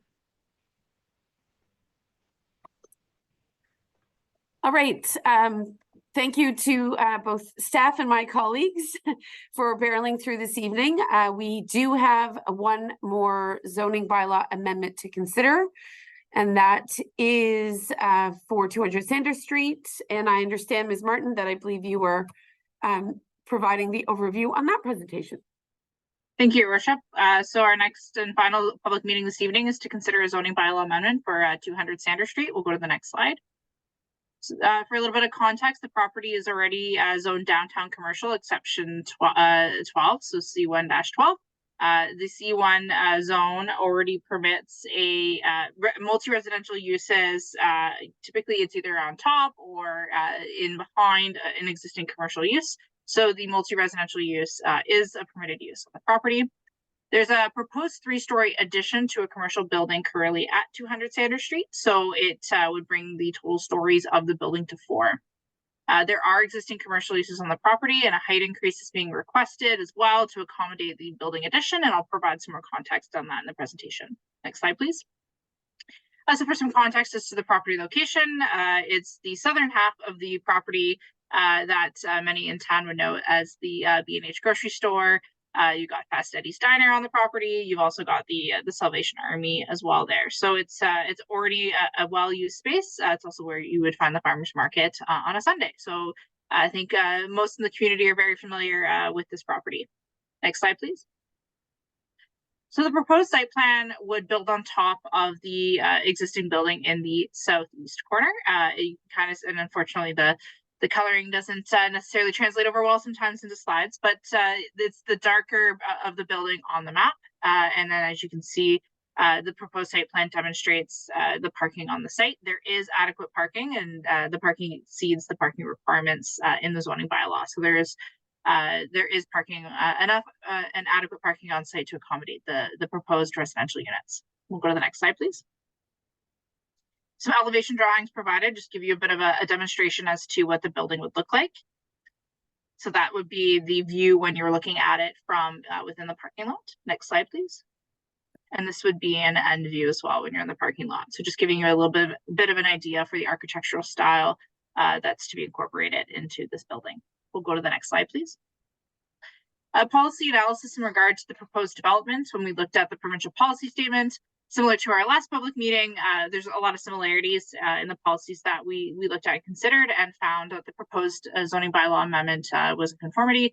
All right. Thank you to both staff and my colleagues for barreling through this evening. We do have one more zoning bylaw amendment to consider, and that is for 200 Sanders Street. And I understand, Ms. Martin, that I believe you were providing the overview on that presentation. Thank you, Your Worship. So our next and final public meeting this evening is to consider a zoning bylaw amendment for 200 Sanders Street. We'll go to the next slide. So, for a little bit of context, the property is already zoned downtown commercial, exception 12, so C1-12. The C1 zone already permits a multi-residential uses. Typically, it's either on top or in behind an existing commercial use. So the multi-residential use is a permitted use on the property. There's a proposed 3-story addition to a commercial building currently at 200 Sanders Street. So it would bring the total stories of the building to 4. There are existing commercial uses on the property, and a height increase is being requested as well to accommodate the building addition. And I'll provide some more context on that in the presentation. Next slide, please. So for some context as to the property location, it's the southern half of the property that many in town would know as the B&H grocery store. You got Fast Eddie's Diner on the property. You've also got the Salvation Army as well there. So it's already a well-used space. It's also where you would find the farmers market on a Sunday. So I think most in the community are very familiar with this property. Next slide, please. So the proposed site plan would build on top of the existing building in the southeast corner. And unfortunately the coloring doesn't necessarily translate over well sometimes into slides, but it's the darker of the building on the map. And then as you can see, the proposed site plan demonstrates the parking on the site. There is adequate parking, and the parking exceeds the parking requirements in the zoning bylaw. So there is parking enough and adequate parking on site to accommodate the proposed residential units. We'll go to the next slide, please. Some elevation drawings provided, just give you a bit of a demonstration as to what the building would look like. So that would be the view when you're looking at it from within the parking lot. Next slide, please. And this would be an end view as well when you're in the parking lot. So just giving you a little bit of an idea for the architectural style that's to be incorporated into this building. We'll go to the next slide, please. Policy analysis in regard to the proposed developments. When we looked at the provincial policy statement, similar to our last public meeting, there's a lot of similarities in the policies that we looked at and considered, and found that the proposed zoning bylaw amendment was in conformity.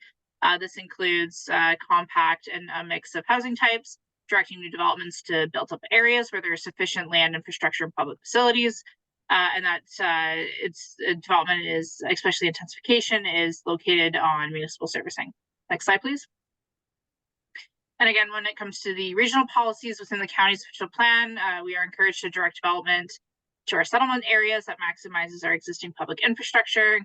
This includes compact and a mix of housing types, directing new developments to built up areas where there is sufficient land infrastructure and public facilities, and that its development is, especially intensification, is located on municipal servicing. Next slide, please. And again, when it comes to the regional policies within the county's official plan, we are encouraged to direct development to our settlement areas that maximizes our existing public infrastructure,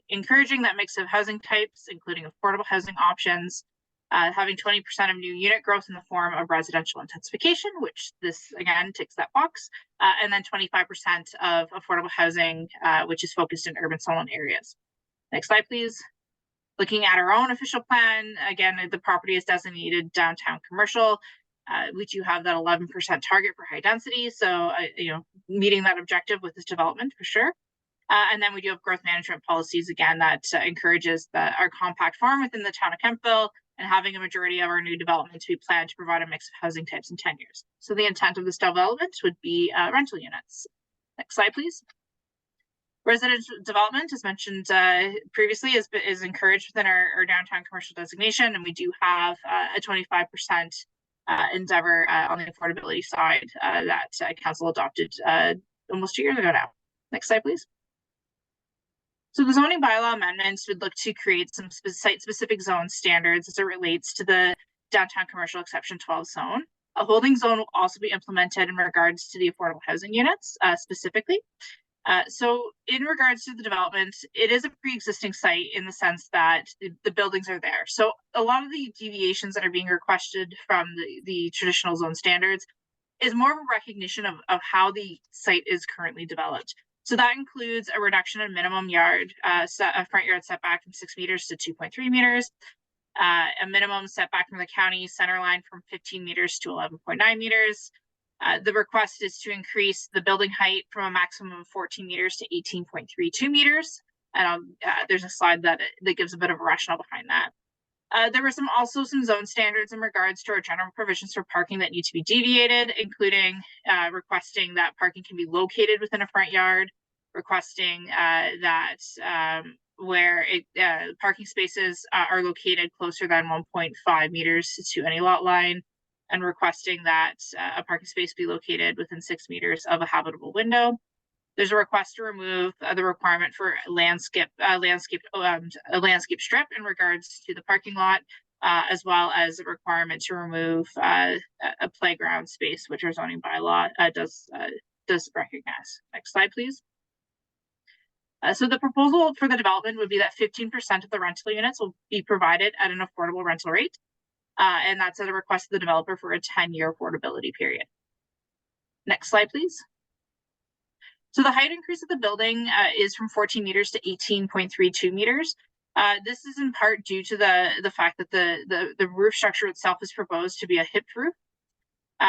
encouraging that mix of housing types, including affordable housing options, having 20% of new unit growth in the form of residential intensification, which this again ticks that box, and then 25% of affordable housing, which is focused in urban settlement areas. Next slide, please. Looking at our own official plan, again, the property is designated downtown commercial. We do have that 11% target for high density, so meeting that objective with this development for sure. And then we do have growth management policies again that encourages our compact farm within the town of Kemptville, and having a majority of our new development to be planned to provide a mix of housing types and tenures. So the intent of this development would be rental units. Next slide, please. Residential development, as mentioned previously, is encouraged within our downtown commercial designation, and we do have a 25% endeavor on the affordability side that council adopted almost 2 years ago now. Next slide, please. So the zoning bylaw amendments would look to create some site-specific zone standards as it relates to the downtown commercial exception 12 zone. A holding zone will also be implemented in regards to the affordable housing units specifically. So in regards to the development, it is a pre-existing site in the sense that the buildings are there. So a lot of the deviations that are being requested from the traditional zone standards is more of a recognition of how the site is currently developed. So that includes a reduction in minimum front yard setback from 6 meters to 2.3 meters, a minimum setback from the county center line from 15 meters to 11.9 meters. The request is to increase the building height from a maximum of 14 meters to 18.32 meters. And there's a slide that gives a bit of a rationale behind that. There were also some zone standards in regards to our general provisions for parking that need to be deviated, including requesting that parking can be located within a front yard, requesting that where parking spaces are located closer than 1.5 meters to any lot line, and requesting that a parking space be located within 6 meters of a habitable window. There's a request to remove the requirement for a landscape strip in regards to the parking lot, as well as a requirement to remove a playground space, which our zoning bylaw does recognize. Next slide, please. So the proposal for the development would be that 15% of the rental units will be provided at an affordable rental rate, and that's at a request of the developer for a 10-year affordability period. Next slide, please. So the height increase of the building is from 14 meters to 18.32 meters. This is in part due to the fact that the roof structure itself is proposed to be a hip roof,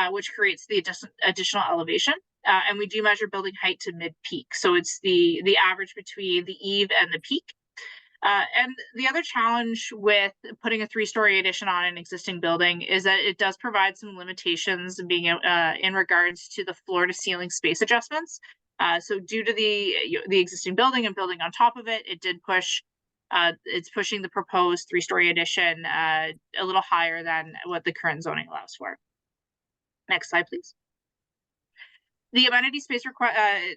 which creates the additional elevation. And we do measure building height to mid-peak. So it's the average between the eave and the peak. And the other challenge with putting a 3-story addition on an existing building is that it does provide some limitations being in regards to the floor to ceiling space adjustments. So due to the existing building and building on top of it, it's pushing the proposed 3-story addition a little higher than what the current zoning allows for. Next slide, please. The amenity space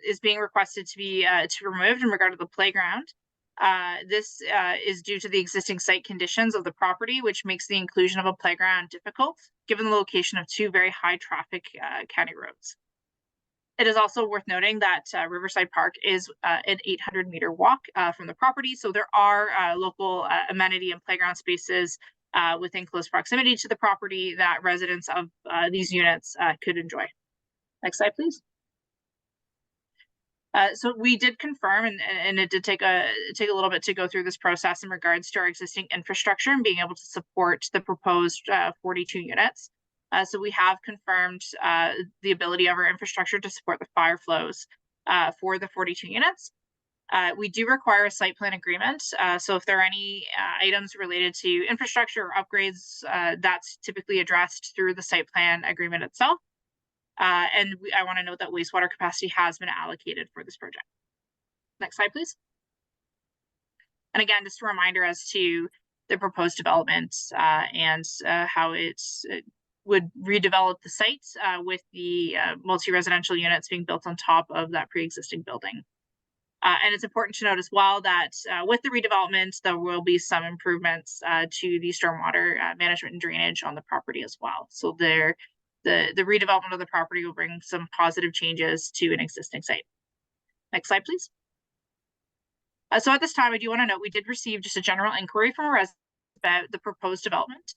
is being requested to be removed in regard to the playground. This is due to the existing site conditions of the property, which makes the inclusion of a playground difficult, given the location of two very high traffic county roads. It is also worth noting that Riverside Park is an 800-meter walk from the property, so there are local amenity and playground spaces within close proximity to the property that residents of these units could enjoy. Next slide, please. So we did confirm, and it did take a little bit to go through this process in regards to our existing infrastructure and being able to support the proposed 42 units. So we have confirmed the ability of our infrastructure to support the fire flows for the 42 units. We do require a site plan agreement. So if there are any items related to infrastructure or upgrades, that's typically addressed through the site plan agreement itself. I want to note that wastewater capacity has been allocated for this project. Next slide, please. And again, just a reminder as to the proposed development and how it would redevelop the site with the multi-residential units being built on top of that pre-existing building. And it's important to note as well that with the redevelopment, there will be some improvements to the stormwater management and drainage on the property as well. So the redevelopment of the property will bring some positive changes to an existing site. Next slide, please. So at this time, I do want to note we did receive just a general inquiry from a resident about the proposed development.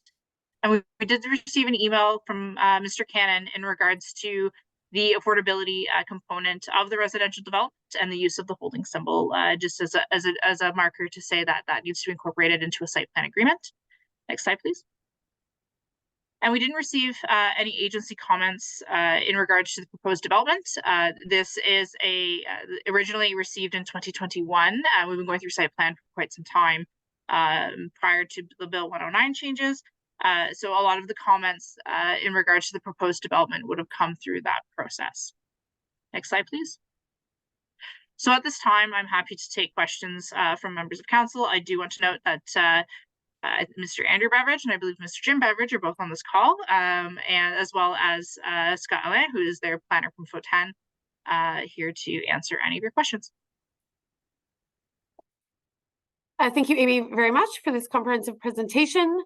And we did receive an email from Mr. Cannon in regards to the affordability component of the residential development and the use of the holding symbol, just as a marker to say that that needs to be incorporated into a site plan agreement. Next slide, please. And we didn't receive any agency comments in regards to the proposed development. This is originally received in 2021. We've been going through site plan for quite some time prior to the Bill 109 changes. So a lot of the comments in regards to the proposed development would have come through that process. Next slide, please. So at this time, I'm happy to take questions from members of council. I do want to note that Mr. Andrew Beveridge and I believe Mr. Jim Beveridge are both on this call, and as well as Scott Alain, who is their planner from Foten, here to answer any of your questions. Thank you, Amy, very much for this comprehensive presentation.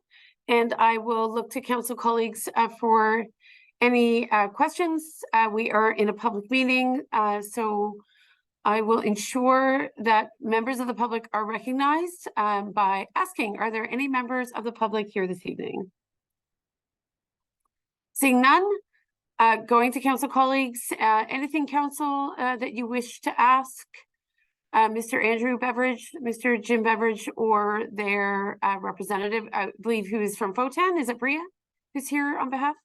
And I will look to council colleagues for any questions. We are in a public meeting, so I will ensure that members of the public are recognized by asking, are there any members of the public here this evening? Seeing none, going to council colleagues, anything council that you wish to ask? Mr. Andrew Beveridge, Mr. Jim Beveridge, or their representative, I believe, who is from Foten. Is it Bria who's here on behalf?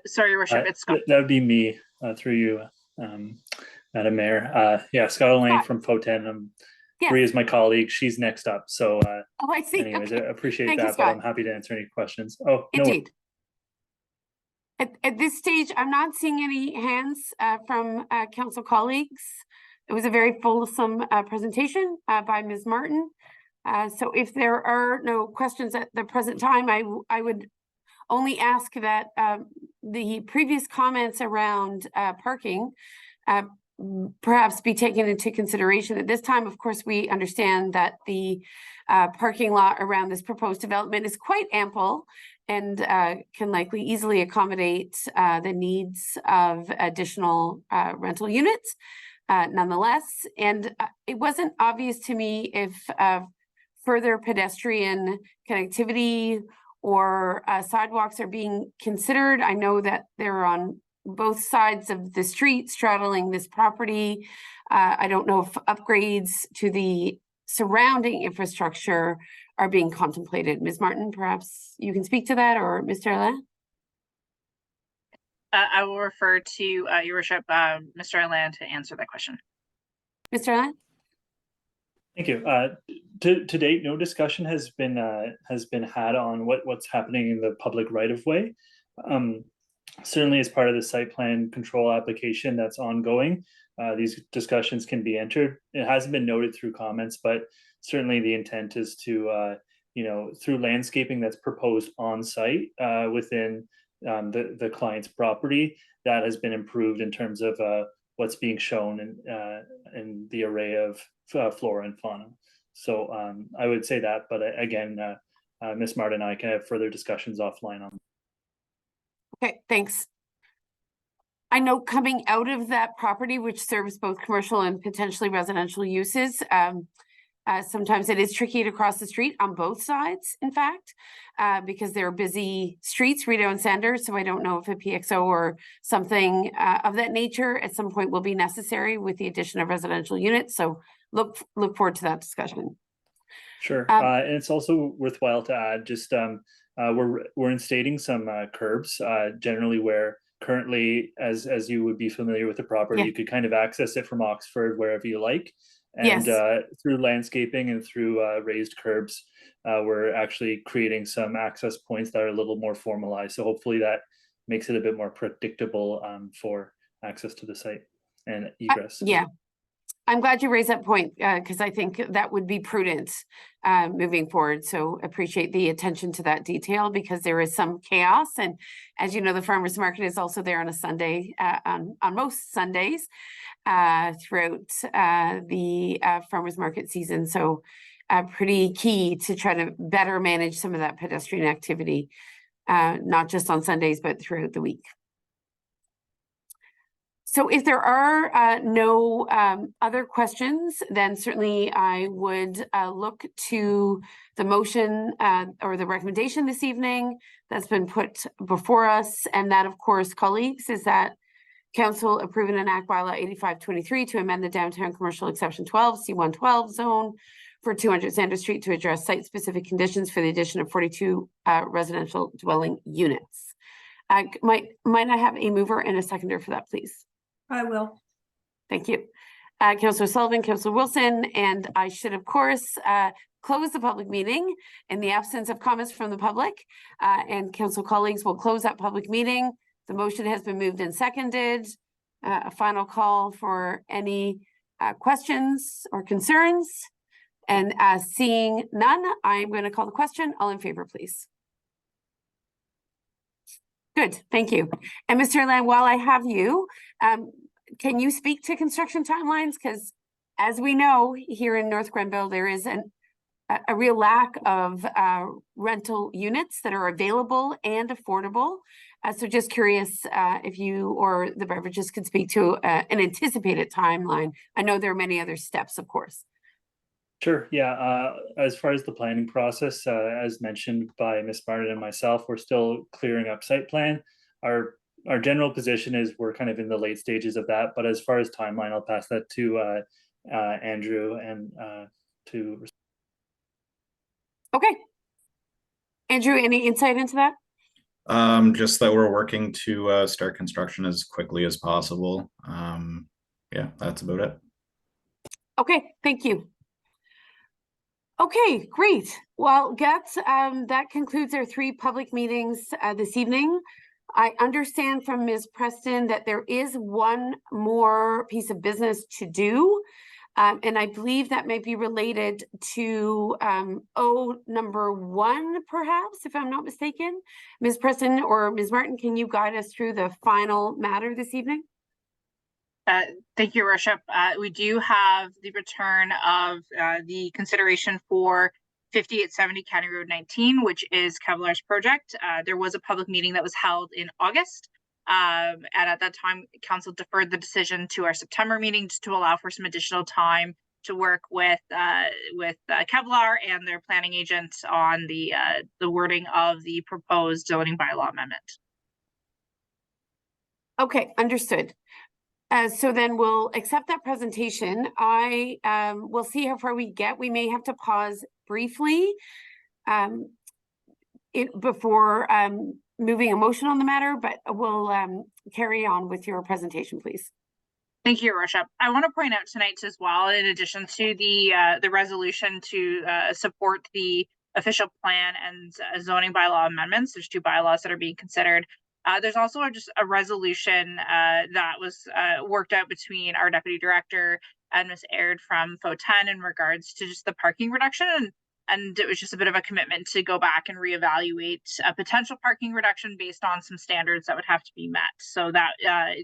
Sorry, Your Worship, it's Scott. That would be me through you, Madam Mayor. Yeah, Scott Alain from Foten. Yes. Bria is my colleague. She's next up. So oh, I see. anyways, Okay. I appreciate Thank you, that, but Scott. I'm happy to answer any questions. Oh, no. Indeed. At this stage, I'm not seeing any hands from council colleagues. It was a very fulsome presentation by Ms. Martin. So if there are no questions at the present time, I would only ask that the previous comments around parking perhaps be taken into consideration. At this time, of course, we understand that the parking lot around this proposed development is quite ample and can likely easily accommodate the needs of additional rental units. Nonetheless, and it wasn't obvious to me if further pedestrian connectivity or sidewalks are being considered. I know that they're on both sides of the street straddling this property. I don't know if upgrades to the surrounding infrastructure are being contemplated. Ms. Martin, perhaps you can speak to that, or Mr. Alain? I will refer to Your Worship, Mr. Alain, to answer that question. Mr. Alain? Thank you. To date, no discussion has been had on what's happening in the public right of way. Certainly, as part of the site plan control application that's ongoing, these discussions can be entered. It hasn't been noted through comments, but certainly the intent is to, through landscaping that's proposed on site within the client's property, that has been improved in terms of what's being shown in the array of flora and fauna. So I would say that, but again, Ms. Martin and I can have further discussions offline on. Okay, thanks. I know coming out of that property, which serves both commercial and potentially residential uses, sometimes it is tricky to cross the street on both sides, in fact, because they're busy streets, Rideau and Sanders. So I don't know if a PXO or something of that nature at some point will be necessary with the addition of residential units. So look forward to that discussion. Sure, and it's also worthwhile to add, just we're instating some curbs, generally where currently, as you would be familiar with the property, you could kind of access it from Oxford wherever you like. And through landscaping and through raised curbs, we're actually creating some access points that are a little more formalized. So hopefully that makes it a bit more predictable for access to the site and egress. I'm glad you raised that point because I think that would be prudent moving forward. So appreciate the attention to that detail because there is some chaos. And as you know, the farmers market is also there on a Sunday, on most Sundays throughout the farmers market season. So pretty key to try to better manage some of that pedestrian activity, not just on Sundays, but throughout the week. So if there are no other questions, then certainly I would look to the motion or the recommendation this evening that's been put before us. And that, of course, colleagues, is that Council approve and enact bylaw 8523 to amend the downtown commercial exception 12 C112 zone for 200 Sanders Street to address site-specific conditions for the addition of 42 residential dwelling units. Might I have a mover and a seconder for that, please? I will. Thank you. Councillor Sullivan, Councillor Wilson, and I should, of course, close the public meeting in the absence of comments from the public. And council colleagues will close that public meeting. The motion has been moved and seconded. A final call for any questions or concerns. And seeing none, I'm going to call the question. All in favor, please. Good, thank you. And Mr. Land, while I have you, can you speak to construction timelines? Because as we know, here in North Grenville, there is a real lack of rental units that are available and affordable. So just curious if you or the beverages could speak to an anticipated timeline. I know there are many other steps, of course. Sure, yeah. As far as the planning process, as mentioned by Ms. Martin and myself, we're still clearing up site plan. Our general position is we're kind of in the late stages of that, but as far as timeline, I'll pass that to Andrew and to. Okay. Andrew, any insight into that? Just that we're working to start construction as quickly as possible. Yeah, that's about it. Okay, thank you. Okay, great. Well, that concludes our 3 public meetings this evening. I understand from Ms. Preston that there is one more piece of business to do. And I believe that may be related to number 1, perhaps, if I'm not mistaken. Ms. Preston or Ms. Martin, can you guide us through the final matter this evening? Thank you, Your Worship. We do have the return of the consideration for 5870 County Road 19, which is Kevlar's project. There was a public meeting that was held in August. And at that time, Council deferred the decision to our September meeting just to allow for some additional time to work with Kevlar and their planning agent on the wording of the proposed zoning bylaw amendment. Okay, understood. So then we'll accept that presentation. I will see how far we get. We may have to pause briefly before moving a motion on the matter, but we'll carry on with your presentation, please. Thank you, Your Worship. I want to point out tonight as well, in addition to the resolution to support the official plan and zoning bylaw amendments, there's 2 bylaws that are being considered. There's also just a resolution that was worked out between our deputy director and Ms. Aird from FO10 in regards to just the parking reduction. And And it was just a bit of a commitment to go back and reevaluate a potential parking reduction based on some standards that would have to be met. So that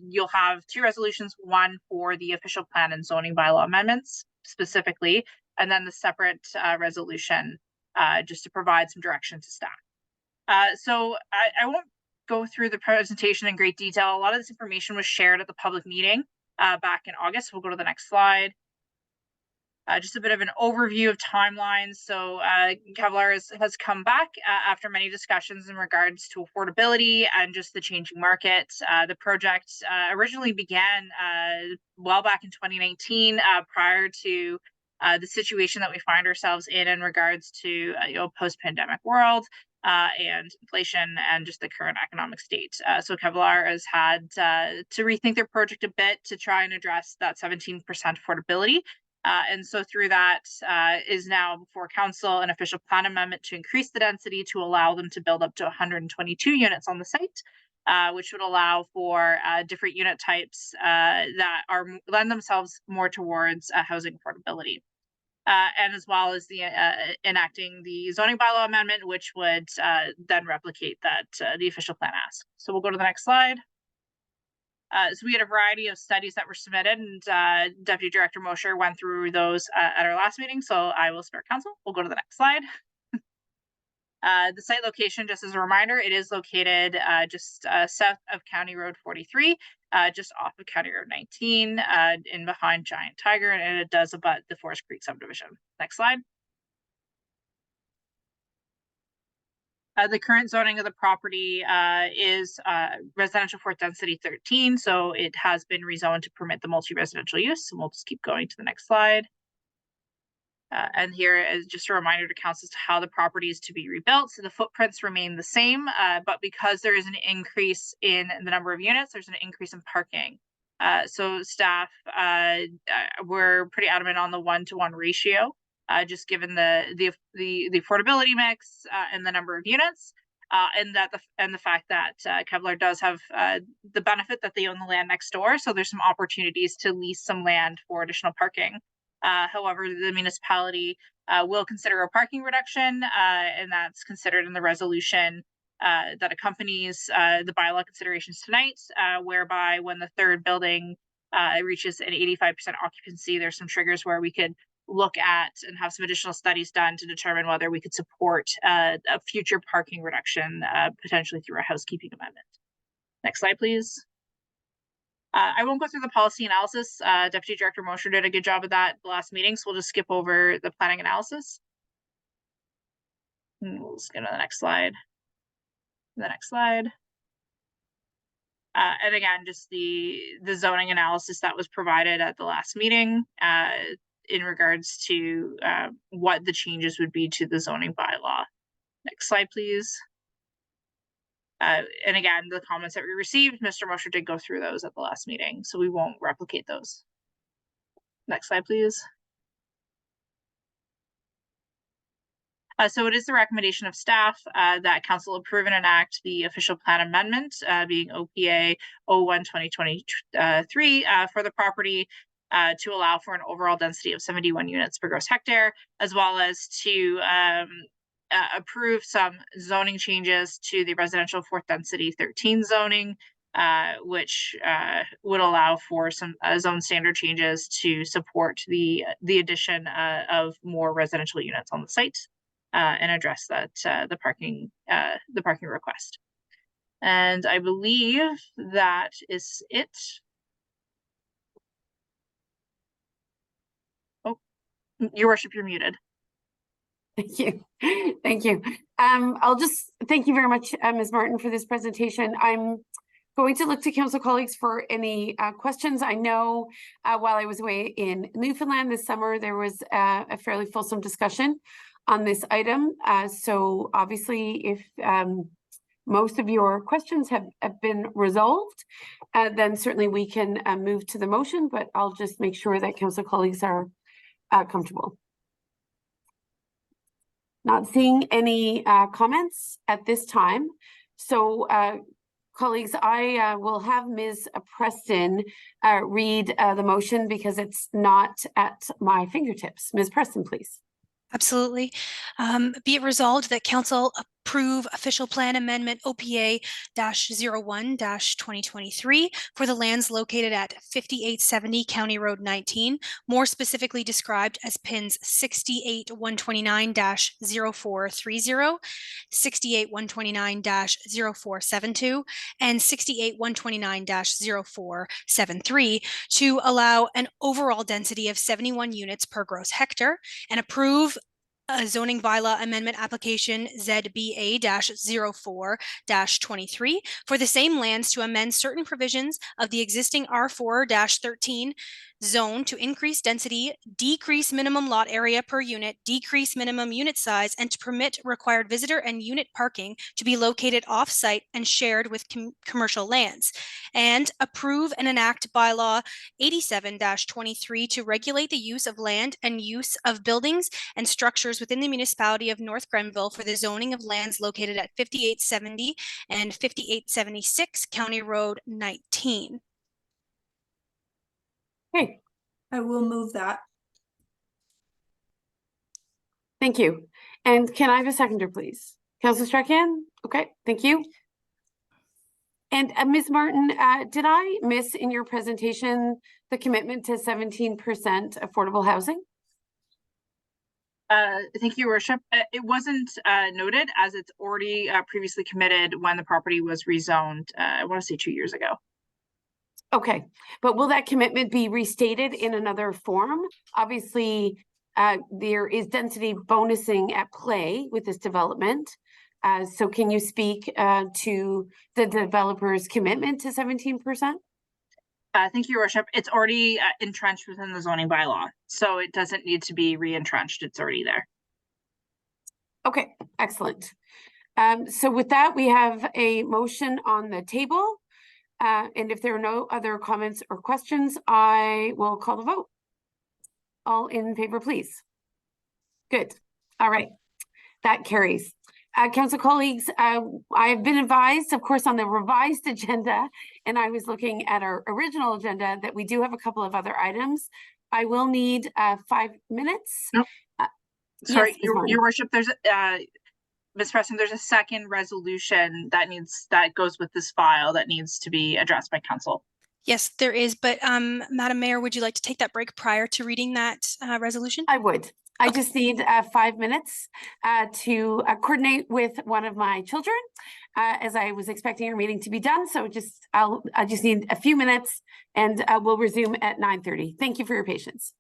you'll have two resolutions, one for the official plan and zoning bylaw amendments specifically, and then the separate resolution just to provide some direction to staff. So I won't go through the presentation in great detail. A lot of this information was shared at the public meeting back in August. We'll go to the next slide. Just a bit of an overview of timelines. So Kevlar has come back after many discussions in regards to affordability and just the changing market. The project originally began well back in 2019, prior to the situation that we find ourselves in regards to post-pandemic world and inflation and just the current economic state. So Kevlar has had to rethink their project a bit to try and address that 17% affordability. And so through that is now before council an official plan amendment to increase the density to allow them to build up to 122 units on the site, which would allow for different unit types that lend themselves more towards housing affordability. And as well as the enacting the zoning bylaw amendment, which would then replicate that the official plan asks. So we'll go to the next slide. So we had a variety of studies that were submitted, and Deputy Director Mosher went through those at our last meeting, so I will spare council. We'll go to the next slide. The site location, just as a reminder, it is located just south of County Road 43, just off of County Road 19, in behind Giant Tiger, and it does abut the Forest Creek subdivision. Next slide. The current zoning of the property is residential fourth density 13, so it has been rezoned to permit the multi-residential use. And we'll just keep going to the next slide. And here is just a reminder to council as to how the property is to be rebuilt. So the footprints remain the same, but because there is an increase in the number of units, there's an increase in parking. So staff were pretty adamant on the 1-to-1 ratio. Just given the affordability mix and the number of units, and the fact that Kevlar does have the benefit that they own the land next door, so there's some opportunities to lease some land for additional parking. However, the municipality will consider a parking reduction, and that's considered in the resolution that accompanies the bylaw considerations tonight, whereby when the third building reaches an 85% occupancy, there's some triggers where we could look at and have some additional studies done to determine whether we could support a future parking reduction, potentially through a housekeeping amendment. Next slide, please. I won't go through the policy analysis. Deputy Director Mosher did a good job of that the last meeting, so we'll just skip over the planning analysis. And we'll just go to the next slide. The next slide. And again, just the zoning analysis that was provided at the last meeting in regards to what the changes would be to the zoning bylaw. Next slide, please. And again, the comments that we received, Mr. Mosher did go through those at the last meeting, so we won't replicate those. Next slide, please. So it is the recommendation of staff that council approve and enact the official plan amendment, being OPA 01/2023 for the property, to allow for an overall density of 71 units per gross hectare, as well as to approve some zoning changes to the residential fourth density 13 zoning, which would allow for some zone standard changes to support the addition of more residential units on the site, and address that the parking request. And I believe that is it. Your worship, you're muted. Thank you. Thank you. I'll just thank you very much, Ms. Martin, for this presentation. I'm going to look to council colleagues for any questions. I know while I was away in Newfoundland this summer, there was a fairly fulsome discussion on this item. So obviously, if most of your questions have been resolved, then certainly we can move to the motion, but I'll just make sure that council colleagues are comfortable. Not seeing any comments at this time. So colleagues, I will have Ms. Preston read the motion because it's not at my fingertips. Ms. Preston, please. Absolutely. Be it resolved that council approve official plan amendment OPA -01 2023 for the lands located at 5870 County Road 19, more specifically described as pins 68129-0430, 68129-0472, and 68129-0473 to allow an overall density of 71 units per gross hectare, and approve a zoning bylaw amendment application ZBA-04-23 for the same lands to amend certain provisions of the existing R4-13 zone to increase density, decrease minimum lot area per unit, decrease minimum unit size, and to permit required visitor and unit parking to be located off-site and shared with commercial lands, and approve and enact bylaw 87-23 to regulate the use of land and use of buildings and structures within the municipality of North Grenville for the zoning of lands located at 5870 and 5876 County Road 19. Okay, I will move that. thank you. And can I have a seconder, please? Councillor Strachan? Okay, thank you. And Ms. Martin, did I miss in your presentation the commitment to 17% affordable housing? Thank you, Your Worship. It wasn't noted as it's already previously committed when the property was rezoned, I want to say 2 years ago. Okay, but will that commitment be restated in another form? Obviously, there is density bonusing at play with this development. So can you speak to the developer's commitment to 17%? Thank you, Your Worship. It's already entrenched within the zoning bylaw, so it doesn't need to be re-entrenched. It's already there. Okay, excellent. So with that, we have a motion on the table. And if there are no other comments or questions, I will call the vote. All in favor, please. Good. All right. That carries. Council colleagues, I have been advised, of course, on the revised agenda, and I was looking at our original agenda that we do have a couple of other items. I will need 5 minutes. Nope. Sorry, yes, Your Worship, there's Ms. Preston, there's a second resolution that goes with this file that needs to be addressed by council. Yes, there is, but Madam Mayor, would you like to take that break prior to reading that resolution? I would. I just need 5 minutes to coordinate with one of my children as I was expecting our meeting to be done. So I just need a few minutes and we'll resume at 9:30. Thank you for your patience.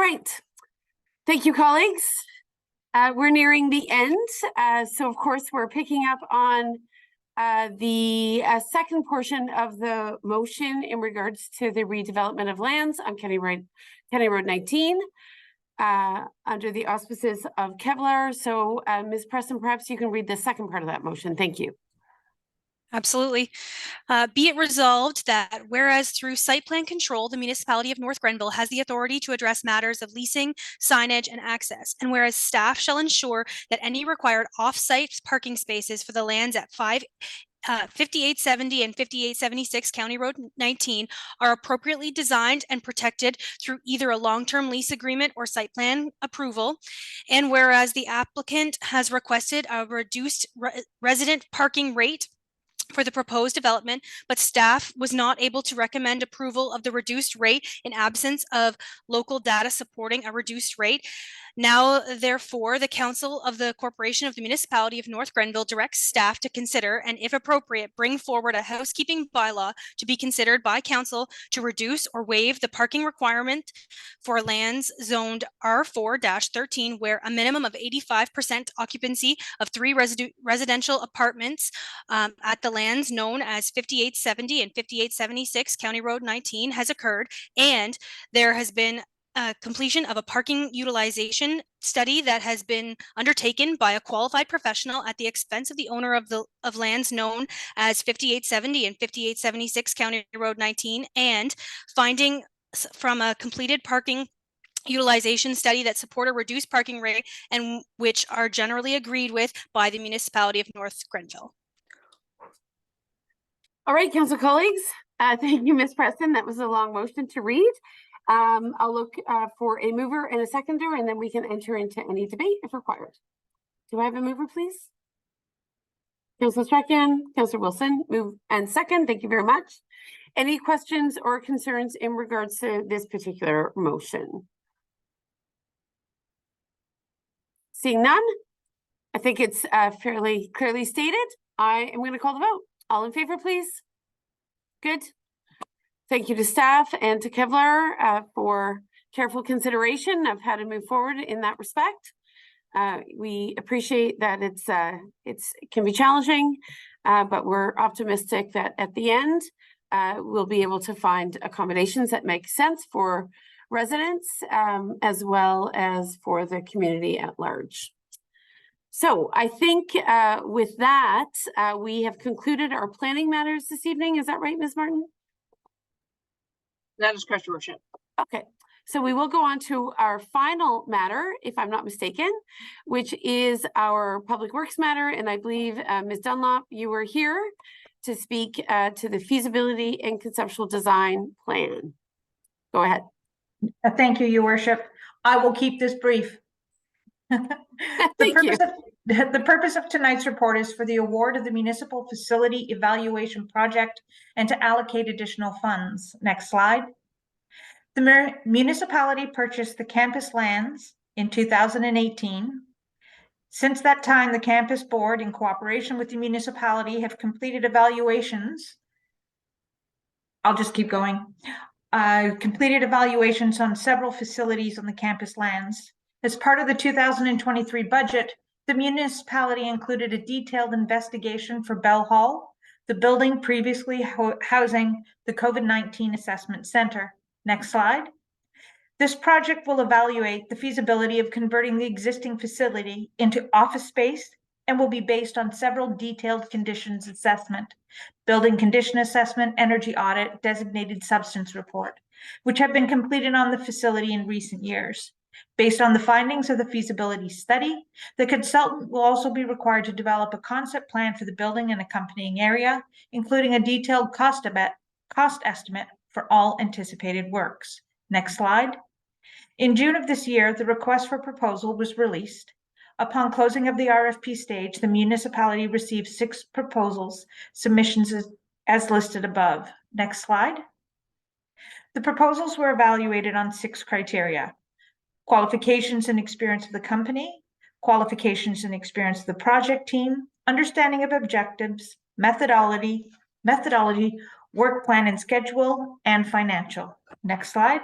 right. Thank you, colleagues. We're nearing the end. So of course, we're picking up on the second portion of the motion in regards to the redevelopment of lands on County Road 19 under the auspices of Kevlar. So Ms. Preston, perhaps you can read the second part of that motion. Thank you. Absolutely. Be it resolved that whereas through site plan control, the municipality of North Grenville has the authority to address matters of leasing, signage, and access. And whereas staff shall ensure that any required off-site parking spaces for the lands at 5870 and 5876 County Road 19 are appropriately designed and protected through either a long-term lease agreement or site plan approval. And whereas the applicant has requested a reduced resident parking rate for the proposed development, but staff was not able to recommend approval of the reduced rate in absence of local data supporting a reduced rate. Now, therefore, the Council of the Corporation of the Municipality of North Grenville directs staff to consider and, if appropriate, bring forward a housekeeping bylaw to be considered by Council to reduce or waive the parking requirement for lands zoned R4-13, where a minimum of 85% occupancy of 3 residential apartments at the lands known as 5870 and 5876 County Road 19 has occurred, and there has been completion of a parking utilization study that has been undertaken by a qualified professional at the expense of the owner of lands known as 5870 and 5876 County Road 19, and finding from a completed parking utilization study that support a reduced parking rate and which are generally agreed with by the municipality of North Grenville. All right, council colleagues. Thank you, Ms. Preston. That was a long motion to read. I'll look for a mover and a seconder, and then we can enter into any debate if required. Do I have a mover, please? Councilor Strachan, Councilor Wilson, move and second. Thank you very much. Any questions or concerns in regards to this particular motion? Seeing none, I think it's fairly clearly stated. I am going to call the vote. All in favor, please. Good. Thank you to staff and to Kevlar for careful consideration of how to move forward in that respect. We appreciate that it can be challenging, but we're optimistic that at the end we'll be able to find accommodations that make sense for residents as well as for the community at large. So I think with that, we have concluded our planning matters this evening. Is that right, Ms. Martin? That is correct, Your Worship. Okay, so we will go on to our final matter, if I'm not mistaken, which is our public works matter. And I believe Ms. Dunlop, you were here to speak to the feasibility and conceptual design plan. Go ahead. Thank you, Your Worship. I will keep this brief. The purpose of tonight's report is for the award of the municipal facility evaluation project and to allocate additional funds. Next slide. The municipality purchased the campus lands in 2018. Since that time, the campus board, in cooperation with the municipality, have completed evaluations. I'll just keep going. Completed evaluations on several facilities on the campus lands. As part of the 2023 budget, the municipality included a detailed investigation for Bell Hall, the building previously housing the COVID-19 Assessment Center. Next slide. This project will evaluate the feasibility of converting the existing facility into office space and will be based on several detailed conditions assessment, building condition assessment, energy audit, designated substance report, which have been completed on the facility in recent years. Based on the findings of the feasibility study, the consultant will also be required to develop a concept plan for the building and accompanying area, including a detailed cost estimate for all anticipated works. Next slide. In June of this year, the request for proposal was released. Upon closing of the RFP stage, the municipality received 6 proposals, submissions as listed above. Next slide. The proposals were evaluated on 6 criteria: qualifications and experience of the company, qualifications and experience of the project team, understanding of objectives, methodology, work plan and schedule, and financial. Next slide.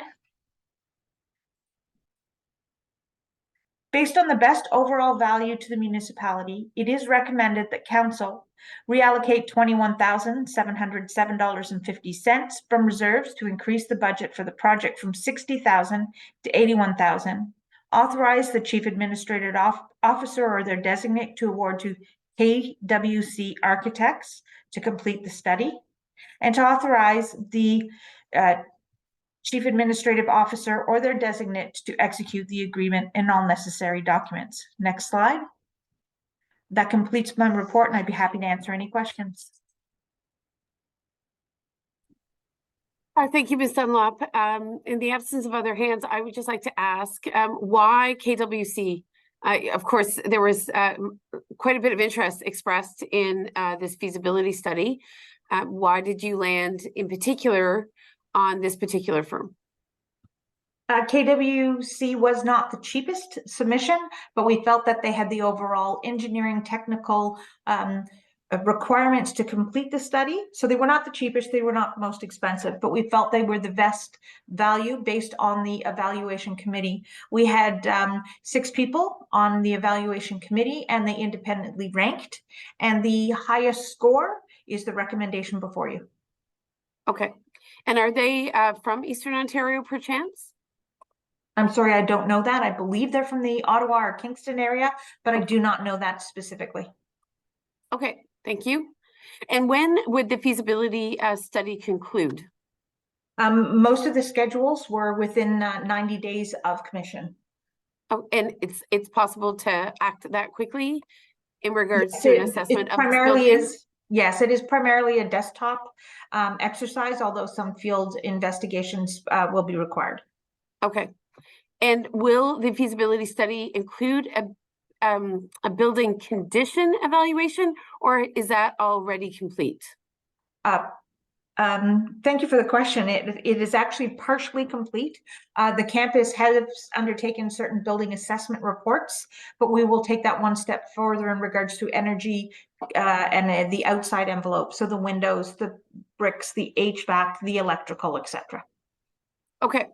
Based on the best overall value to the municipality, it is recommended that council reallocate $21,707.50 from reserves to increase the budget for the project from $60,000 to $81,000. Authorize the chief administrative officer or their designate to award to KWC Architects to complete the study, and to authorize the chief administrative officer or their designate to execute the agreement and all necessary documents. Next slide. That completes my report, and I'd be happy to answer any questions. Thank you, Ms. Dunlop. In the absence of other hands, I would just like to ask why KWC? Of course, there was quite a bit of interest expressed in this feasibility study. Why did you land in particular on this particular firm? KWC was not the cheapest submission, but we felt that they had the overall engineering technical requirements to complete the study. So they were not the cheapest, they were not the most expensive, but we felt they were the best value based on the evaluation committee. We had 6 people on the evaluation committee, and they independently ranked, and the highest score is the recommendation before you. Okay. And are they from Eastern Ontario, perchance? I'm sorry, I don't know that. I believe they're from the Ottawa or Kingston area, but I do not know that specifically. Okay, thank you. And when would the feasibility study conclude? Most of the schedules were within 90 days of commission. Oh, and it's possible to act that quickly in regards Yes, to an assessment of this building? Yes, it is primarily a desktop exercise, although some field investigations will be required. Okay. And will the feasibility study include a building condition evaluation, or is that already complete? Thank you for the question. It is actually partially complete. The campus has undertaken certain building assessment reports, but we will take that one step further in regards to energy and the outside envelope. So the windows, the bricks, the HVAC, the electrical, etc. Okay.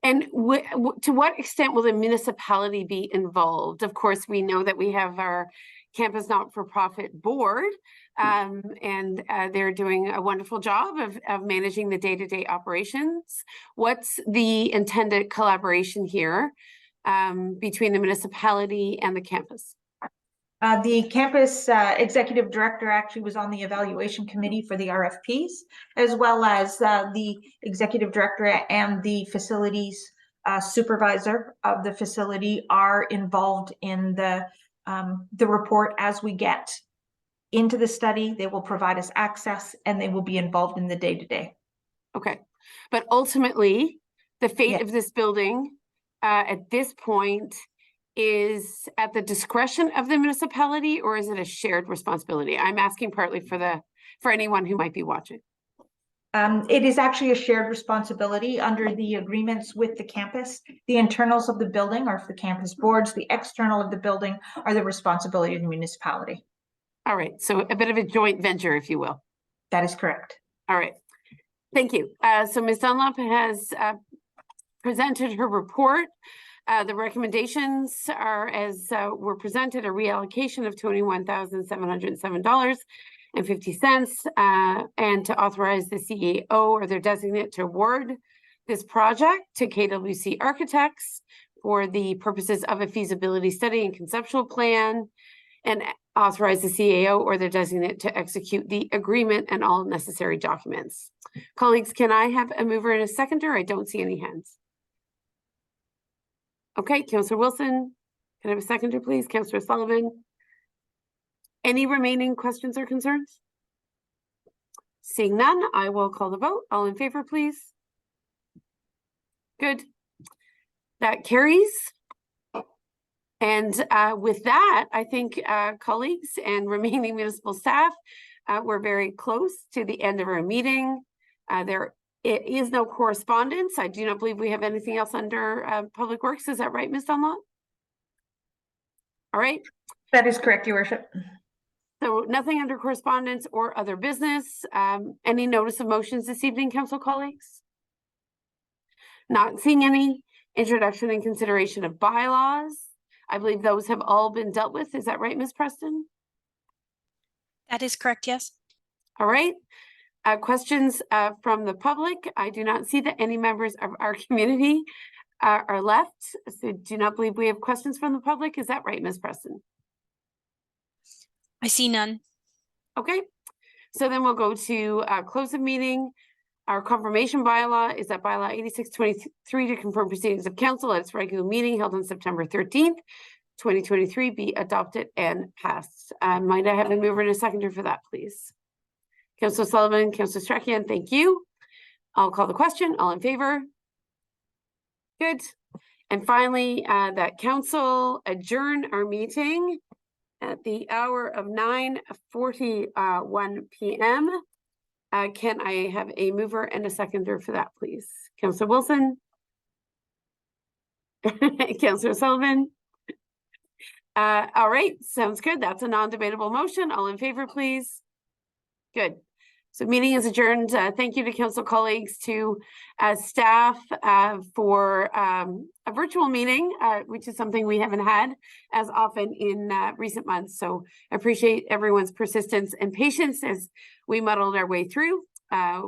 And to what extent will the municipality be involved? Of course, we know that we have our campus not-for-profit board, and they're doing a wonderful job of managing the day-to-day operations. What's the intended collaboration here between the municipality and the campus? The campus executive director actually was on the evaluation committee for the RFPs, as well as the executive director and the facilities supervisor of the facility are involved in the report. As we get into the study, they will provide us access, and they will be involved in the day-to-day. Okay, but ultimately, the fate of this building at this point is at the discretion of the municipality, or is it a shared responsibility? I'm asking partly for anyone who might be watching. It is actually a shared responsibility under the agreements with the campus. The internals of the building are for the campus boards. The external of the building are the responsibility of the municipality. All right, so a bit of a joint venture, if you will. That is correct. All right, thank you. So Ms. Dunlop has presented her report. The recommendations are as were presented: a reallocation of $21,707.50 and to authorize the CEO or their designate to award this project to KWC Architects for the purposes of a feasibility study and conceptual plan, and authorize the CAO or their designate to execute the agreement and all necessary documents. Colleagues, can I have a mover and a seconder? I don't see any hands. Okay, Councillor Wilson, can I have a seconder, please? Councillor Sullivan. Any remaining questions or concerns? Seeing none, I will call the vote. All in favor, please. Good. That carries. And with that, I think colleagues and remaining municipal staff, we're very close to the end of our meeting. It is no correspondence. I do not believe we have anything else under Public Works. Is that right, Ms. Dunlop? All right. That is correct, Your Worship. So nothing under correspondence or other business. Any notice of motions this evening, council colleagues? Not seeing any. introduction and consideration of bylaws. I believe those have all been dealt with. Is that right, Ms. Preston? That is correct, yes. All right. Questions from the public? I do not see that any members of our community are left. So do not believe we have questions from the public. Is that right, Ms. Preston? I see none. Okay. So then we'll go to close the meeting. Our confirmation bylaw is that bylaw 8623 to confirm proceedings of council at its regular meeting held on September 13th, 2023 be adopted and passed. Might I have a mover and a seconder for that, please? Councillor Sullivan, Councillor Strachian, thank you. I'll call the question. All in favor? Good. And finally, that council adjourn our meeting at the hour of 9:41 p.m. Can I have a mover and a seconder for that, please? Councillor Wilson? Councillor Sullivan? All right, sounds good. That's a non-debatable motion. All in favor, please? Good. So meeting is adjourned. Thank you to council colleagues, to staff for a virtual meeting, which is something we haven't had as often in recent months. So I appreciate everyone's persistence and patience as we muddled our way through.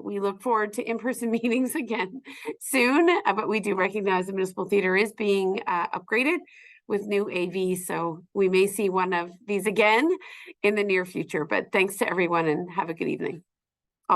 We look forward to in-person meetings again soon, but we do recognize the Municipal Theatre is being upgraded with new AV, so we may see one of these again in the near future. But thanks to everyone and have a good evening.